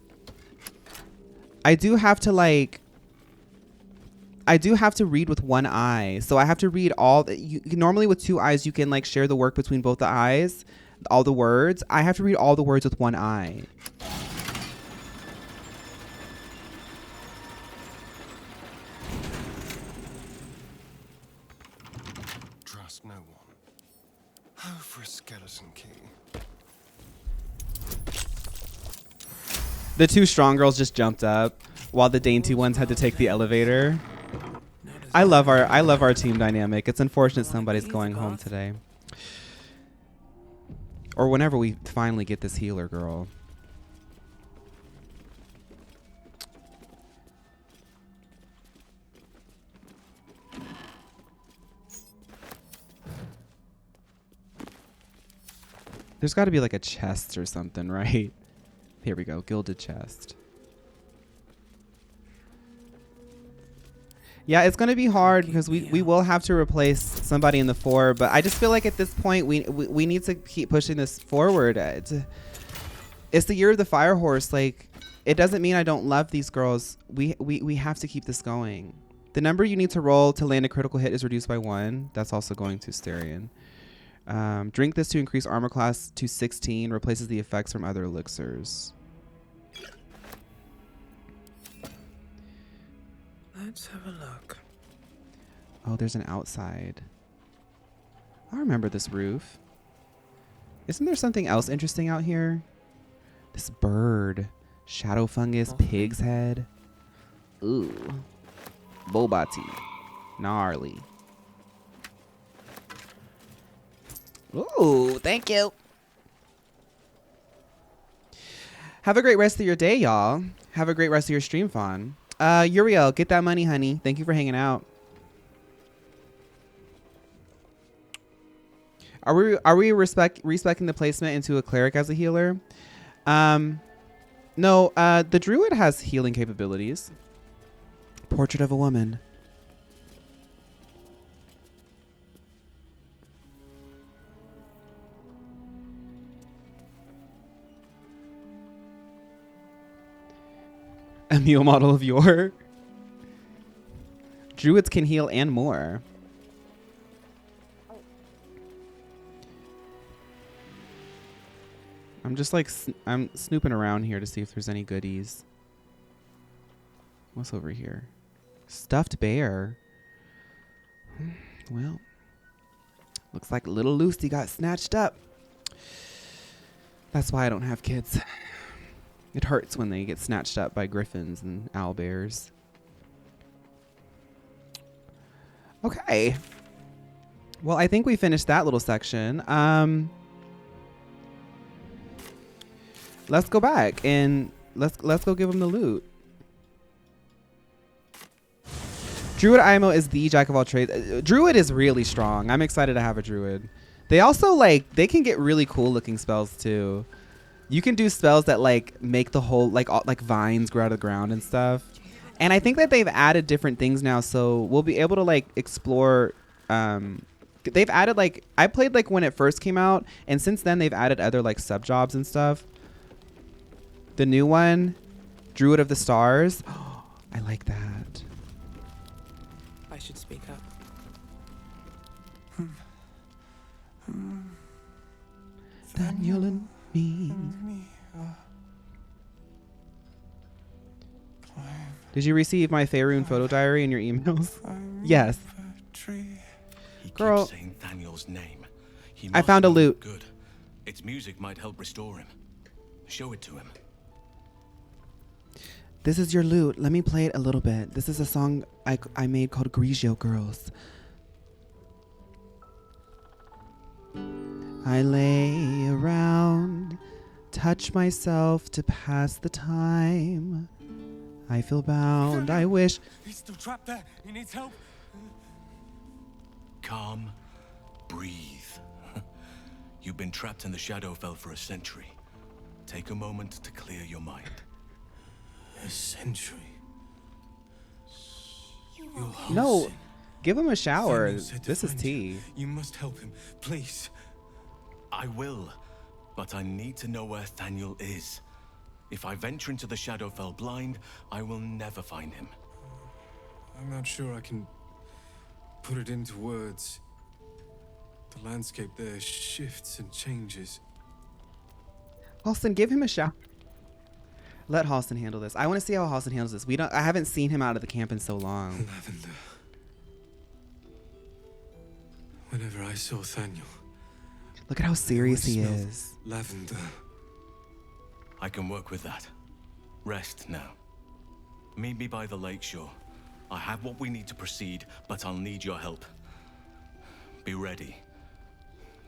I do have to read with one eye. So I have to read all normally with two eyes, you can like share the work between both the eyes, all the words. I have to read all the words with one eye. Trust no one. Oh, for a skeleton key. The two strong girls just jumped up while the dainty ones had to take the elevator. I love our team dynamic. It's unfortunate somebody's going home today. Or whenever we finally get this healer girl. There's got to be like a chest or something, right? Here we go. Gilded chest. Yeah, it's going to be hard because we will have to replace somebody in the 4. But I just feel like at this point, we need to keep pushing this forward. It's the year of the fire horse. Like, it doesn't mean I don't love these girls. We have to keep this going. The number you need to roll to land a critical hit is reduced by 1. That's also going to Styrian. Drink this to increase armor class to 16. Replaces the effects from other elixirs. Let's have a look. Oh, there's an outside. I remember this roof. Isn't there something else interesting out here? This bird. Shadow fungus, pig's head. Ooh. Bobati. Gnarly. Ooh, thank you. Have a great rest of your day, y'all. Have a great rest of your stream, Fawn. Uriel, get that money, honey. Thank you for hanging out. Are we respecting the placement into a cleric as a healer? No, the druid has healing capabilities. Portrait of a woman. A mule model of your. Druids can heal and more. I'm just like, I'm snooping around here to see if there's any goodies. What's over here? Stuffed bear. Well, looks like little Lucy got snatched up. That's why I don't have kids. It hurts when they get snatched up by griffins and owlbears. Okay. Well, I think we finished that little section. Let's go back and let's go give them the loot. Druid IMO is the jack of all trades. Druid is really strong. I'm excited to have a druid. They also they can get really cool looking spells too. You can do spells that make the whole like vines grow out of the ground and stuff. And I think that they've added different things now, so we'll be able to explore. They've added I played when it first came out, and since then they've added other sub jobs and stuff. The new one, Druid of the Stars. Oh, I like that. I should speak up. Daniel and me. Did you receive my Faerun photo diary in your emails? Yes. Girl, saying Daniel's name. I found a loot. Good. Its music might help restore him. Show it to him. This is your loot. Let me play it a little bit. This is a song I made called Grigio Girls. I lay around, touch myself to pass the time. I feel bound. I wish. He's still trapped there. He needs help. Calm. Breathe. You've been trapped in the Shadowfell for a century. Take a moment to clear your mind. A century. No, give him a shower. This is tea. You must help him, please. I will, but I need to know where Thaniel is. If I venture into the Shadowfell blind, I will never find him. I'm not sure I can put it into words. The landscape there shifts and changes. Halsin, give him a shower. Let Halsin handle this. I want to see how Halsin handles this. I haven't seen him out of the camp in so long. Lavender. Whenever I saw Thaniel, look at how serious he is. Lavender. I can work with that. Rest now. Meet me by the lakeshore. I have what we need to proceed, but I'll need your help. Be ready.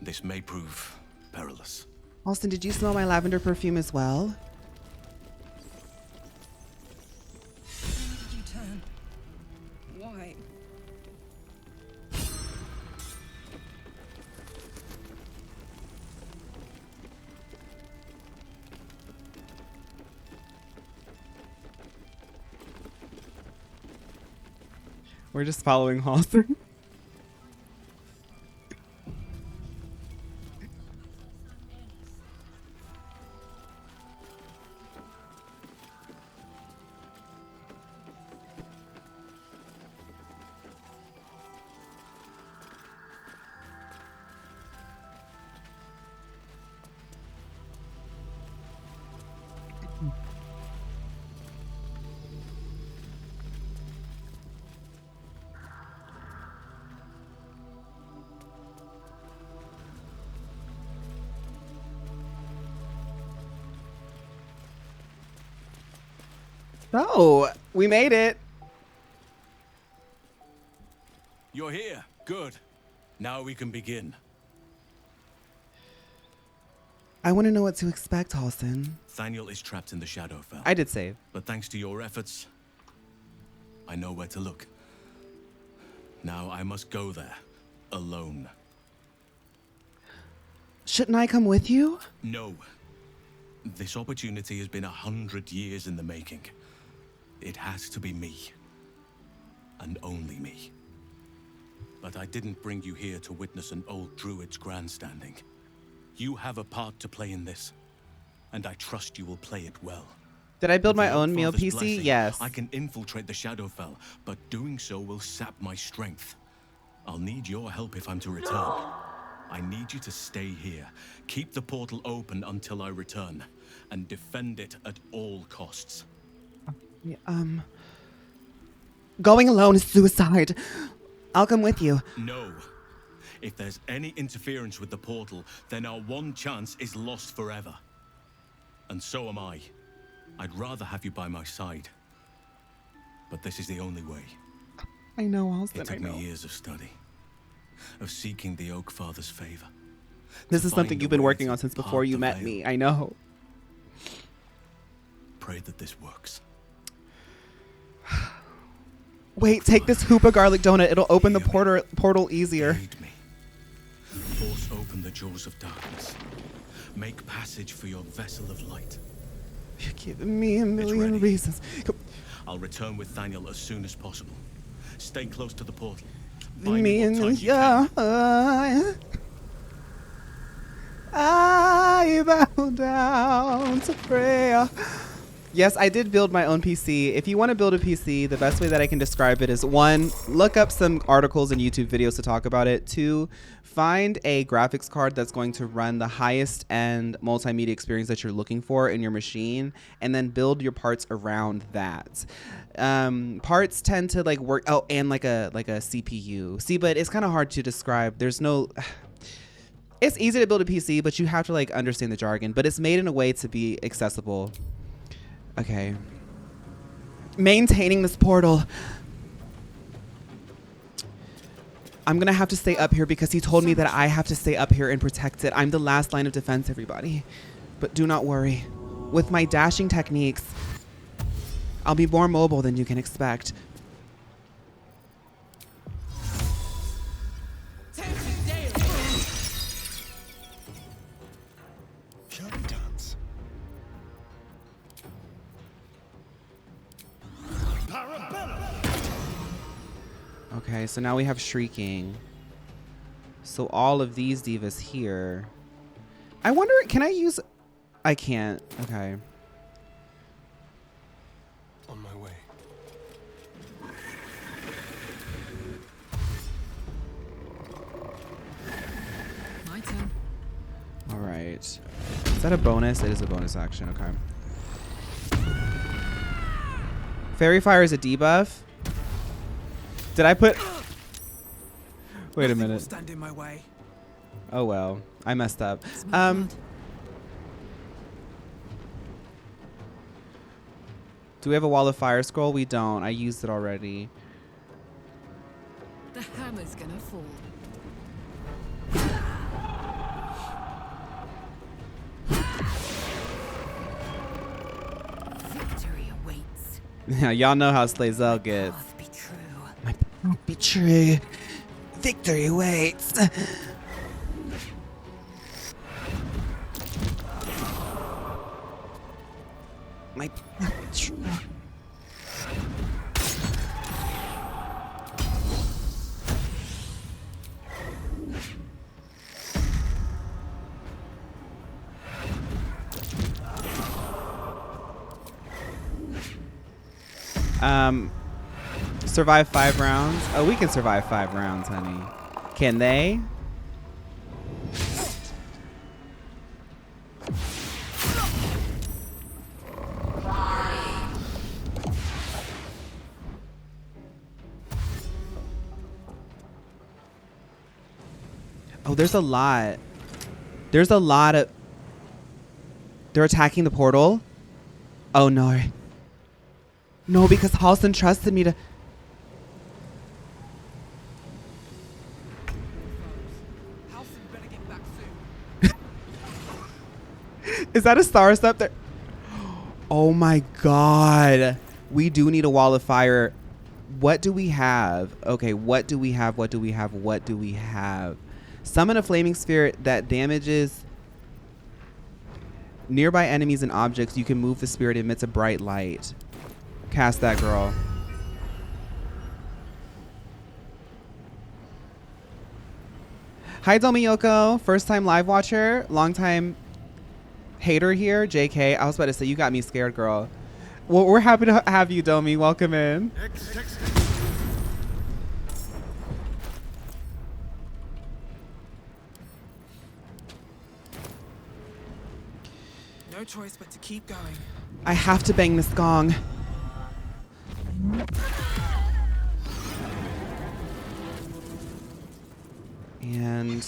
This may prove perilous. Halsin, did you smell my lavender perfume as well? Did you turn? Why? We're just following Halsin. So, we made it. You're here. Good. Now we can begin. I want to know what to expect, Halsin. Thaniel is trapped in the Shadowfell. I did save. But thanks to your efforts, I know where to look. Now I must go there, alone. Shouldn't I come with you? No. This opportunity has been 100 years in the making. It has to be me. And only me. But I didn't bring you here to witness an old druid's grandstanding. You have a part to play in this, and I trust you will play it well. Did I build With my the own meal Oakfather's PC? blessing, Yes. I can infiltrate the Shadowfell, but doing so will sap my strength. I'll need your help if I'm to return. I need you to stay here. Keep the portal open until I return, and defend it at all costs. Yeah, going alone is suicide. I'll come with you. No. If there's any interference with the portal, then our one chance is lost forever. And so am I. I'd rather have you by my side. But this is the only way. I know, Halsin, It took I know. me years of study, of seeking the Oakfather's favor. This to is something find you've a been way working to on since part before you the met veil. me. I know. Pray that this works. Wait, take this Hoopa garlic donut. It'll open the portal easier. Force open the jaws of darkness. Make passage for your vessel of light. You're giving me a million reasons. I'll return with Thaniel as soon as possible. Stay close to the portal. Buy Me what and time you can. I bow down to prayer. Yes, I did build my own PC. If you want to build a PC, the best way that I can describe it is 1, look up some articles and YouTube videos to talk about it. 2, find a graphics card that's going to run the highest end multimedia experience that you're looking for in your machine, and then build your parts around that. Parts tend to like work. Oh, and like a CPU. See, but it's kind of hard to describe. There's no. It's easy to build a PC, but you have to like understand the jargon. But it's made in a way to be accessible. Okay. Maintaining this portal. I'm gonna have to stay up here because he told me that I have to stay up here and protect it. I'm the last line of defense, everybody. But do not worry. With my dashing techniques, I'll be more mobile than you can expect. Okay, so now we have Shrieking. So all of these divas here. I wonder, can I use... I can't. Okay. On my way. My turn. All right. Is that a bonus? It is a bonus action. Okay. Fairy Fire is a debuff. Did I put... Wait a Nothing will minute. stand in my way. Oh, well. I messed up. Do we have a Wall of Fire scroll? We don't. I used it already. The hammer's gonna fall. Victory awaits. Yeah, y'all know how Slazel gets. My path be true. Victory waits. My path be true. Survive 5 rounds. Oh, we can survive 5 rounds, honey. Can they? Oh, there's a lot. There's a lot of... They're attacking the portal? Oh, no. No, because Halsin trusted me to. Halsin better get back soon. Is that a star up there? Oh my god. We do need a wall of fire. What do we have? Okay, what do we have? What do we have? What do we have? Summon a flaming spirit that damages nearby enemies and objects. You can move the spirit, emits a bright light. Cast that, girl. Hi, Domiyoko. First time live watcher. Long time hater here. JK. I was about to say, you got me scared, girl. Well, we're happy to have you, Domi. Welcome in. No choice but to keep going. I have to bang this gong. And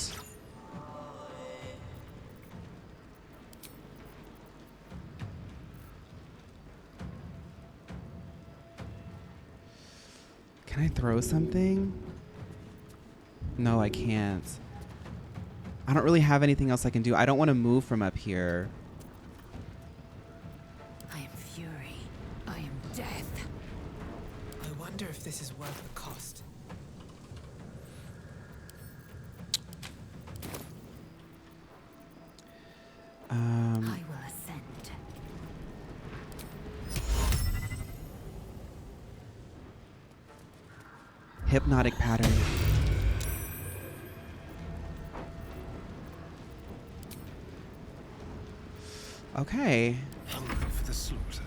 can I throw something? No, I can't. I don't really have anything else I can do. I don't want to move from up here. I am fury. I am death. I wonder if this is worth the cost. I will ascend. Hypnotic pattern. Okay. Hungry for the slaughter.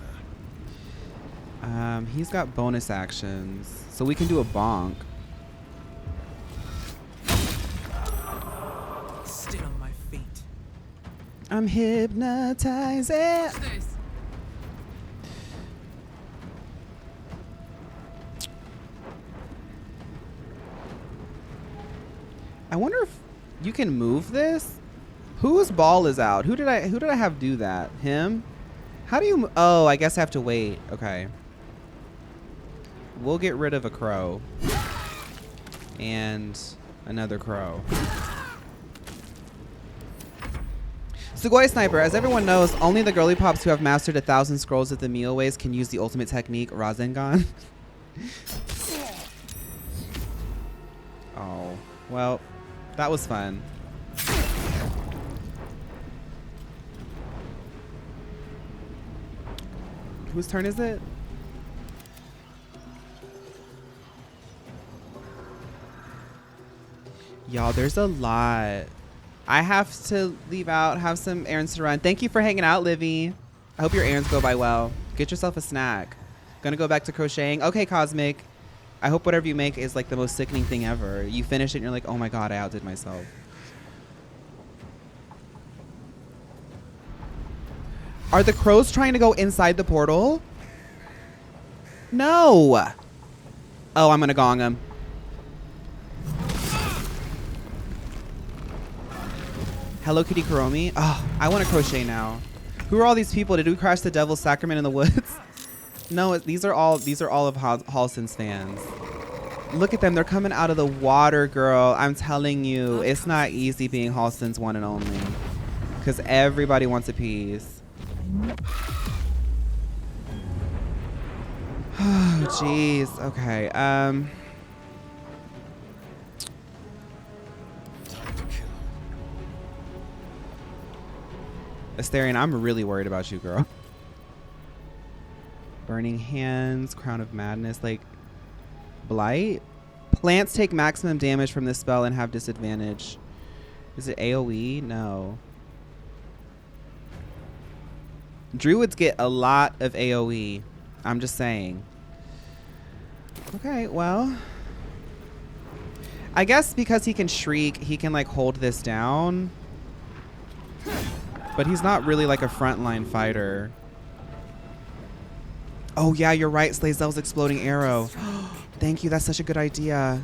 He's got bonus actions, so we can do a bonk. Still on my feet. I'm hypnotizing. I wonder if you can move this. Whose ball is out? Who did I have do that? Him? How do you? Oh, I guess I have to wait. Okay. We'll get rid of a crow and another crow. Sugoi Sniper, as everyone knows, only the girly pops who have mastered 1,000 scrolls of the Mioways can use the ultimate technique, Rasengan. Oh, well, that was fun. Whose turn is it? Y'all, there's a lot. I have to leave out, have some errands to run. Thank you for hanging out, Livy. I hope your errands go by well. Get yourself a snack. Gonna go back to crocheting. Okay, Cosmic. I hope whatever you make is like the most sickening thing ever. You finish it and you're like, oh my god, I outdid myself. Are the crows trying to go inside the portal? No. Oh, I'm gonna gong them. Hello Kitty Kuromi. Oh, I want to crochet now. Who are all these people? Did we crash the Devil's Sacrament in the woods? No, these are all of Halsin's fans. Look at them. They're coming out of the water, girl. I'm telling you, it's not easy being Halsin's one and only. Because everybody wants a piece. Oh, jeez. Okay. Asterion, I'm really worried about you, girl. Burning Hands, Crown of Madness, like Blight. Plants take maximum damage from this spell and have disadvantage. Is it AoE? No. Druids get a lot of AoE. I'm just saying. Okay, well. I guess because he can shriek, he can like hold this down. But he's not really like a frontline fighter. Oh yeah, you're right. Slazel's exploding arrow. Thank you. That's such a good idea.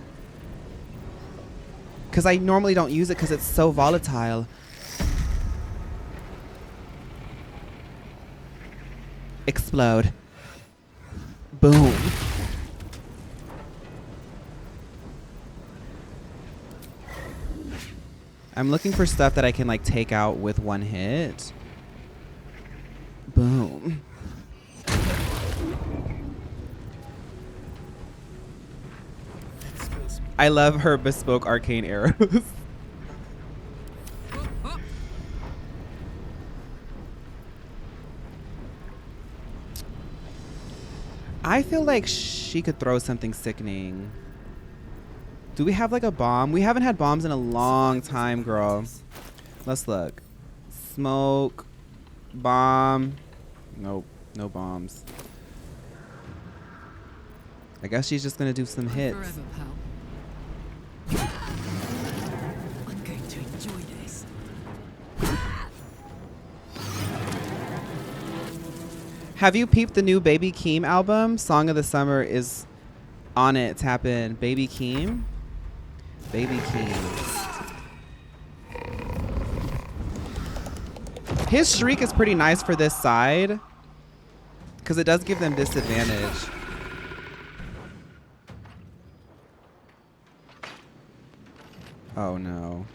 Because I normally don't use it because it's so volatile. Explode. Boom. I'm looking for stuff that I can like take out with one hit. Boom. I love her bespoke arcane arrows. I feel like she could throw something sickening. Do we have like a bomb? We haven't had bombs in a long time, girl. Let's look. Smoke. Bomb. Nope. No bombs. I guess she's just gonna do some hits. Forever, pal. I'm going to enjoy this. Have you peeped the new Baby Keem album? Song of the Summer is on it. Tap in. Baby Keem. Baby Keem. His shriek is pretty nice for this side because it does give them disadvantage. Oh no.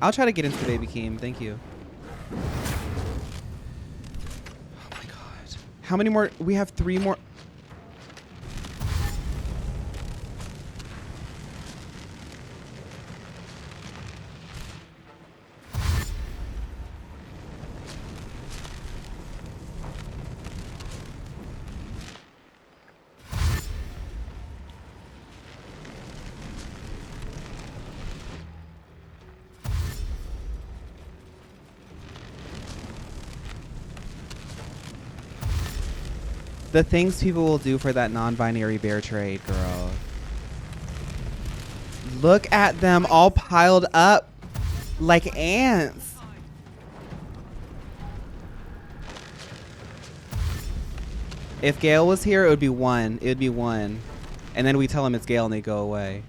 I'll try to get into Baby Keem. Thank you. Oh my god. How many more? We have 3 more. The things people will do for that non-binary bear trade, girl. Look at them all piled up like ants. If Gale was here, it would be 1. It would be 1. And then we tell them it's Gale and they go away.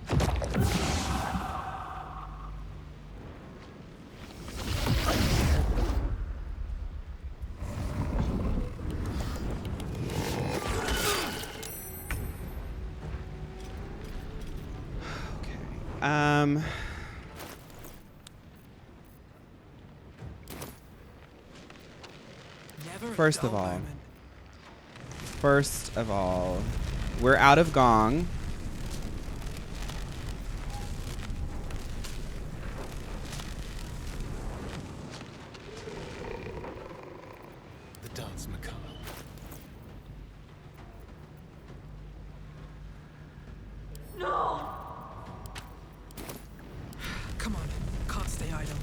First of all, we're out of gong. The dance macabre. No! Come on, can't stay idle.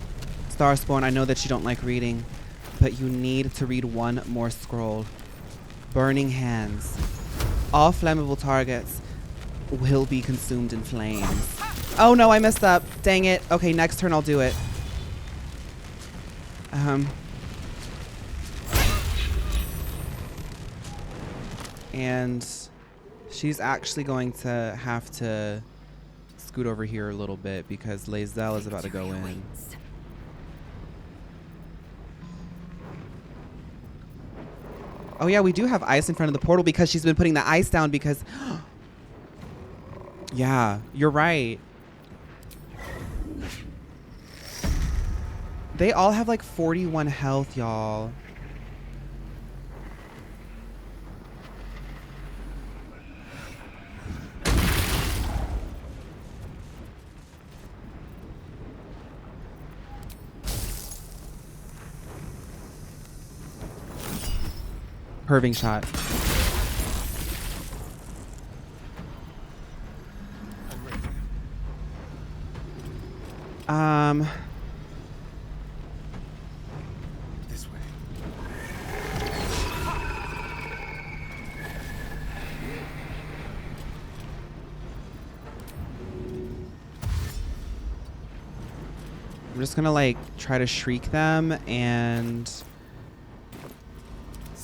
Starspawn, I know that you don't like reading, but you need to read one more scroll. Burning hands. All flammable targets will be consumed in flames. Oh no, I messed up. Dang it. Okay, next turn I'll do it. And she's actually going to have to scoot over here a little bit because Lae'zel is about to go in. Oh yeah, we do have ice in front of the portal because she's been putting the ice down because... Yeah, you're right. They all have like 41 health, y'all. Curving shot. This way. I'm just gonna like try to shriek them and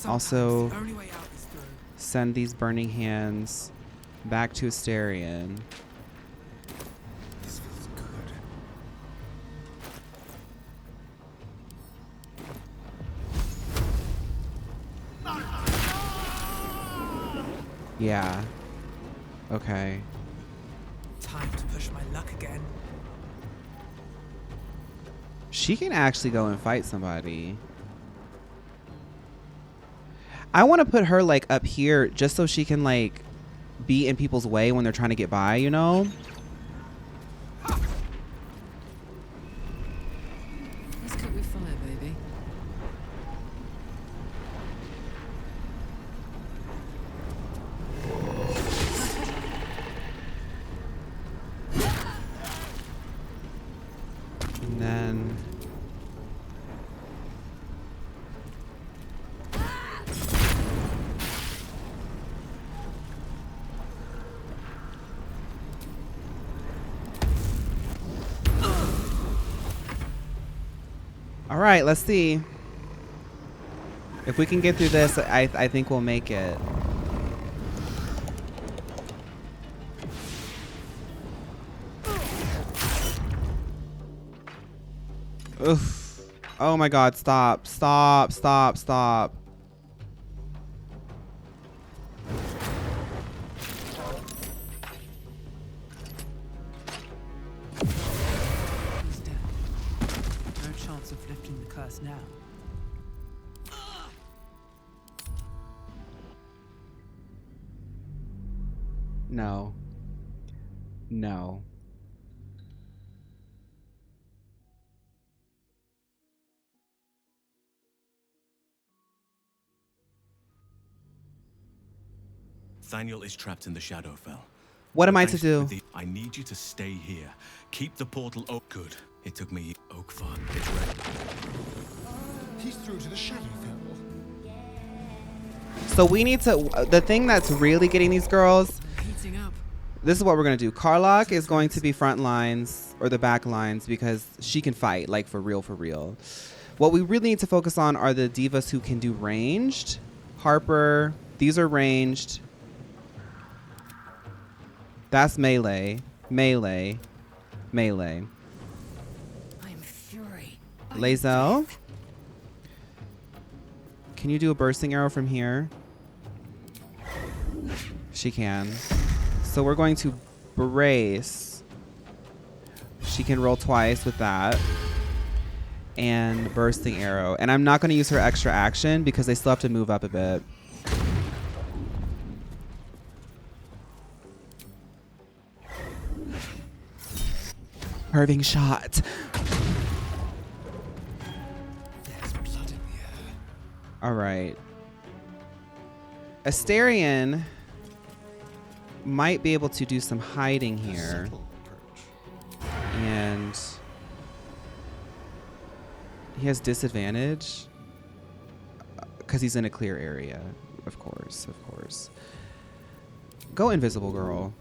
also send these burning hands back to Asterion. This feels good. Yeah. Okay. Time to push my luck again. She can actually go and fight somebody. I want to put her like up here just so she can like be in people's way when they're trying to get by, you know? Let's cook with fire, baby. And then all right, let's see. If we can get through this, I think we'll make it. Oof. Oh my god, stop. Stop, stop, stop. He's dead. No chance of lifting the curse now. No. No. Thaniel is trapped in the Shadowfell. What am But I to thanks do? I need you to stay here. Keep the portal open. Good. It took me Oak Farm. It's ready. He's through to the Shadowfell. So we need to, the thing that's really getting these girls, this is what we're going to do. Cullagh is going to be front lines or the back lines because she can fight, like for real, for real. What we really need to focus on are the divas who can do ranged. Harper, these are ranged. That's melee, melee, melee. I'm fury. Lae'zel, can you do a bursting arrow from here? She can. So we're going to brace. She can roll twice with that. And bursting arrow. And I'm not going to use her extra action because they still have to move up a bit. Curving shot. There's blood in the air. All right. Astarion might be able to do some hiding here. And he has disadvantage because he's in a clear area. Of course, of course. Go invisible, girl.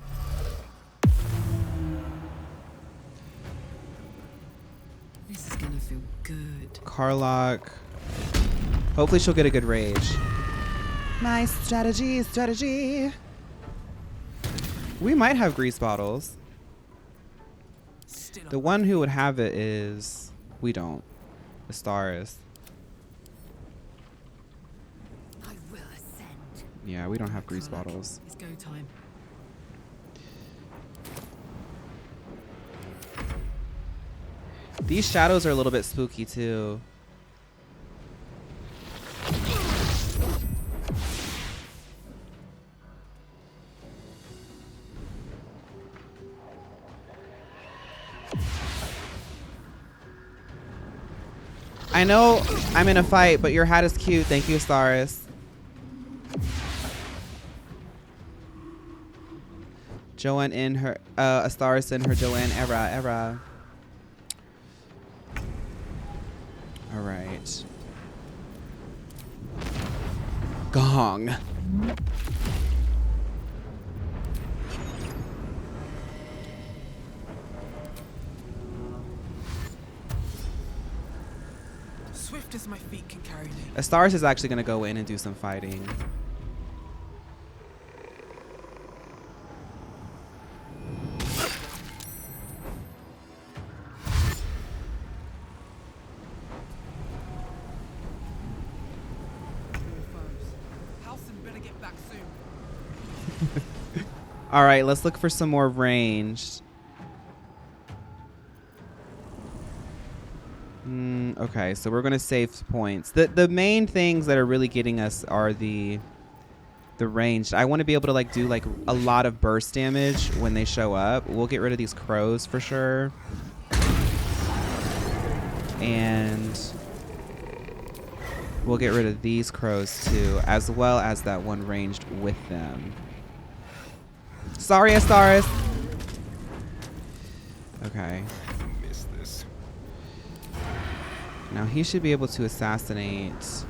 This is gonna feel good. Cullagh. Hopefully she'll get a good rage. Nice strategy, strategy. We might have grease bottles. The one who would have it is... We don't. Astaris. I will ascend. Yeah, we don't have grease bottles. It's go time. These shadows are a little bit spooky too. I know I'm in a fight, but your hat is cute. Thank you, Astaris. Joanne in her, Astaris in her Joanne era. All right. Gong. Swift as my feet can carry me. Astaris is actually going to go in and do some fighting. Halsin better get back soon. All right, let's look for some more ranged. Okay, so we're gonna save points. The main things that are really getting us are the ranged. I want to be able to like do like a lot of burst damage when they show up. We'll get rid of these crows for sure. And we'll get rid of these crows too, as well as that one ranged with them. Sorry, Astaris. Okay. Miss this. Now he should be able to assassinate,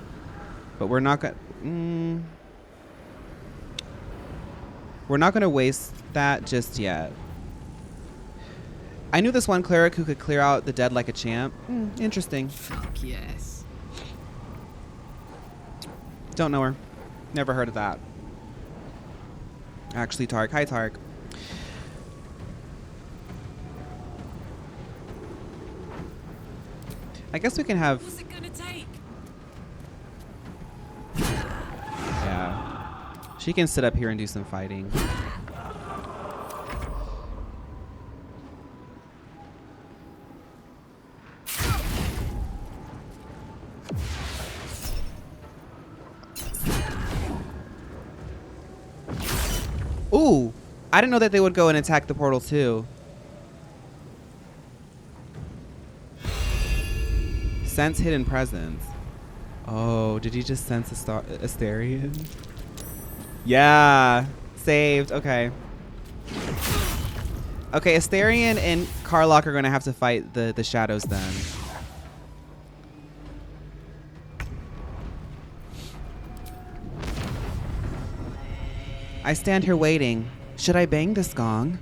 but we're not gonna. We're not gonna waste that just yet. I knew this one cleric who could clear out the dead like a champ. Interesting. Fuck yes. Don't know her. Never heard of that. Actually, Tark. Hi, Tark. I guess we can have. What's it gonna take? Yeah. She can sit up here and do some fighting. Ooh, I didn't know that they would go and attack the portal too. Sense hidden presence. Oh, did he just sense Astarion? Yeah, saved. Okay. Okay, Astarion and Karlach are gonna have to fight the shadows then. I stand here waiting. Should I bang this gong?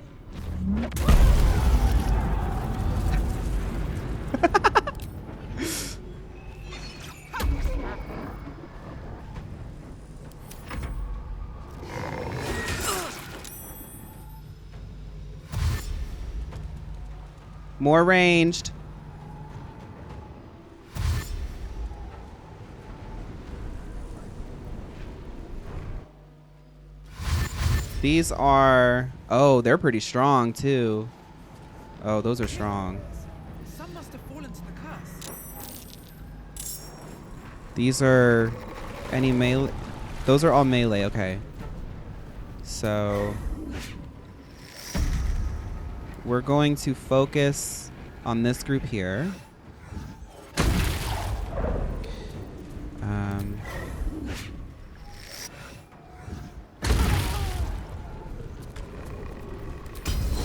More ranged. These are, oh, they're pretty strong too. Oh, those are strong. Some must have fallen to the curse. These are any melee. Those are all melee. Okay. So we're going to focus on this group here.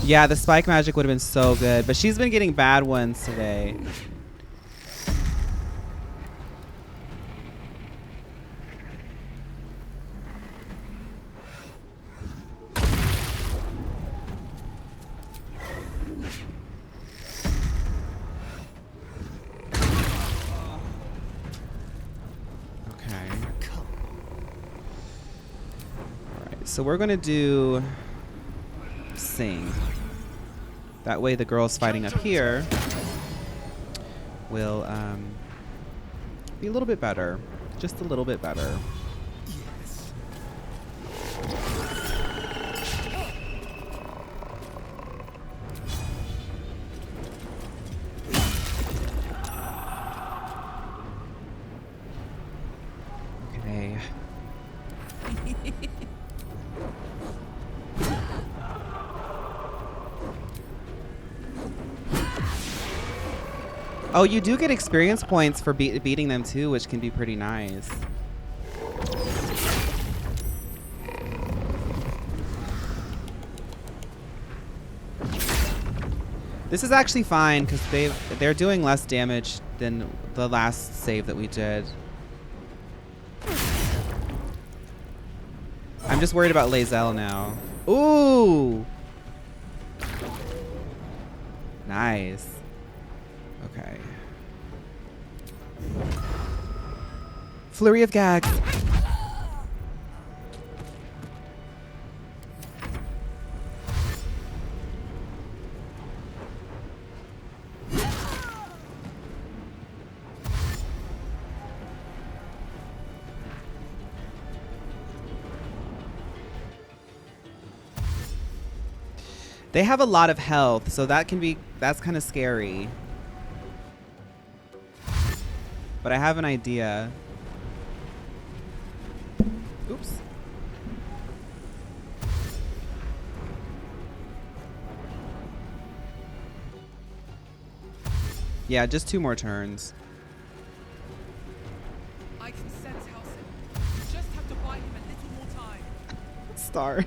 Yeah, the spike magic would have been so good, but she's been getting bad ones today. So we're gonna do sing. That way the girls fighting up here will be a little bit better. Just a little bit better. Yes. Okay. Oh, you do get experience points for beating them too, which can be pretty nice. This is actually fine because they're doing less damage than the last save that we did. I'm just worried about Lae'zel now. Ooh! Nice. Okay. Flurry of gags. They have a lot of health, so that's kind of scary. But I have an idea. Oops. Yeah, just 2 more turns. I can sense Halsin. You just have to buy him a little more time. Stars.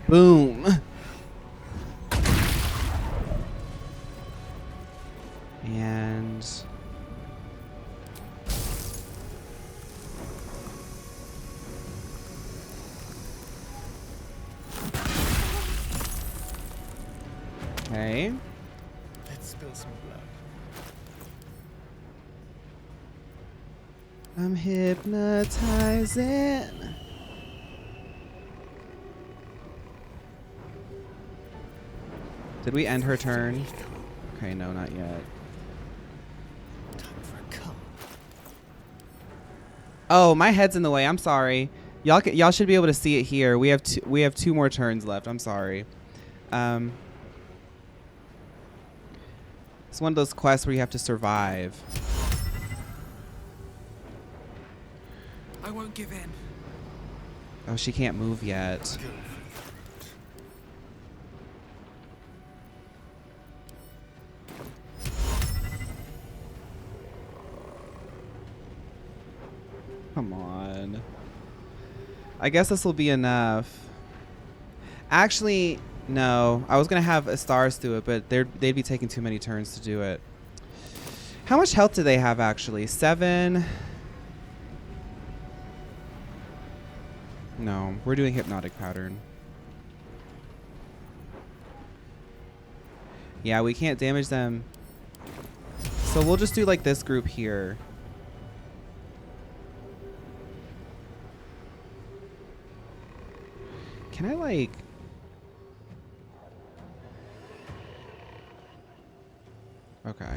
Boom. And okay. Let's spill some blood. I'm hypnotizing. Did we end her turn? Okay, no, not yet. Oh, my head's in the way. I'm sorry. Y'all should be able to see it here. We have 2 more turns left. I'm sorry. It's one of those quests where you have to survive. I won't give in. Oh, she can't move yet. Come on. I guess this will be enough. Actually, no. I was going to have stars do it, but they'd be taking too many turns to do it. How much health do they have, actually? 7? No. We're doing hypnotic pattern. Yeah, we can't damage them. So we'll just do like this group here. Can I like... Okay.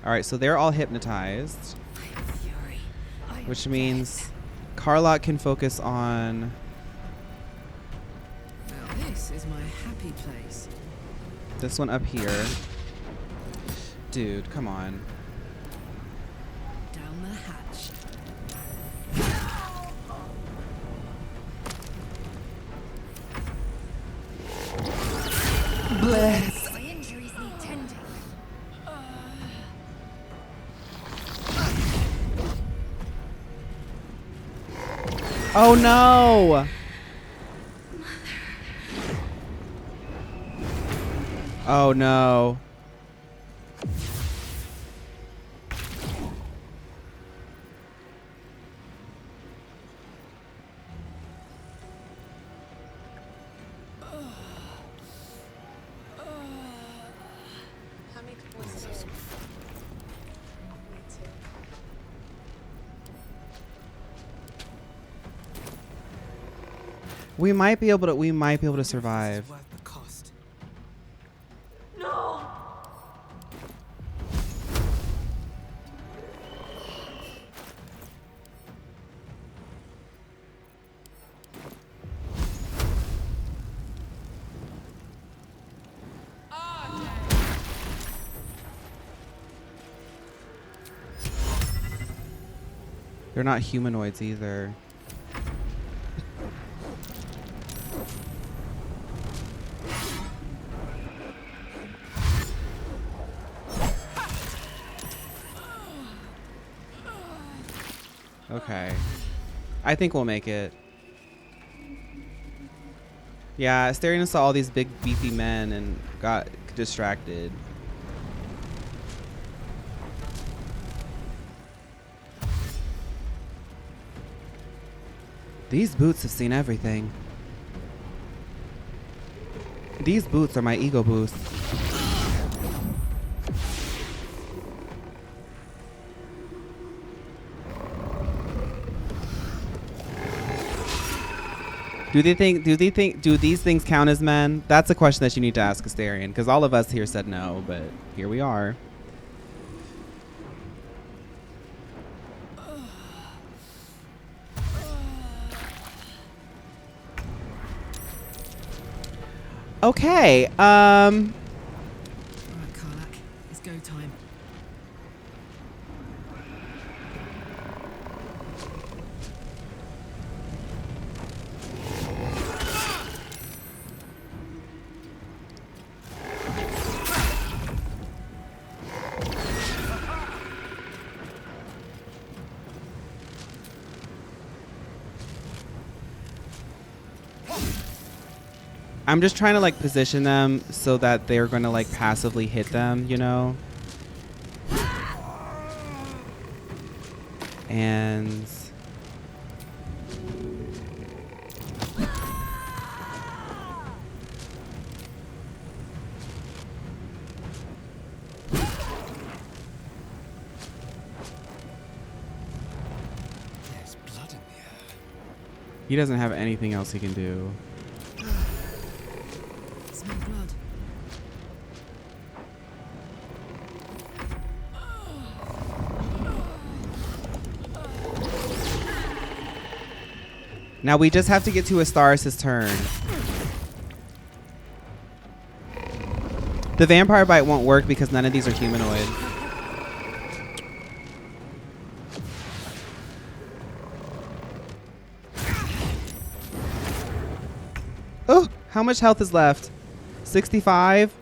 Alright, so they're all hypnotized. Which means Carlock can focus on... Now this is my happy place. This one up here. Dude, come on. Down the hatch. Bless. My injuries need tending. Oh no! Oh no. We might be able to survive. Worth the cost. No! They're not humanoids either. Okay. I think we'll make it. Yeah, Asterion saw all these big beefy men and got distracted. These boots have seen everything. These boots are my ego boost. Do these things count as men? That's a question that you need to ask Astarion, because all of us here said no, but here we are. Okay, Alright, Cullagh, it's go time. I'm just trying to like position them so that they're gonna like passively hit them, you know? And There's blood in the air. he doesn't have anything else he can do. Smell blood. Now we just have to get to Astaris' turn. The vampire bite won't work because none of these are humanoid. Oh, how much health is left? 65?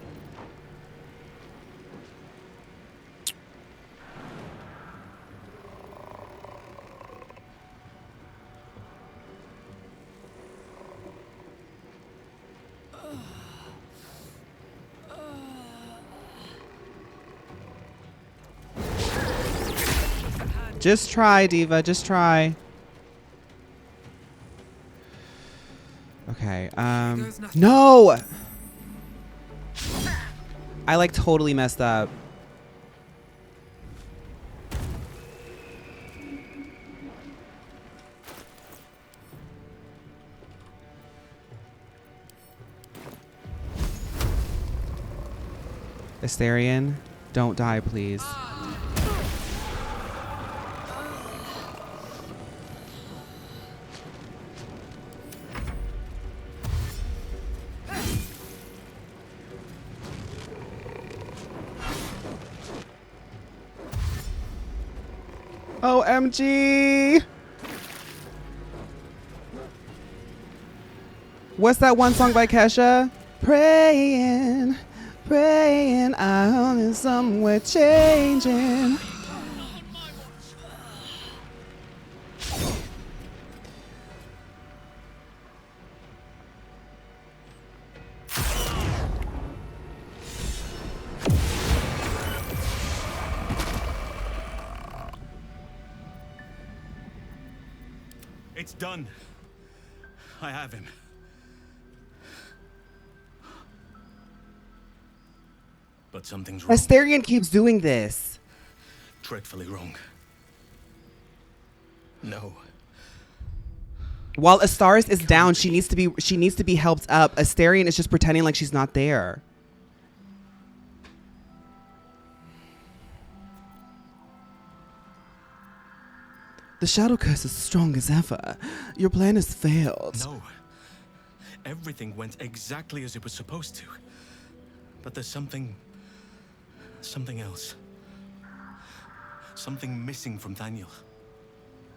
Just try, Diva. Just try. Okay. No! I like totally messed up. Astarion, don't die, please. OMG! What's that one song by Kesha? Praying, praying out in somewhere changing. It's done. I have him. But something's wrong. Astarion keeps doing this. Dreadfully wrong. No. While Astaris is down, she needs to be helped up. Astarion is just pretending like she's not there. The shadow curse is strong as ever. Your plan has failed. No. Everything went exactly as it was supposed to. But there's something else. Something missing from Daniel.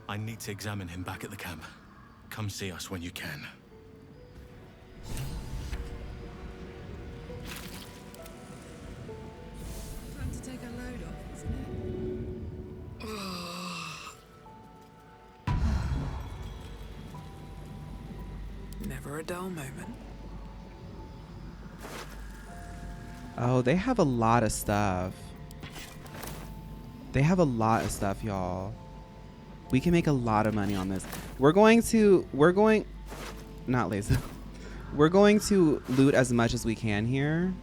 I need to examine him back at the camp. Come see us when you can. Time to take a load off, isn't it? Never a dull moment. Oh, they have a lot of stuff. They have a lot of stuff, y'all. We can make a lot of money on this. We're going, not lazy. We're going to loot as much as we can here.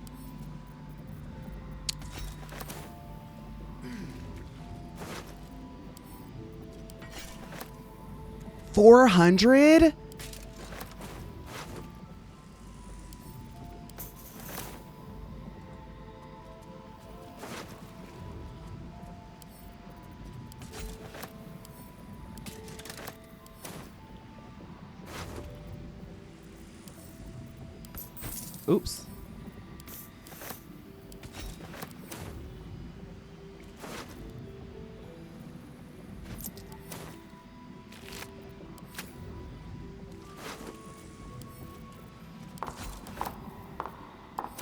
$400? Oops.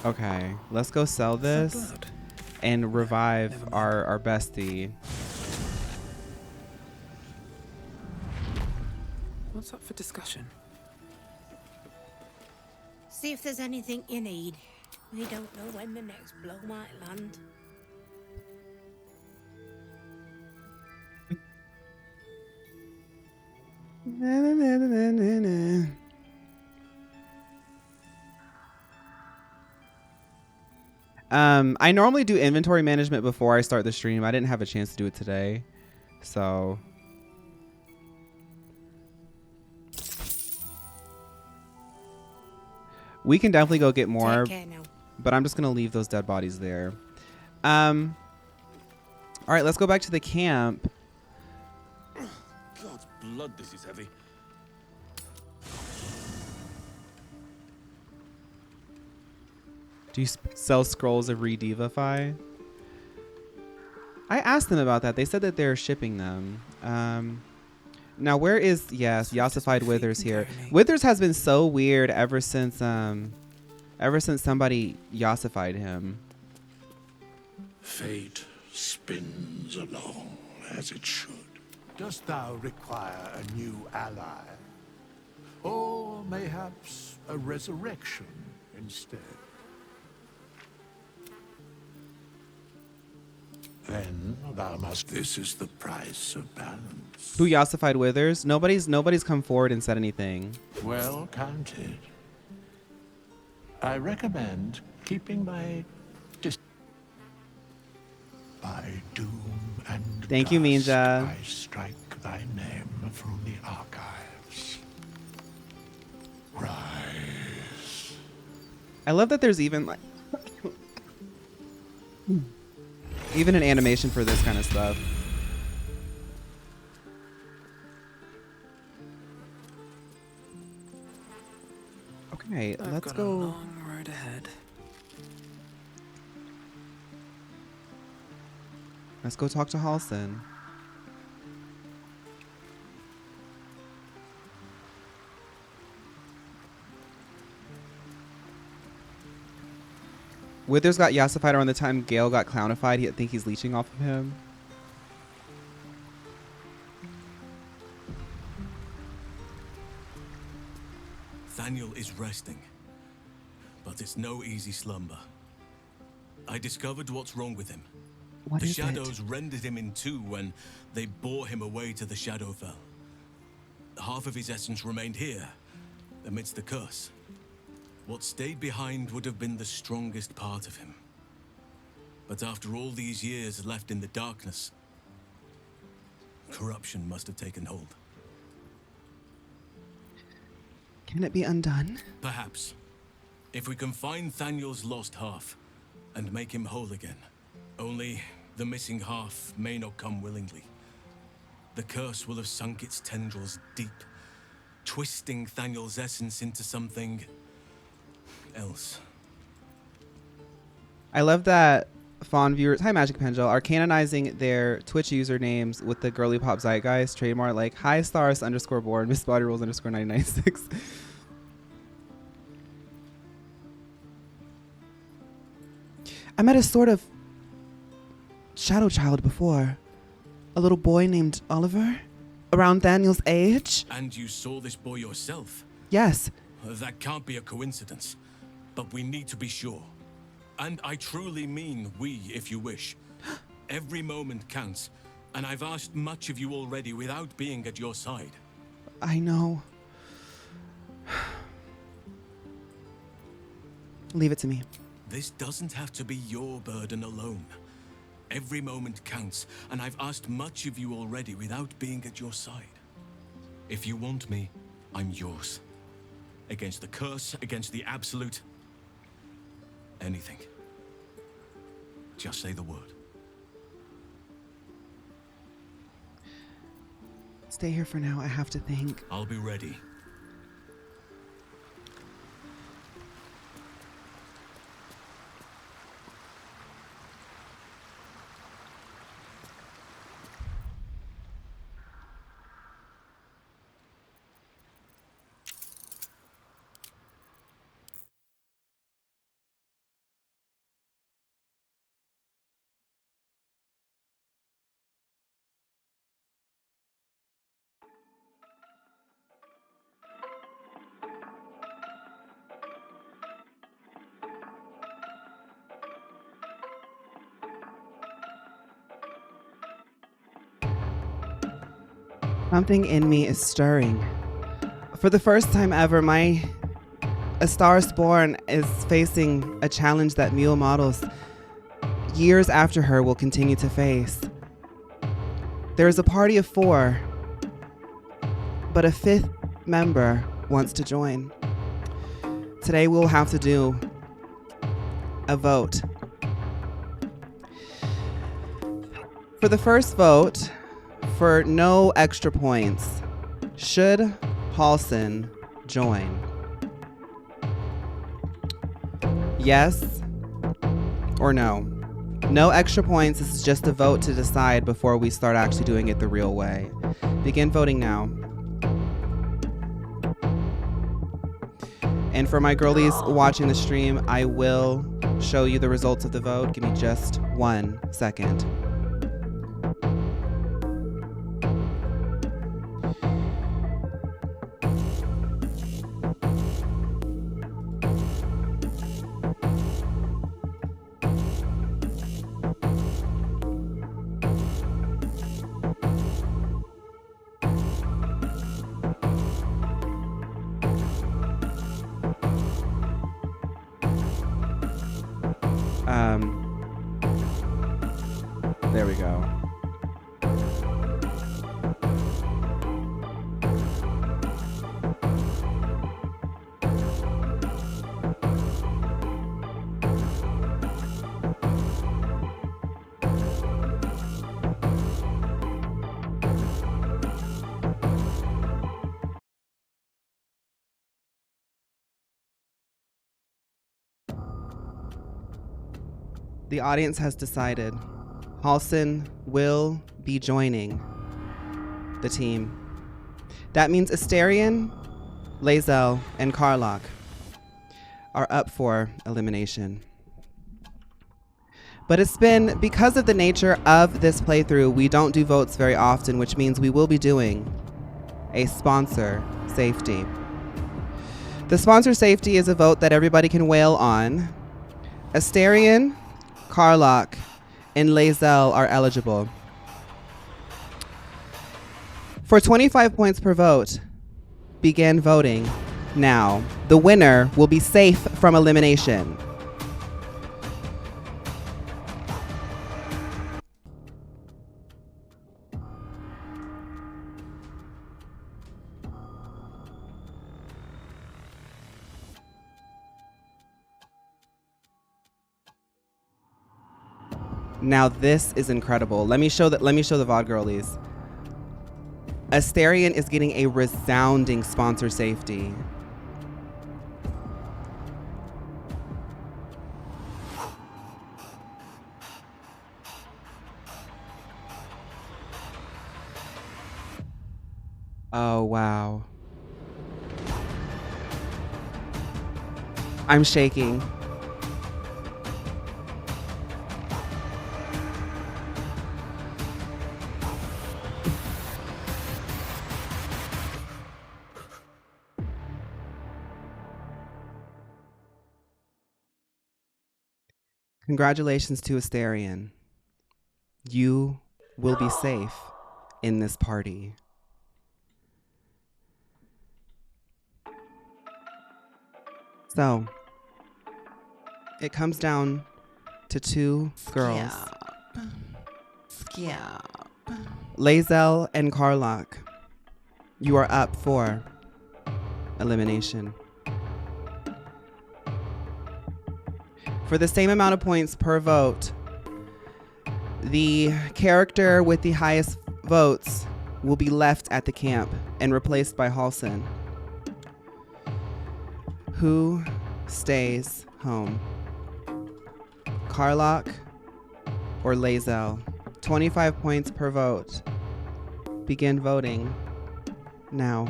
Okay, let's go sell this and revive our bestie. What's up for discussion? See if there's anything you need. We don't know when the next blow might land. I normally do inventory management before I start the stream. I didn't have a chance to do it today, so we can definitely go get more, but I'm just gonna leave those dead bodies there. All right, let's go back to the camp. God's blood, this is heavy. Do you sell scrolls of Redivify? I asked them about that. They said that they're shipping them. Now where is, yes, Yassified Withers here. Withers has been so weird ever since somebody Yassified him. Fate spins along as it should. Dost thou require a new ally? Or mayhaps a resurrection instead? Then thou must. This is the price of balance. Who Yassified Withers? Nobody's come forward and said anything. Well counted. I recommend keeping my by doom and thank you, Minja. I strike thy name from the archives. Rise. I love that there's even like even an animation for this kind of stuff. Okay, let's go. A long road ahead. Let's go talk to Halsin. Withers got Yassified around the time Gale got clownified. I think he's leeching off of him. Thaniel is resting, but it's no easy slumber. I discovered what's wrong with him. What the is shadows it? rendered him in two when they bore him away to the Shadowfell. Half of his essence remained here, amidst the curse. What stayed behind would have been the strongest part of him. But after all these years left in the darkness, corruption must have taken hold. Can it be undone? Perhaps. If we can find Thaniel's lost half and make him whole again. Only the missing half may not come willingly. The curse will have sunk its tendrils deep, twisting Thaniel's essence into something else. I love that Phaun viewers, hi Magic Pendule, are canonizing their Twitch usernames with the girly pop zeitgeist trademark, like hi stars _born, Miss Body Rules _996. I met a sort of shadow child before. A little boy named Oliver, around Daniel's age. And you saw this boy yourself? Yes. That can't be a coincidence, but we need to be sure. And I truly mean we, if you wish. Every moment counts, and I've asked much of you already without being at your side. I know. Leave it to me. This doesn't have to be your burden alone. Every moment counts, and I've asked much of you already without being at your side. If you want me, I'm yours. Against the curse, against the absolute. Anything. Just say the word. Stay here for now. I have to think. I'll be ready. Something in me is stirring. For the first time ever, A Star is Born is facing a challenge that mule models years after her will continue to face. There is a party of 4, but a 5th member wants to join. Today we'll have to do a vote. For the first vote, for no extra points, should Halsin join? Yes or no? No extra points. This is just a vote to decide before we start actually doing it the real way. Begin voting now. And for my girlies watching the stream, I will show you the results of the vote. Give me just 1 second. There we go. The audience has decided. Halsin will be joining the team. That means Astarion, Lae'zel, and Karlach are up for elimination. But it's been, because of the nature of this playthrough, we don't do votes very often, which means we will be doing a sponsor safety. The sponsor safety is a vote that everybody can wail on. Astarion, Karlach, and Lae'zel are eligible. For 25 points per vote, begin voting now. The winner will be safe from elimination. Now this is incredible. Let me show the VOD girlies. Astarion is getting a resounding sponsor safety. Oh, wow. I'm shaking. Congratulations to Astarion. You will be safe in this party. So, It comes down to two girls. Skip. Lae'zel and Karlach. You are up for elimination. For the same amount of points per vote, the character with the highest votes will be left at the camp and replaced by Halsin. Who stays home? Karlach or Lae'zel? 25 points per vote. Begin voting now.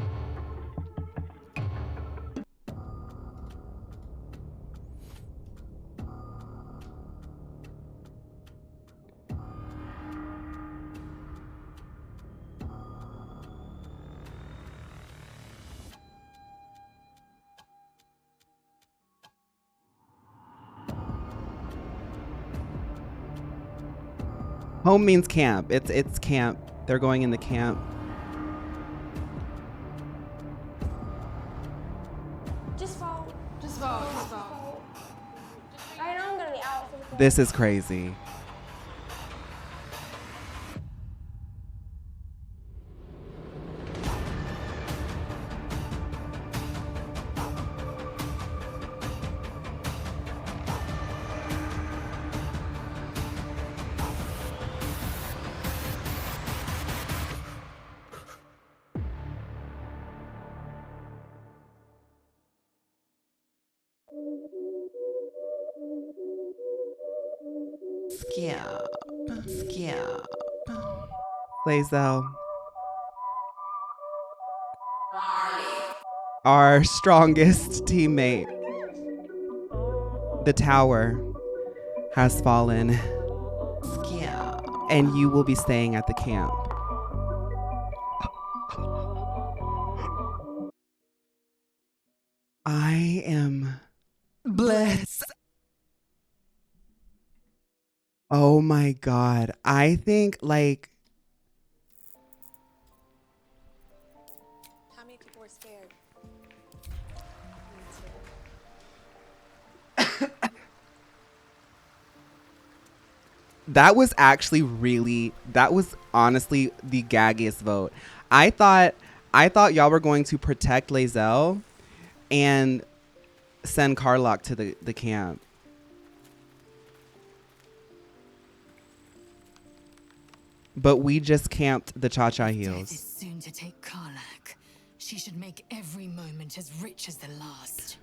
Home means camp. It's camp. They're going in the camp. Just vote. Just vote. Just vote. I know I'm gonna be out. This is crazy. Skip. Lae'zel. Our strongest teammate. The tower has fallen. And you will be staying at the camp. I am blessed. Oh my God. I think like How many people were scared? that was actually really, that was honestly the gaggiest vote. I thought y'all were going to protect Lae'zel and send Karlach to the camp. But we just camped the Cha-Cha Death is heels. soon to take Karlach. She should make every moment as rich as the last.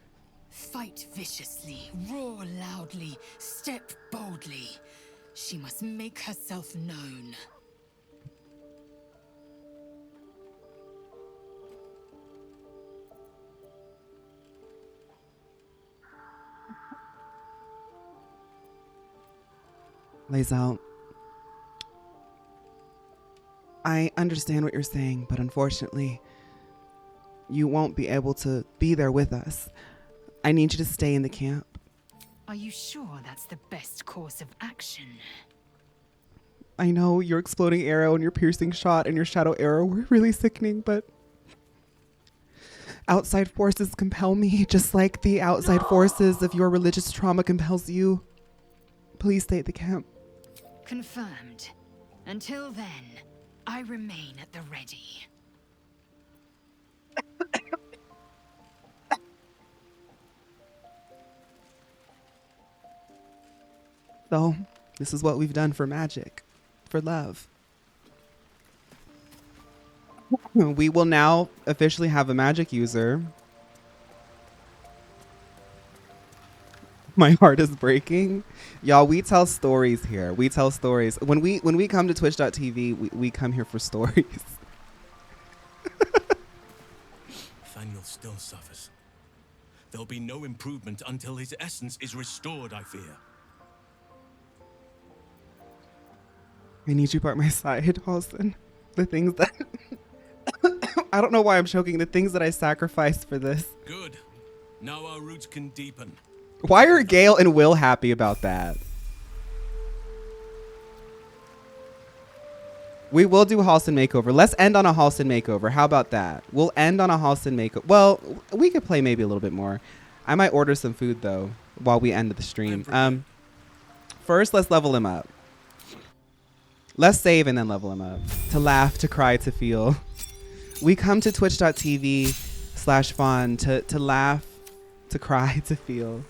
Fight viciously, roar loudly, step boldly. She must make herself known. Lae'zel, I understand what you're saying, but unfortunately, you won't be able to be there with us. I need you to stay in the camp. Are you sure that's the best course of action? I know your exploding arrow and your piercing shot and your shadow arrow were really sickening, but outside forces compel me, just like the outside forces of your religious trauma compels you. Please stay at the camp. Confirmed. Until then, I remain at the ready. So, this is what we've done for magic, for love. We will now officially have a magic user. My heart is breaking. Y'all, we tell stories here. We tell stories. When we come to twitch.tv, we come here for stories. Nathaniel still suffers. There'll be no improvement until his essence is restored, I fear. I need you by my side, Halsin. The things that... I don't know why I'm choking. The things that I sacrificed for this. Good. Now our roots can deepen. Why are Gale and Will happy about that? We will do Halsin makeover. Let's end on a Halsin makeover. How about that? We'll end on a Halsin makeover. Well, we could play maybe a little bit more. I might order some food, though. while we end the stream. First, let's level him up. Let's save and then level him up. To laugh, to cry, to feel. We come to twitch.tv/phaun to laugh, to cry, to feel.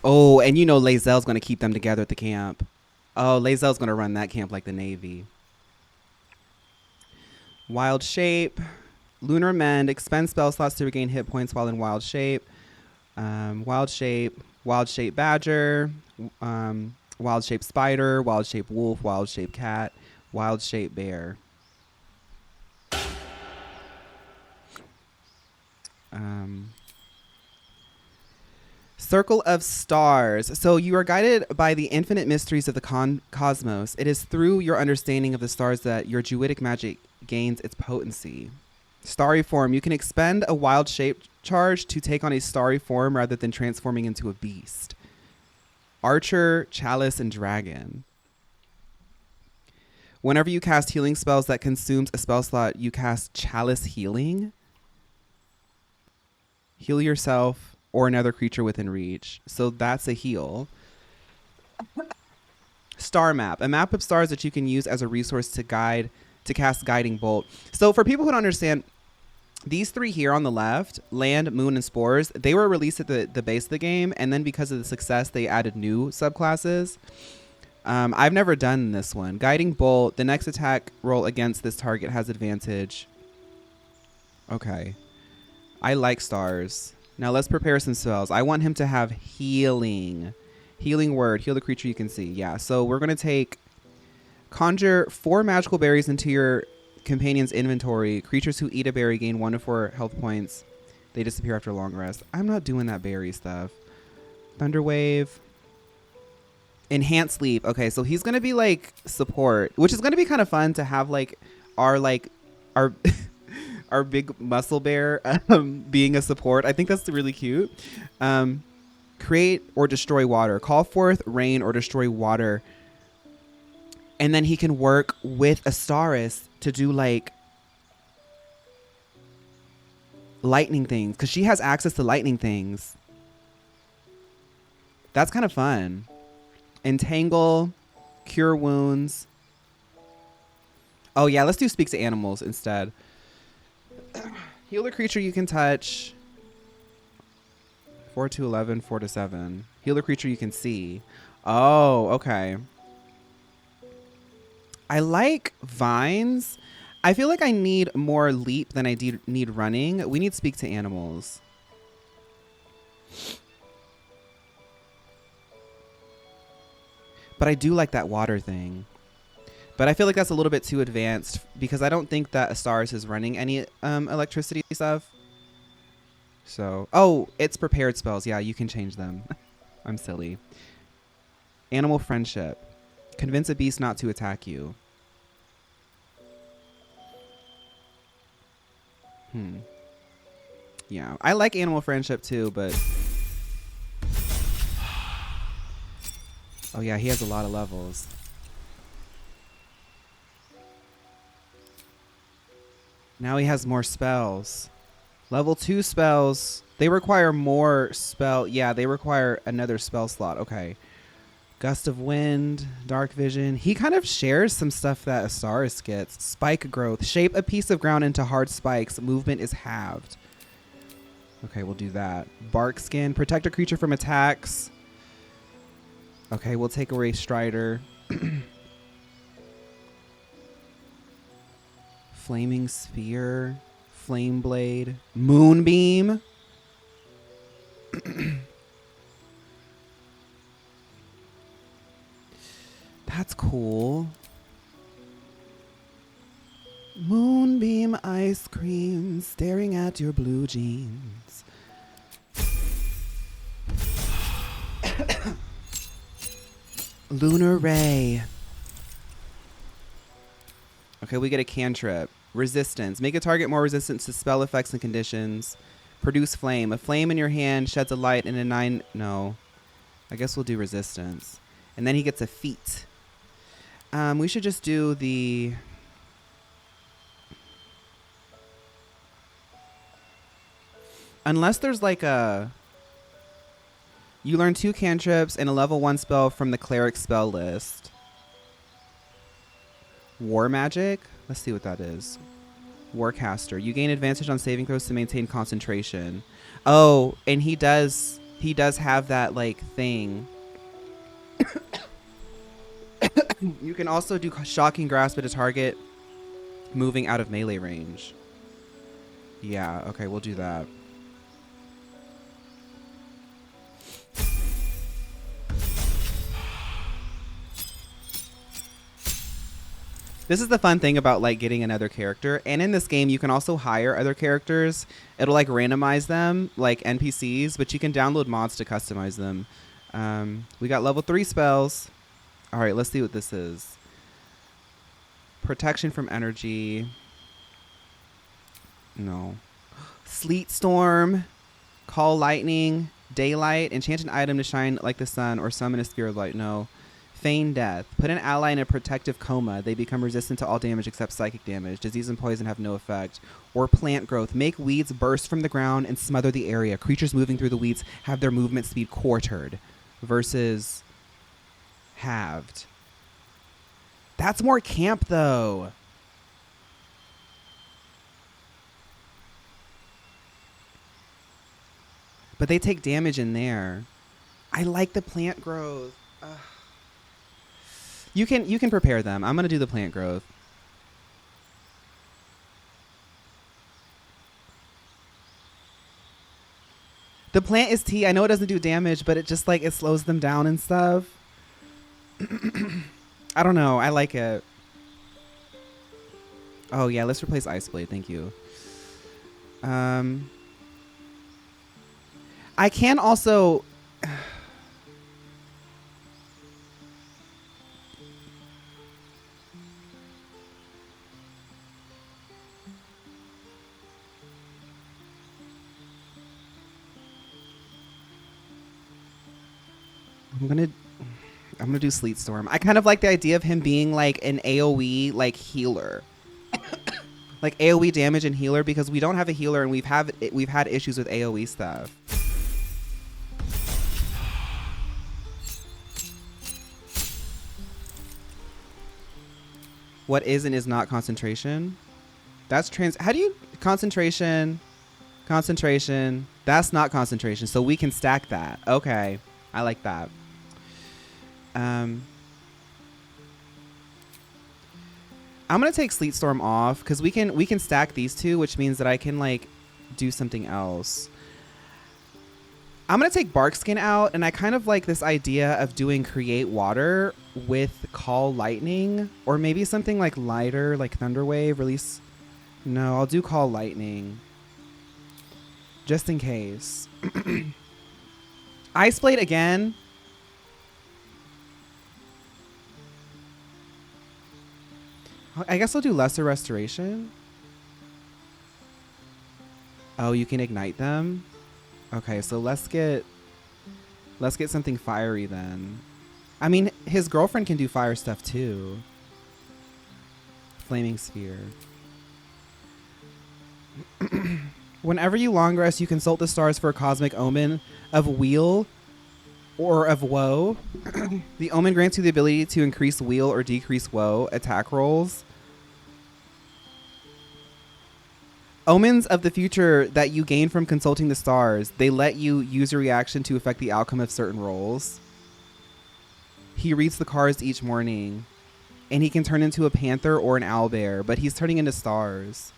Oh, and you know Lae'zel's going to keep them together at the camp. Oh, Lae'zel's going to run that camp like the Navy. Wild Shape. Lunar Mend. Expend spell slots to regain hit points while in Wild Shape. Wild Shape. Wild Shape Badger. Wild Shape Spider. Wild Shape Wolf. Wild Shape Cat. Wild Shape Bear. Circle of Stars. So you are guided by the infinite mysteries of the cosmos. It is through your understanding of the stars that your druidic magic gains its potency. Starry form. You can expend a wild shape charge to take on a starry form rather than transforming into a beast. Archer, Chalice, and Dragon. Whenever you cast healing spells that consumes a spell slot, you cast Chalice Healing. Heal yourself or another creature within reach. So that's a heal. Star Map. A map of stars that you can use as a resource to cast Guiding Bolt. So for people who don't understand, these three here on the left, Land, Moon, and Spores, they were released at the base of the game, and then because of the success, they added new subclasses. I've never done this one. Guiding Bolt. The next attack roll against this target has advantage. Okay. I like stars. Now let's prepare some spells. I want him to have healing. Healing word. Heal the creature you can see. Yeah. So we're going to take conjure 4 magical berries into your companion's inventory. Creatures who eat a berry gain 1 to 4 health points. They disappear after a long rest. I'm not doing that berry stuff. Thunderwave. Enhanced Sleep. Okay, so he's going to be like support, which is going to be kind of fun to have our our big muscle bear being a support. I think that's really cute. Create or destroy water. Call forth rain or destroy water. And then he can work with Astaris to do like lightning things, because she has access to lightning things. That's kind of fun. Entangle, cure wounds. Oh yeah, let's do speak to animals instead. Heal the creature you can touch. 4 to 11, 4 to 7. Heal the creature you can see. Oh, okay. I like vines. I feel like I need more leap than I need running. We need speak to animals. But I do like that water thing. But I feel like that's a little bit too advanced because I don't think that Astaris is running any electricity stuff. So, oh, it's prepared spells. Yeah, you can change them. I'm silly. Animal friendship. Convince a beast not to attack you. Yeah, I like animal friendship too, but... Oh yeah, he has a lot of levels. Now he has more spells. Level 2 spells. They require more spell. Yeah, they require another spell slot. Okay. Gust of Wind, Dark Vision. He kind of shares some stuff that Astaris gets. Spike Growth. Shape a piece of ground into hard spikes. Movement is halved. Okay, we'll do that. Bark Skin. Protect a creature from attacks. Okay, we'll take away Strider. Flaming Sphere. Flame Blade. Moonbeam. That's cool. Moonbeam ice cream staring at your blue jeans. Lunar Ray. Okay, we get a cantrip. Resistance. Make a target more resistant to spell effects and conditions. Produce flame. A flame in your hand sheds a light in a 9... No. I guess we'll do resistance. And then he gets a feat. We should just do the... Unless there's like a... You learn 2 cantrips and a level 1 spell from the cleric spell list. War magic? Let's see what that is. Warcaster. You gain advantage on saving throws to maintain concentration. Oh, and he does have that like thing. You can also do shocking grasp at a target moving out of melee range. Yeah, okay, we'll do that. This is the fun thing about like getting another character. And in this game, you can also hire other characters. It'll like randomize them like NPCs, but you can download mods to customize them. We got level 3 spells. All right, let's see what this is. Protection from energy. No. Sleet storm. Call lightning. Daylight. Enchant an item to shine like the sun or summon a sphere of light. No. Feign death. Put an ally in a protective coma. They become resistant to all damage except psychic damage. Disease and poison have no effect. Or plant growth. Make weeds burst from the ground and smother the area. Creatures moving through the weeds have their movement speed quartered. Versus halved. That's more camp though. But they take damage in there. I like the plant growth. You can prepare them. I'm gonna do the plant growth. The plant is tea. I know it doesn't do damage, but it just like it slows them down and stuff. I don't know. I like it. Oh yeah, let's replace Ice Blade. Thank you. I can also. I'm gonna do Sleet Storm. I kind of like the idea of him being like an AoE like healer. Like AoE damage and healer, because we don't have a healer and we've had issues with AoE stuff. What is and is not concentration? That's how do you concentration? That's not concentration. So we can stack that. Okay. I like that. I'm gonna take Sleet Storm off because we can stack these two, which means that I can like do something else. I'm gonna take Barkskin out, and I kind of like this idea of doing Create Water with Call Lightning, or maybe something like lighter, like Thunderwave. Release. No, I'll do Call Lightning, just in case. Ice Blade again. I guess I'll do Lesser Restoration. Oh, you can ignite them? Okay, so let's get something fiery then. I mean, his girlfriend can do fire stuff too. Flaming Sphere. Whenever you long rest, you consult the stars for a cosmic omen of weal or of woe. The omen grants you the ability to increase weal or decrease woe attack rolls. Omens of the future that you gain from consulting the stars, they let you use your reaction to affect the outcome of certain rolls. He reads the cards each morning, and he can turn into a panther or an owlbear, but he's turning into stars.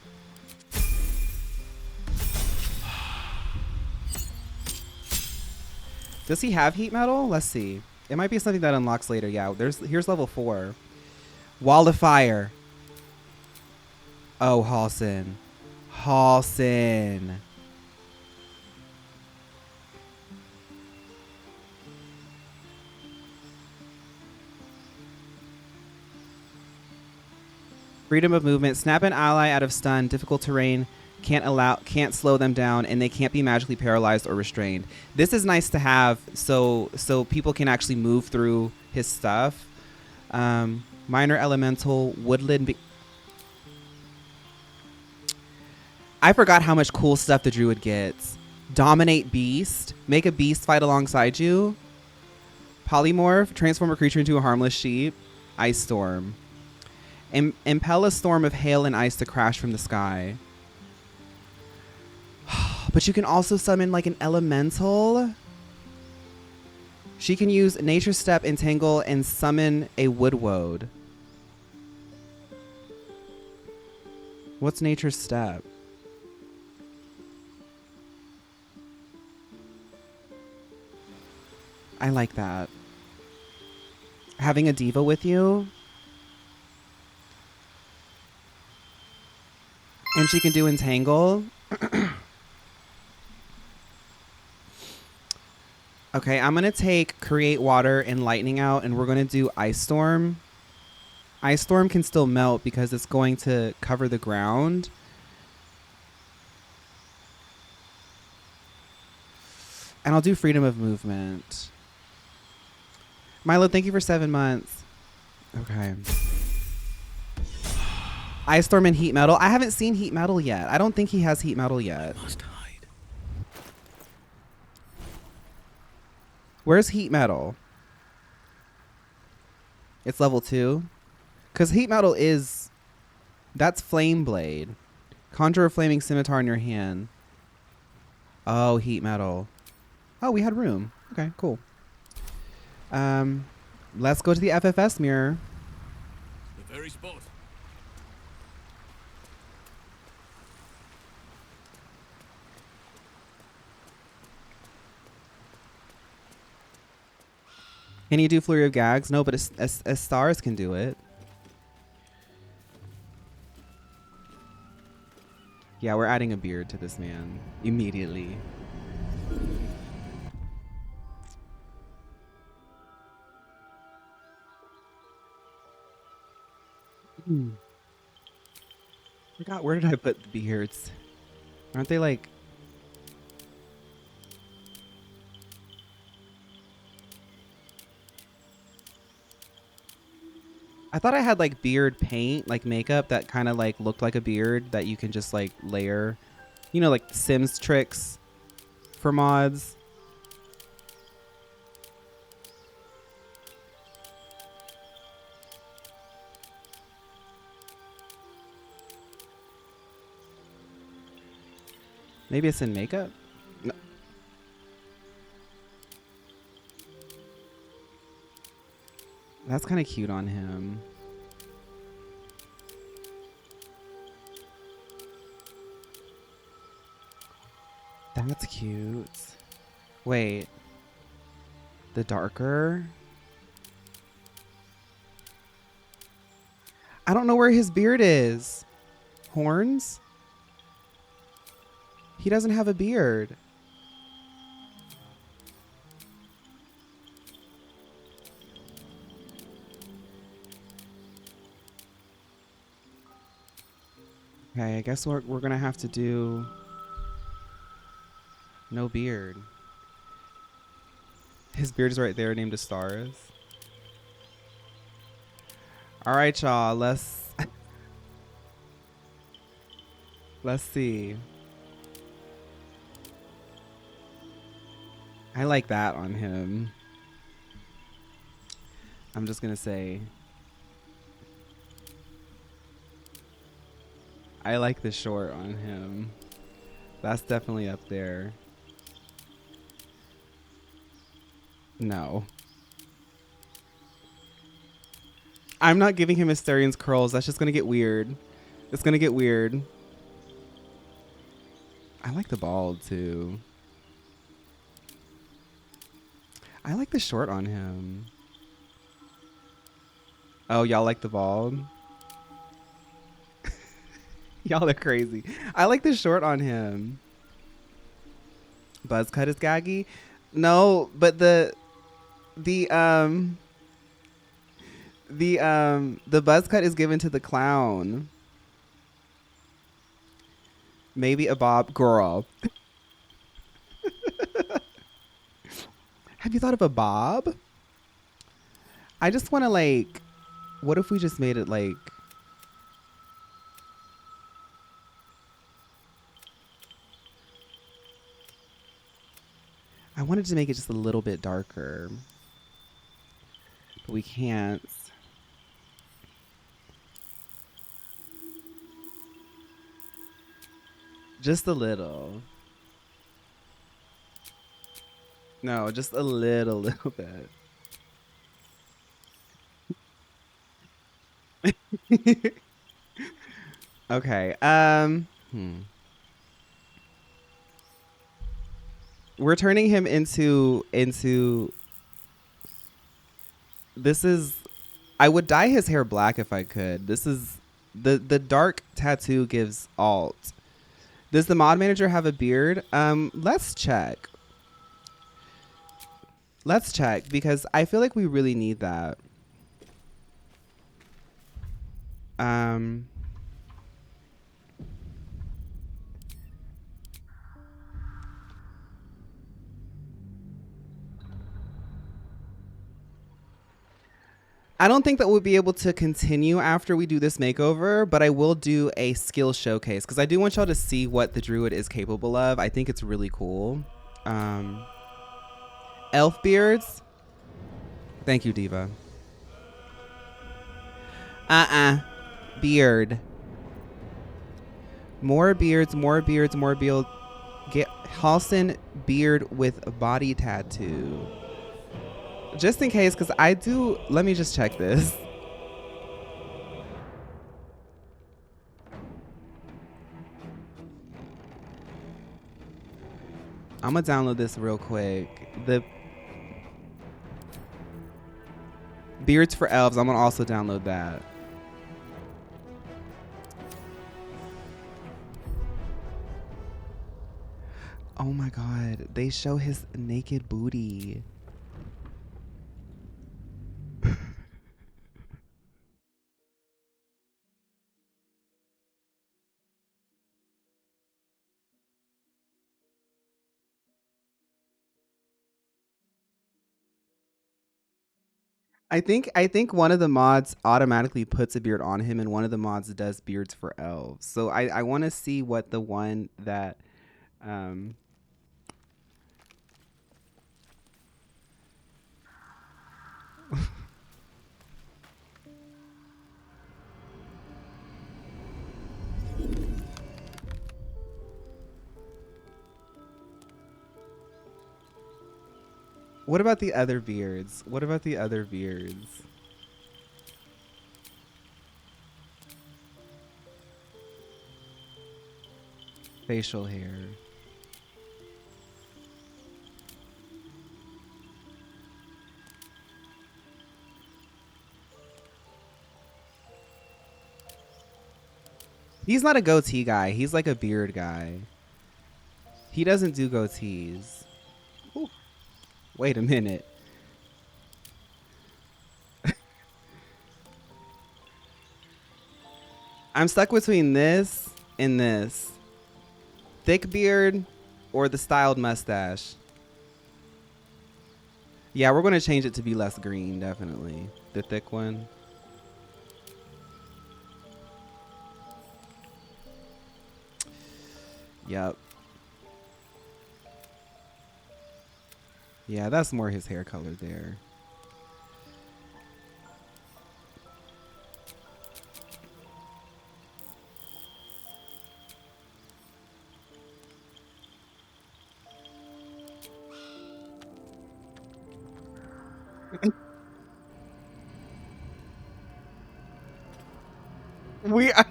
Does he have heat metal? Let's see. It might be something that unlocks later. Yeah, here's level 4. Wall of Fire. Oh, Halsin. Halsin. Freedom of movement. Snap an ally out of stun. Difficult terrain. Can't slow them down, and they can't be magically paralyzed or restrained. This is nice to have, so people can actually move through his stuff. Minor elemental, woodland. I forgot how much cool stuff the druid gets. Dominate beast. Make a beast fight alongside you. Polymorph. Transform a creature into a harmless sheep. Ice storm. Impel a storm of hail and ice to crash from the sky. But you can also summon like an elemental. She can use Nature Step, Entangle, and summon a Woodwode. What's Nature Step? I like that. Having a diva with you. And she can do Entangle. Okay, I'm going to take Create Water and Lightning out, and we're going to do Ice Storm. Ice Storm can still melt because it's going to cover the ground. And I'll do Freedom of Movement. Milo, thank you for 7 months. Okay. Ice Storm and Heat Metal. I haven't seen Heat Metal yet. I don't think he has Heat Metal yet. Where's Heat Metal? It's level 2. Because Heat Metal is... That's Flame Blade. Conjure a Flaming Scimitar in your hand. Oh, Heat Metal. Oh, we had room. Okay, cool. Let's go to the FFS mirror. The very spot. Can you do Flurry of Gags? No, but as stars can do it. Yeah, we're adding a beard to this man immediately. Forgot, where did I put the beards? Aren't they like... I thought I had like beard paint, like makeup that kind of like looked like a beard that you can just like layer, you know, like Sims tricks for mods. Maybe it's in makeup? No. That's kind of cute on him. That's cute. Wait. The darker? I don't know where his beard is. Horns? He doesn't have a beard. Okay, I guess we're gonna have to do no beard. His beard is right there, named Astaris. All right, y'all. Let's see. I like that on him. I'm just gonna say. I like the short on him. That's definitely up there. No. I'm not giving him Asterian's curls. That's just gonna get weird. It's gonna get weird. I like the bald too. I like the short on him. Oh, y'all like the bald? Y'all are crazy. I like the short on him. Buzz cut is gaggy. No, but the buzz cut is given to the clown. Maybe a bob girl. Have you thought of a bob? I just want to like What if we just made it like... I wanted to make it just a little bit darker. But we can't. Just a little. No, just a little bit. Okay. We're turning him into this is, I would dye his hair black if I could. This is the dark tattoo gives alt. Does the mod manager have a beard? Let's check. Let's check because I feel like we really need that. I don't think that we'll be able to continue after we do this makeover, but I will do a skill showcase because I do want y'all to see what the druid is capable of. I think it's really cool. Elf beards. Thank you, Diva. Beard. More beards, more beards, more beard. Get Halsin beard with body tattoo. Just in case, because I do. Let me just check this. I'm gonna download this real quick. The beards for elves. I'm gonna also download that. Oh my god, they show his naked booty. I think one of the mods automatically puts a beard on him and one of the mods does beards for elves. So I want to see what the one that What about the other beards? What about the other beards? Facial hair. He's not a goatee guy. He's like a beard guy. He doesn't do goatees. Ooh. Wait a minute. I'm stuck between this and this. Thick beard or the styled mustache. Yeah, we're going to change it to be less green, definitely. The thick one. Yep. Yeah, that's more his hair color there.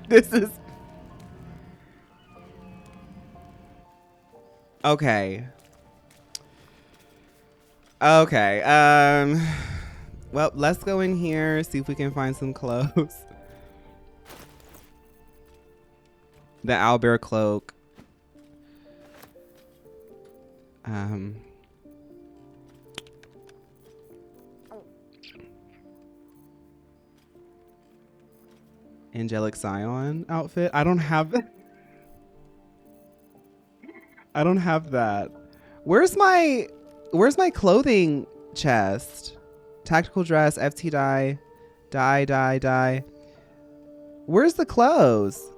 This is okay. Okay. Well, let's go in here, see if we can find some clothes. The owlbear cloak. Angelic Scion outfit. I don't have that. Where's my clothing chest? Tactical dress, FT dye, Die, die, die. Where's the clothes?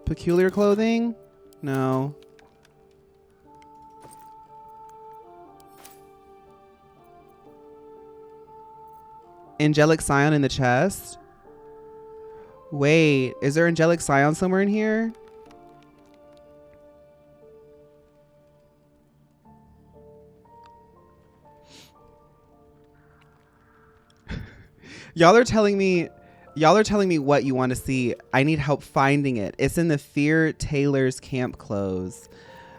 Peculiar clothing? No. Angelic Scion in the chest? Wait, is there Angelic Scion somewhere in here? Y'all are telling me what you want to see. I need help finding it. It's in the Fear Taylor's camp clothes.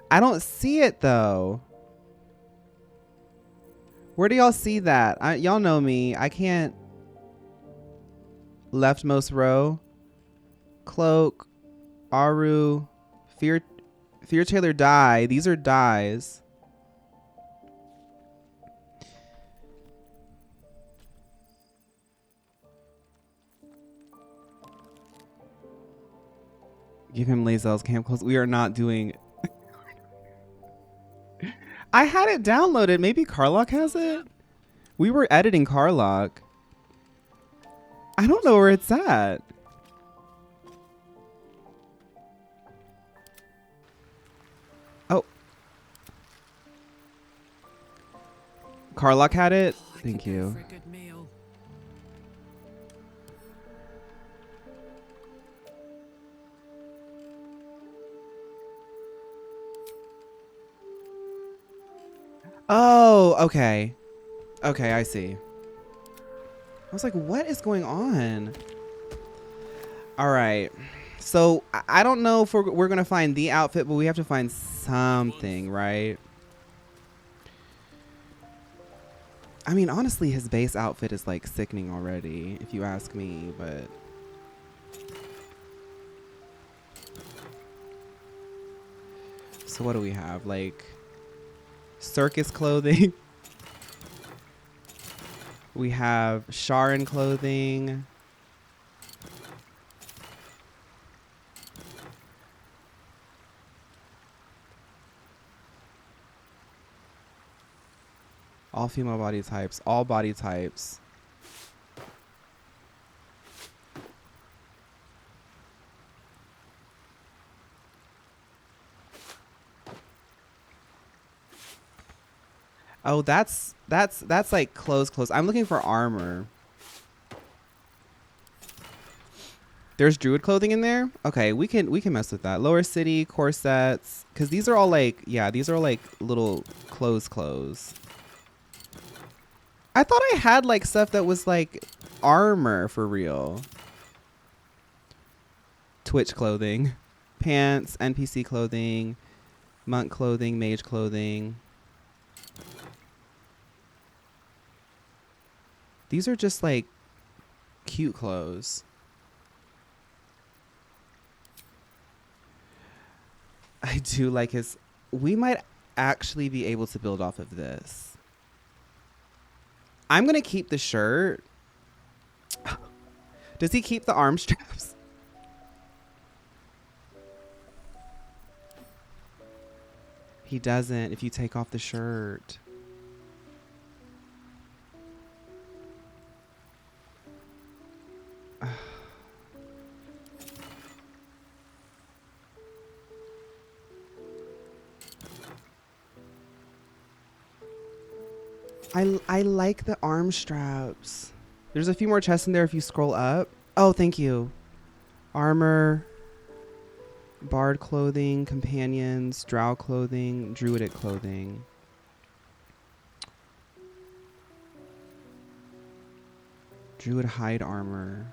I don't see it though. Where do y'all see that? Y'all know me. I can't. Leftmost row. Cloak. Aru. Fear Taylor dye. These are dyes. Give him Lazel's camp clothes. We are not doing. I had it downloaded. Maybe Carlock has it. We were editing Carlock. I don't know where it's at. Oh. Carlock had it. Thank you. Oh, okay. Okay, I see. I was like, what is going on? All right. So I don't know if we're going to find the outfit, but we have to find something, right? I mean, honestly, his base outfit is like sickening already, if you ask me, but. So what do we have? Like circus clothing. We have Sharon clothing. All female body types. All body types. Oh, that's like clothes. I'm looking for armor. There's druid clothing in there? Okay, we can mess with that. Lower city, corsets. Because these are all like, yeah, these are like little clothes. I thought I had like stuff that was like armor for real. Twitch clothing. Pants, NPC clothing, monk clothing, mage clothing. These are just like cute clothes. I do like his. We might actually be able to build off of this. I'm going to keep the shirt. Does he keep the arm straps? He doesn't if you take off the shirt. I like the arm straps. There's a few more chests in there if you scroll up. Oh, thank you. Armor, bard clothing, companions, drow clothing, druidic clothing. Druid hide armor.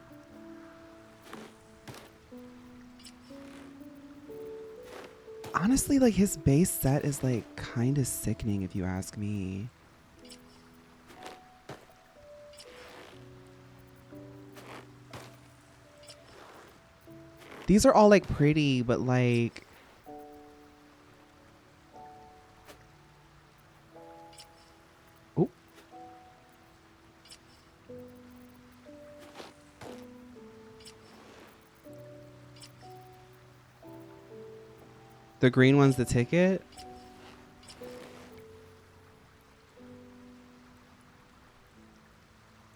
Honestly, like his base set is like kind of sickening if you ask me. These are all like pretty, but like oh. The green one's the ticket.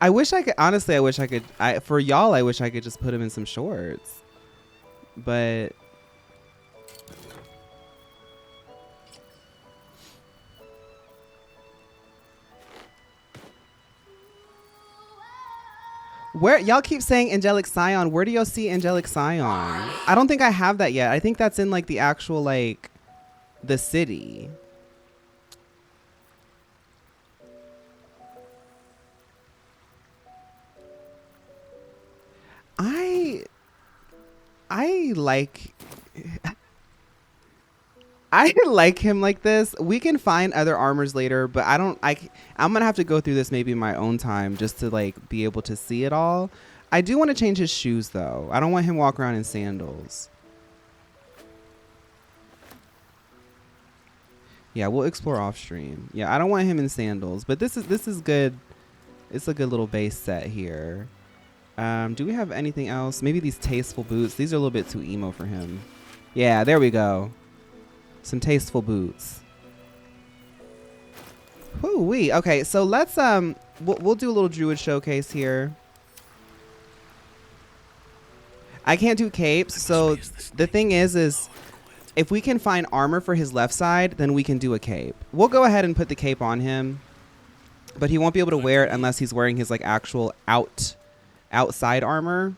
I wish I could, honestly, I wish I could, for y'all, I wish I could just put him in some shorts. But where y'all keep saying Angelic Scion, where do y'all see Angelic Scion? I don't think I have that yet. I think that's in like the actual like the city. I like I like him like this. We can find other armors later, but I'm gonna have to go through this maybe in my own time just to like be able to see it all. I do want to change his shoes though. I don't want him walking around in sandals. Yeah, we'll explore off stream. Yeah, I don't want him in sandals, but this is good. It's a good little base set here. Do we have anything else? Maybe these tasteful boots. These are a little bit too emo for him. Yeah, there we go. Some tasteful boots. Whoo-wee. Okay, so let's we'll do a little druid showcase here. I can't do capes, so the thing is if we can find armor for his left side, then we can do a cape. We'll go ahead and put the cape on him, but he won't be able to wear it unless he's wearing his like actual outside armor.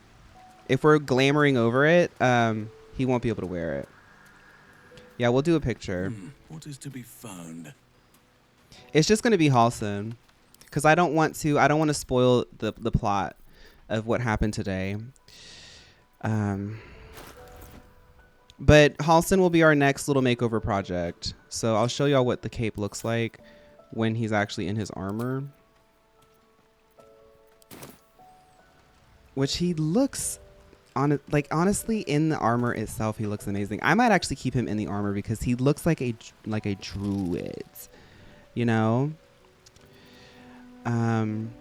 If we're glamoring over it, he won't be able to wear it. Yeah, we'll do a picture. What is to be found? It's just going to be Halsin, because I don't want to spoil the plot of what happened today. But Halsin will be our next little makeover project. So I'll show y'all what the cape looks like when he's actually in his armor. Which he looks honestly in the armor itself, he looks amazing. I might actually keep him in the armor because he looks like a druid, you know. And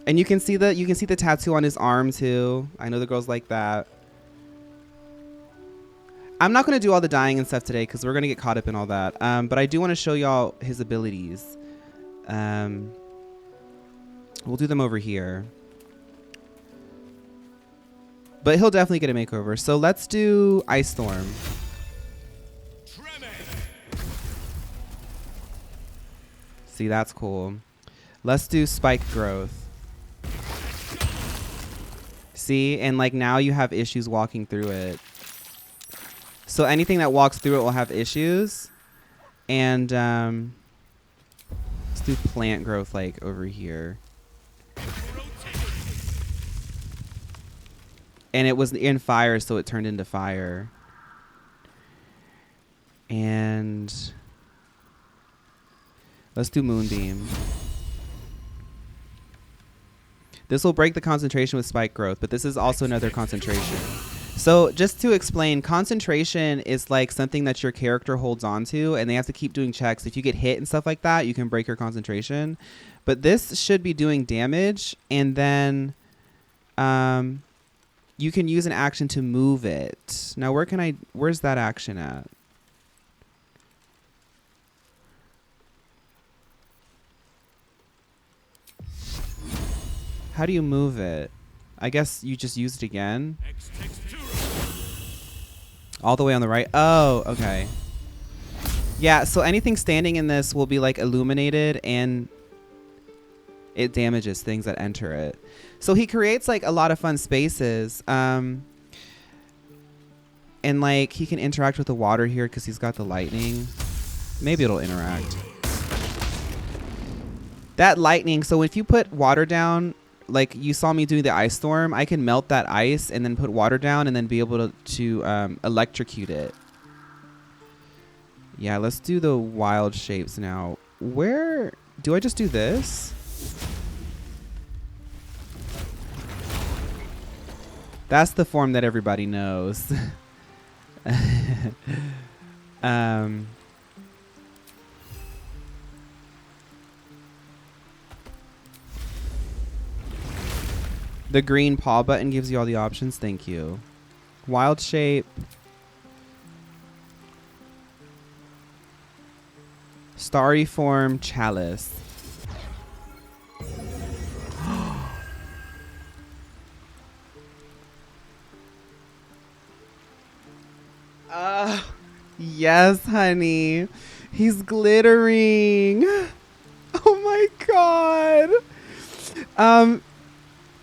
you can see the tattoo on his arm too. I know the girls like that. I'm not going to do all the dyeing and stuff today because we're going to get caught up in all that. But I do want to show y'all his abilities. We'll do them over here. But he'll definitely get a makeover. So let's do Ice Storm. See, that's cool. Let's do Spike Growth. See, and like now you have issues walking through it. So anything that walks through it will have issues. And let's do Plant Growth like over here. And it was in fire, so it turned into fire. And let's do Moonbeam. This will break the concentration with Spike Growth, but this is also another concentration. So just to explain, concentration is like something that your character holds on to, and they have to keep doing checks. If you get hit and stuff like that, you can break your concentration. But this should be doing damage, and then you can use an action to move it. Now, where's that action at? How do you move it? I guess you just use it again. All the way on the right. Oh, okay. Yeah, so anything standing in this will be like illuminated, and it damages things that enter it. So he creates like a lot of fun spaces. And like he can interact with the water here because he's got the lightning. Maybe it'll interact. That lightning, so if you put water down, like you saw me do the ice storm, I can melt that ice and then put water down and then be able to electrocute it. Yeah, let's do the wild shapes now. Where do I just do this? That's the form that everybody knows. The green paw button gives you all the options. Thank you. Wild shape. Starry form chalice. Yes, honey. He's glittering. Oh my god.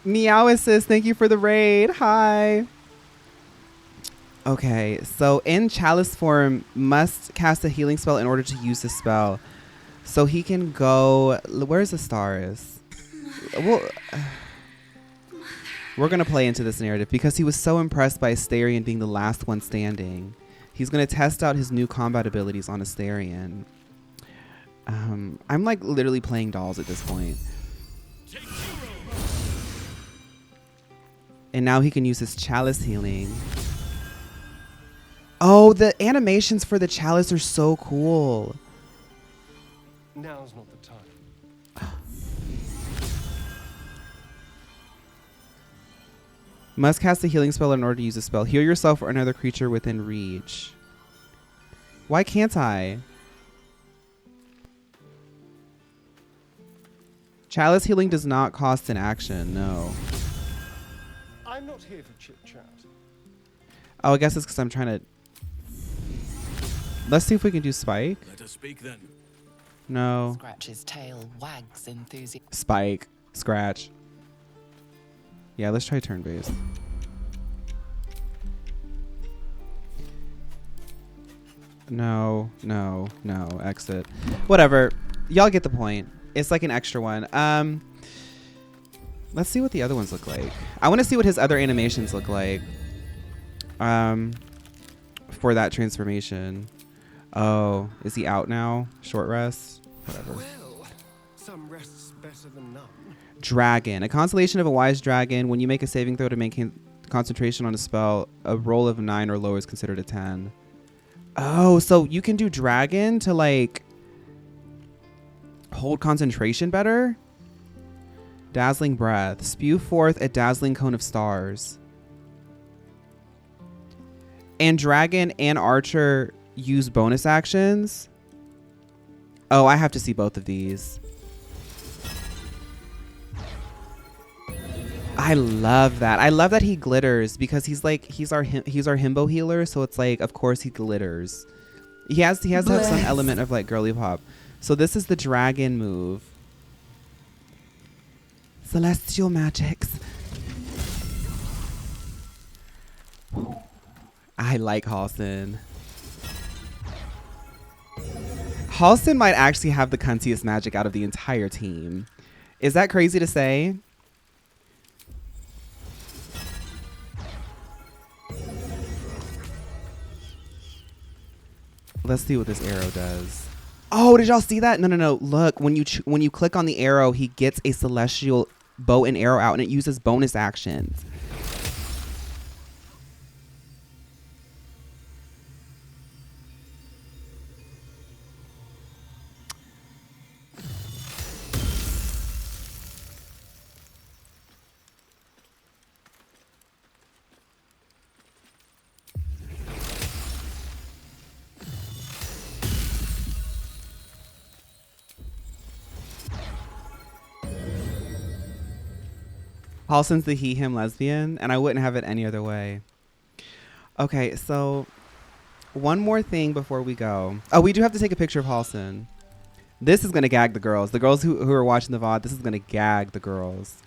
Meow Assist, thank you for the raid. Hi. Okay, so in chalice form, must cast a healing spell in order to use the spell. So he can go. Where's the stars? Well, we're gonna play into this narrative because he was so impressed by Astarion being the last one standing. He's gonna test out his new combat abilities on Astarion. I'm like literally playing dolls at this point. And now he can use his chalice healing. Oh, the animations for the chalice are so cool. Now's not the time. Must cast a healing spell in order to use a spell. Heal yourself or another creature within reach. Why can't I? Chalice healing does not cost an action, no. I'm not here for chit chat. Oh, I guess it's because I'm trying to... Let's see if we can do Spike. Let us speak then. No. Scratch's tail wags enthusiasm. Spike. Scratch. Yeah, let's try turn based. No, no, no. Exit. Whatever. Y'all get the point. It's like an extra one. Let's see what the other ones look like. I want to see what his other animations look like. For that transformation. Oh, is he out now? Short rest? Whatever. Well, some rests better than none. Dragon. A constellation of a wise dragon. When you make a saving throw to maintain concentration on a spell, a roll of 9 or lower is considered a 10. Oh, so you can do dragon to like hold concentration better? Dazzling breath. Spew forth a dazzling cone of stars. And dragon and archer use bonus actions. Oh, I have to see both of these. I love that. I love that he glitters because he's like he's our himbo healer, so it's like of course he glitters. He has to have some element of like girly pop. So this is the dragon move. Celestial magics. I like Halsin. Halsin might actually have the cuntiest magic out of the entire team. Is that crazy to say? Let's see what this arrow does. Oh, did y'all see that? No, no, no. Look, when you click on the arrow, he gets a celestial bow and arrow out, and it uses bonus actions. Halsin's the he, him lesbian, and I wouldn't have it any other way. Okay, so one more thing before we go. Oh, we do have to take a picture of Halsin. This is going to gag the girls. The girls who are watching the VOD, this is going to gag the girls.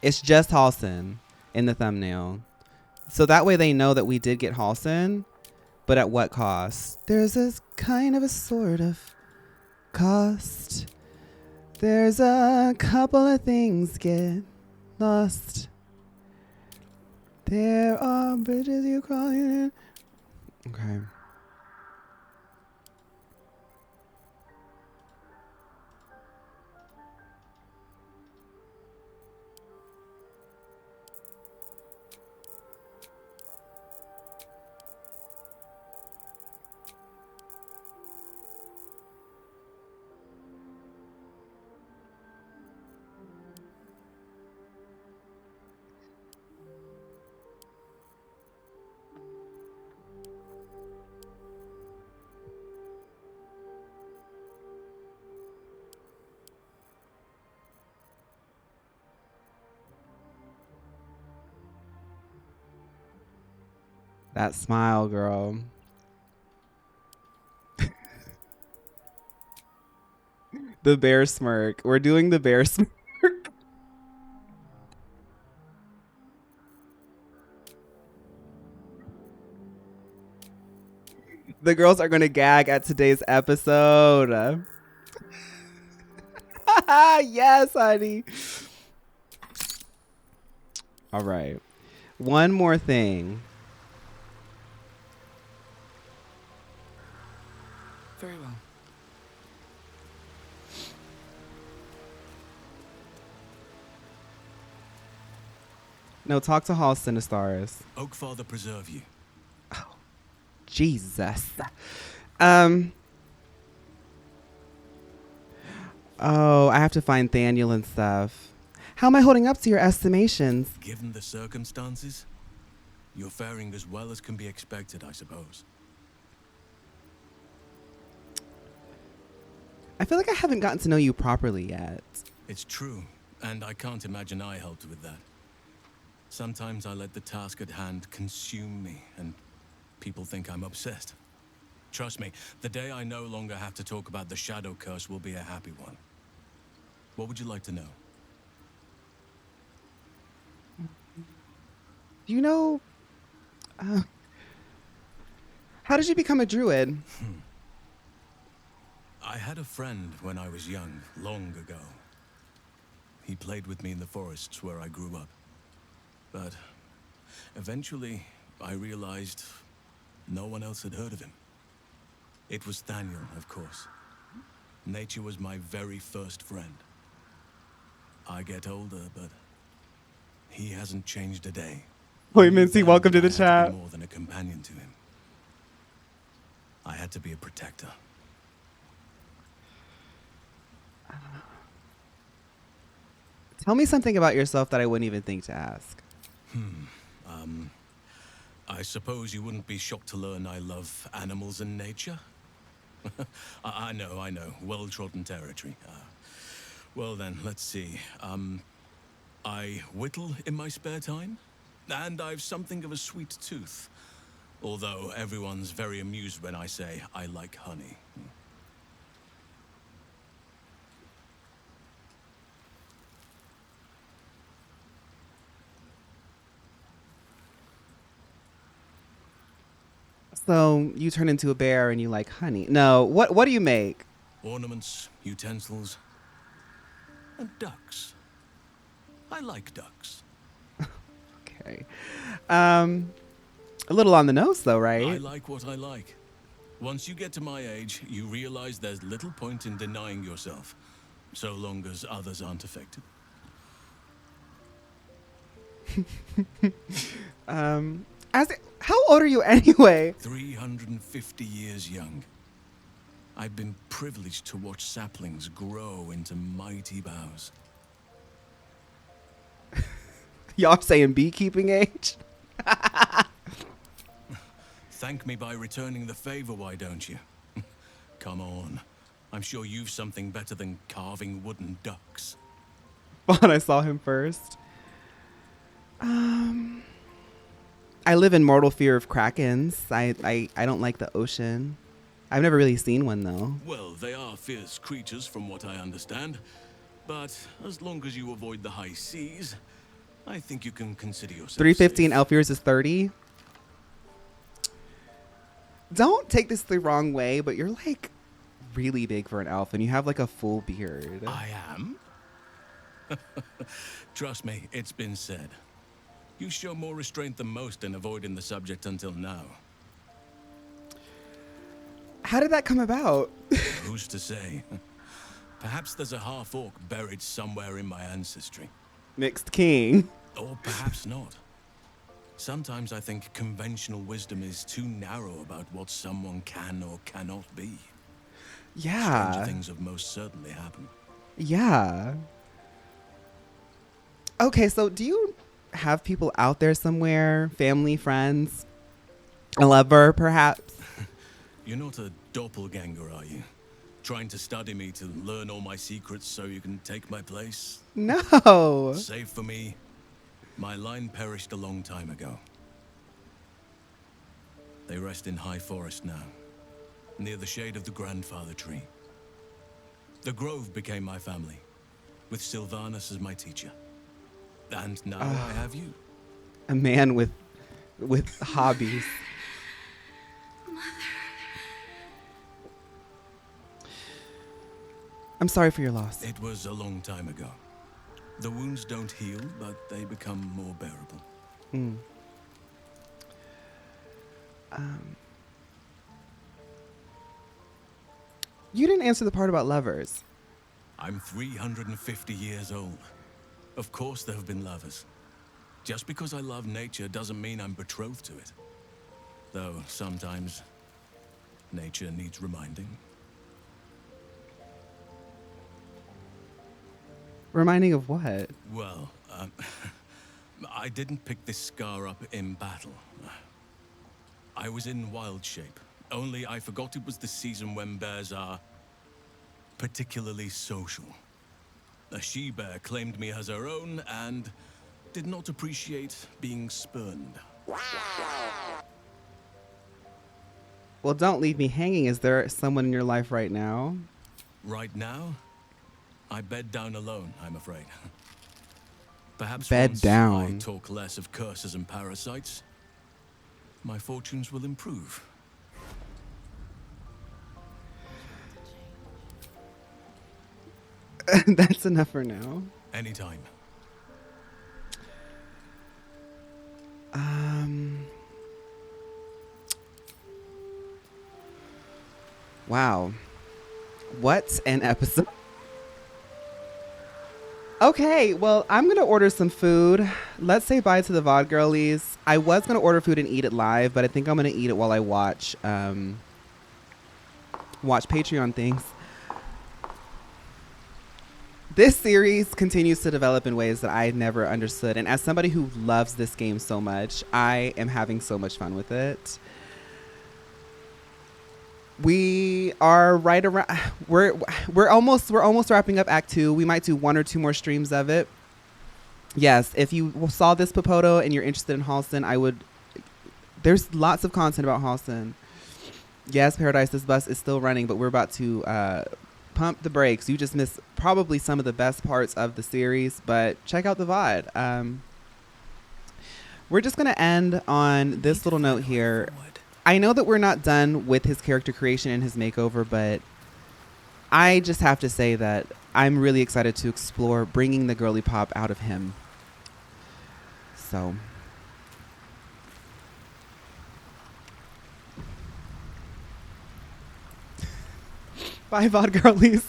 It's just Halsin in the thumbnail. So that way they know that we did get Halsin, but at what cost? There's a kind of a sort of cost. There's a couple of things get lost. There are bridges you cross. Okay. That smile, girl. The bear smirk. We're doing the bear smirk. The girls are going to gag at today's episode. Yes, honey. All right. One more thing. Very well. No, talk to Halsin, Astaris. Oakfather preserve you. Jesus. Oh, I have to find Thaniel and stuff. How am I holding up to your estimations? Given the circumstances, you're faring as well as can be expected, I suppose. I feel like I haven't gotten to know you properly yet. It's true, and I can't imagine I helped with that. Sometimes I let the task at hand consume me, and people think I'm obsessed. Trust me, the day I no longer have to talk about the Shadow Curse will be a happy one. What would you like to know? Do you know... how did you become a druid? I had a friend when I was young, long ago. He played with me in the forests where I grew up. But eventually, I realized no one else had heard of him. It was Thaniel, of course. Nature was my very first friend. I get older, but he hasn't changed a day. Wait, Mincy, welcome to the I had to chat. be more than a companion to him. I had to be a protector. Tell me something about yourself that I wouldn't even think to ask. I suppose you wouldn't be shocked to learn I love animals and nature? I know. Well-trodden territory. Well then, let's see. I whittle in my spare time, and I've something of a sweet tooth. Although everyone's very amused when I say I like honey. So you turn into a bear and you like honey. No, what do you make? Ornaments, utensils, and ducks. I like ducks. Okay. A little on the nose though, right? I like what I like. Once you get to my age, you realize there's little point in denying yourself, so long as others aren't affected. How old are you anyway? 350 years young. I've been privileged to watch saplings grow into mighty boughs. Y'all saying beekeeping age? Thank me by returning the favor, why don't you? Come on. I'm sure you've something better than carving wooden ducks. But I saw him first. I live in mortal fear of krakens. I don't like the ocean. I've never really seen one though. Well, they are fierce creatures from what I understand. But as long as you avoid the high seas, I think you can consider yourself 315 elf years is 30. Don't take this the wrong way, but you're like really big for an elf and you have like a full beard. I am? Trust me, it's been said. You show more restraint than most in avoiding the subject until now. How did that come about? Who's to say? Perhaps there's a half-orc buried somewhere in my ancestry. Mixed king. Or perhaps not. Sometimes I think conventional wisdom is too narrow about what someone can or cannot be. Yeah. Stranger things have most certainly happened. Yeah. Okay, so do you have people out there somewhere? Family, friends? A lover, perhaps? You're not a doppelganger, are you? Trying to study me to learn all my secrets so you can take my place? No. Save for me, my line perished a long time ago. They rest in high forest now, near the shade of the grandfather tree. The grove became my family, with Sylvanas as my teacher. And now I have you. A man with hobbies. I'm sorry for your loss. It was a long time ago. The wounds don't heal, but they become more bearable. You didn't answer the part about lovers. I'm 350 years old. Of course there have been lovers. Just because I love nature doesn't mean I'm betrothed to it. Though sometimes nature needs reminding. Reminding of what? Well, I didn't pick this scar up in battle. I was in wild shape. Only I forgot it was the season when bears are particularly social. A she-bear claimed me as her own and did not appreciate being spurned. Well, don't leave me hanging. Is there someone in your life right now? Right now, I bed down alone, I'm afraid. Perhaps Bed once down. I talk less of curses and parasites, my fortunes will improve. That's enough for now. Anytime. Wow. What an episode. Okay, well, I'm going to order some food. Let's say bye to the VOD girlies. I was going to order food and eat it live, but I think I'm going to eat it while I watch Patreon things. This series continues to develop in ways that I never understood. And as somebody who loves this game so much, I am having so much fun with it. We are right around, we're almost wrapping up Act 2. We might do 1 or 2 more streams of it. Yes, if you saw this Popoto and you're interested in Halsin, there's lots of content about Halsin. Yes, Paradise This Bus is still running, but we're about to pump the brakes. You just missed probably some of the best parts of the series, but check out the VOD. We're just going to end on this little note here. I know that we're not done with his character creation and his makeover, but I just have to say that I'm really excited to explore bringing the girly pop out of him. So. Bye, VOD girlies.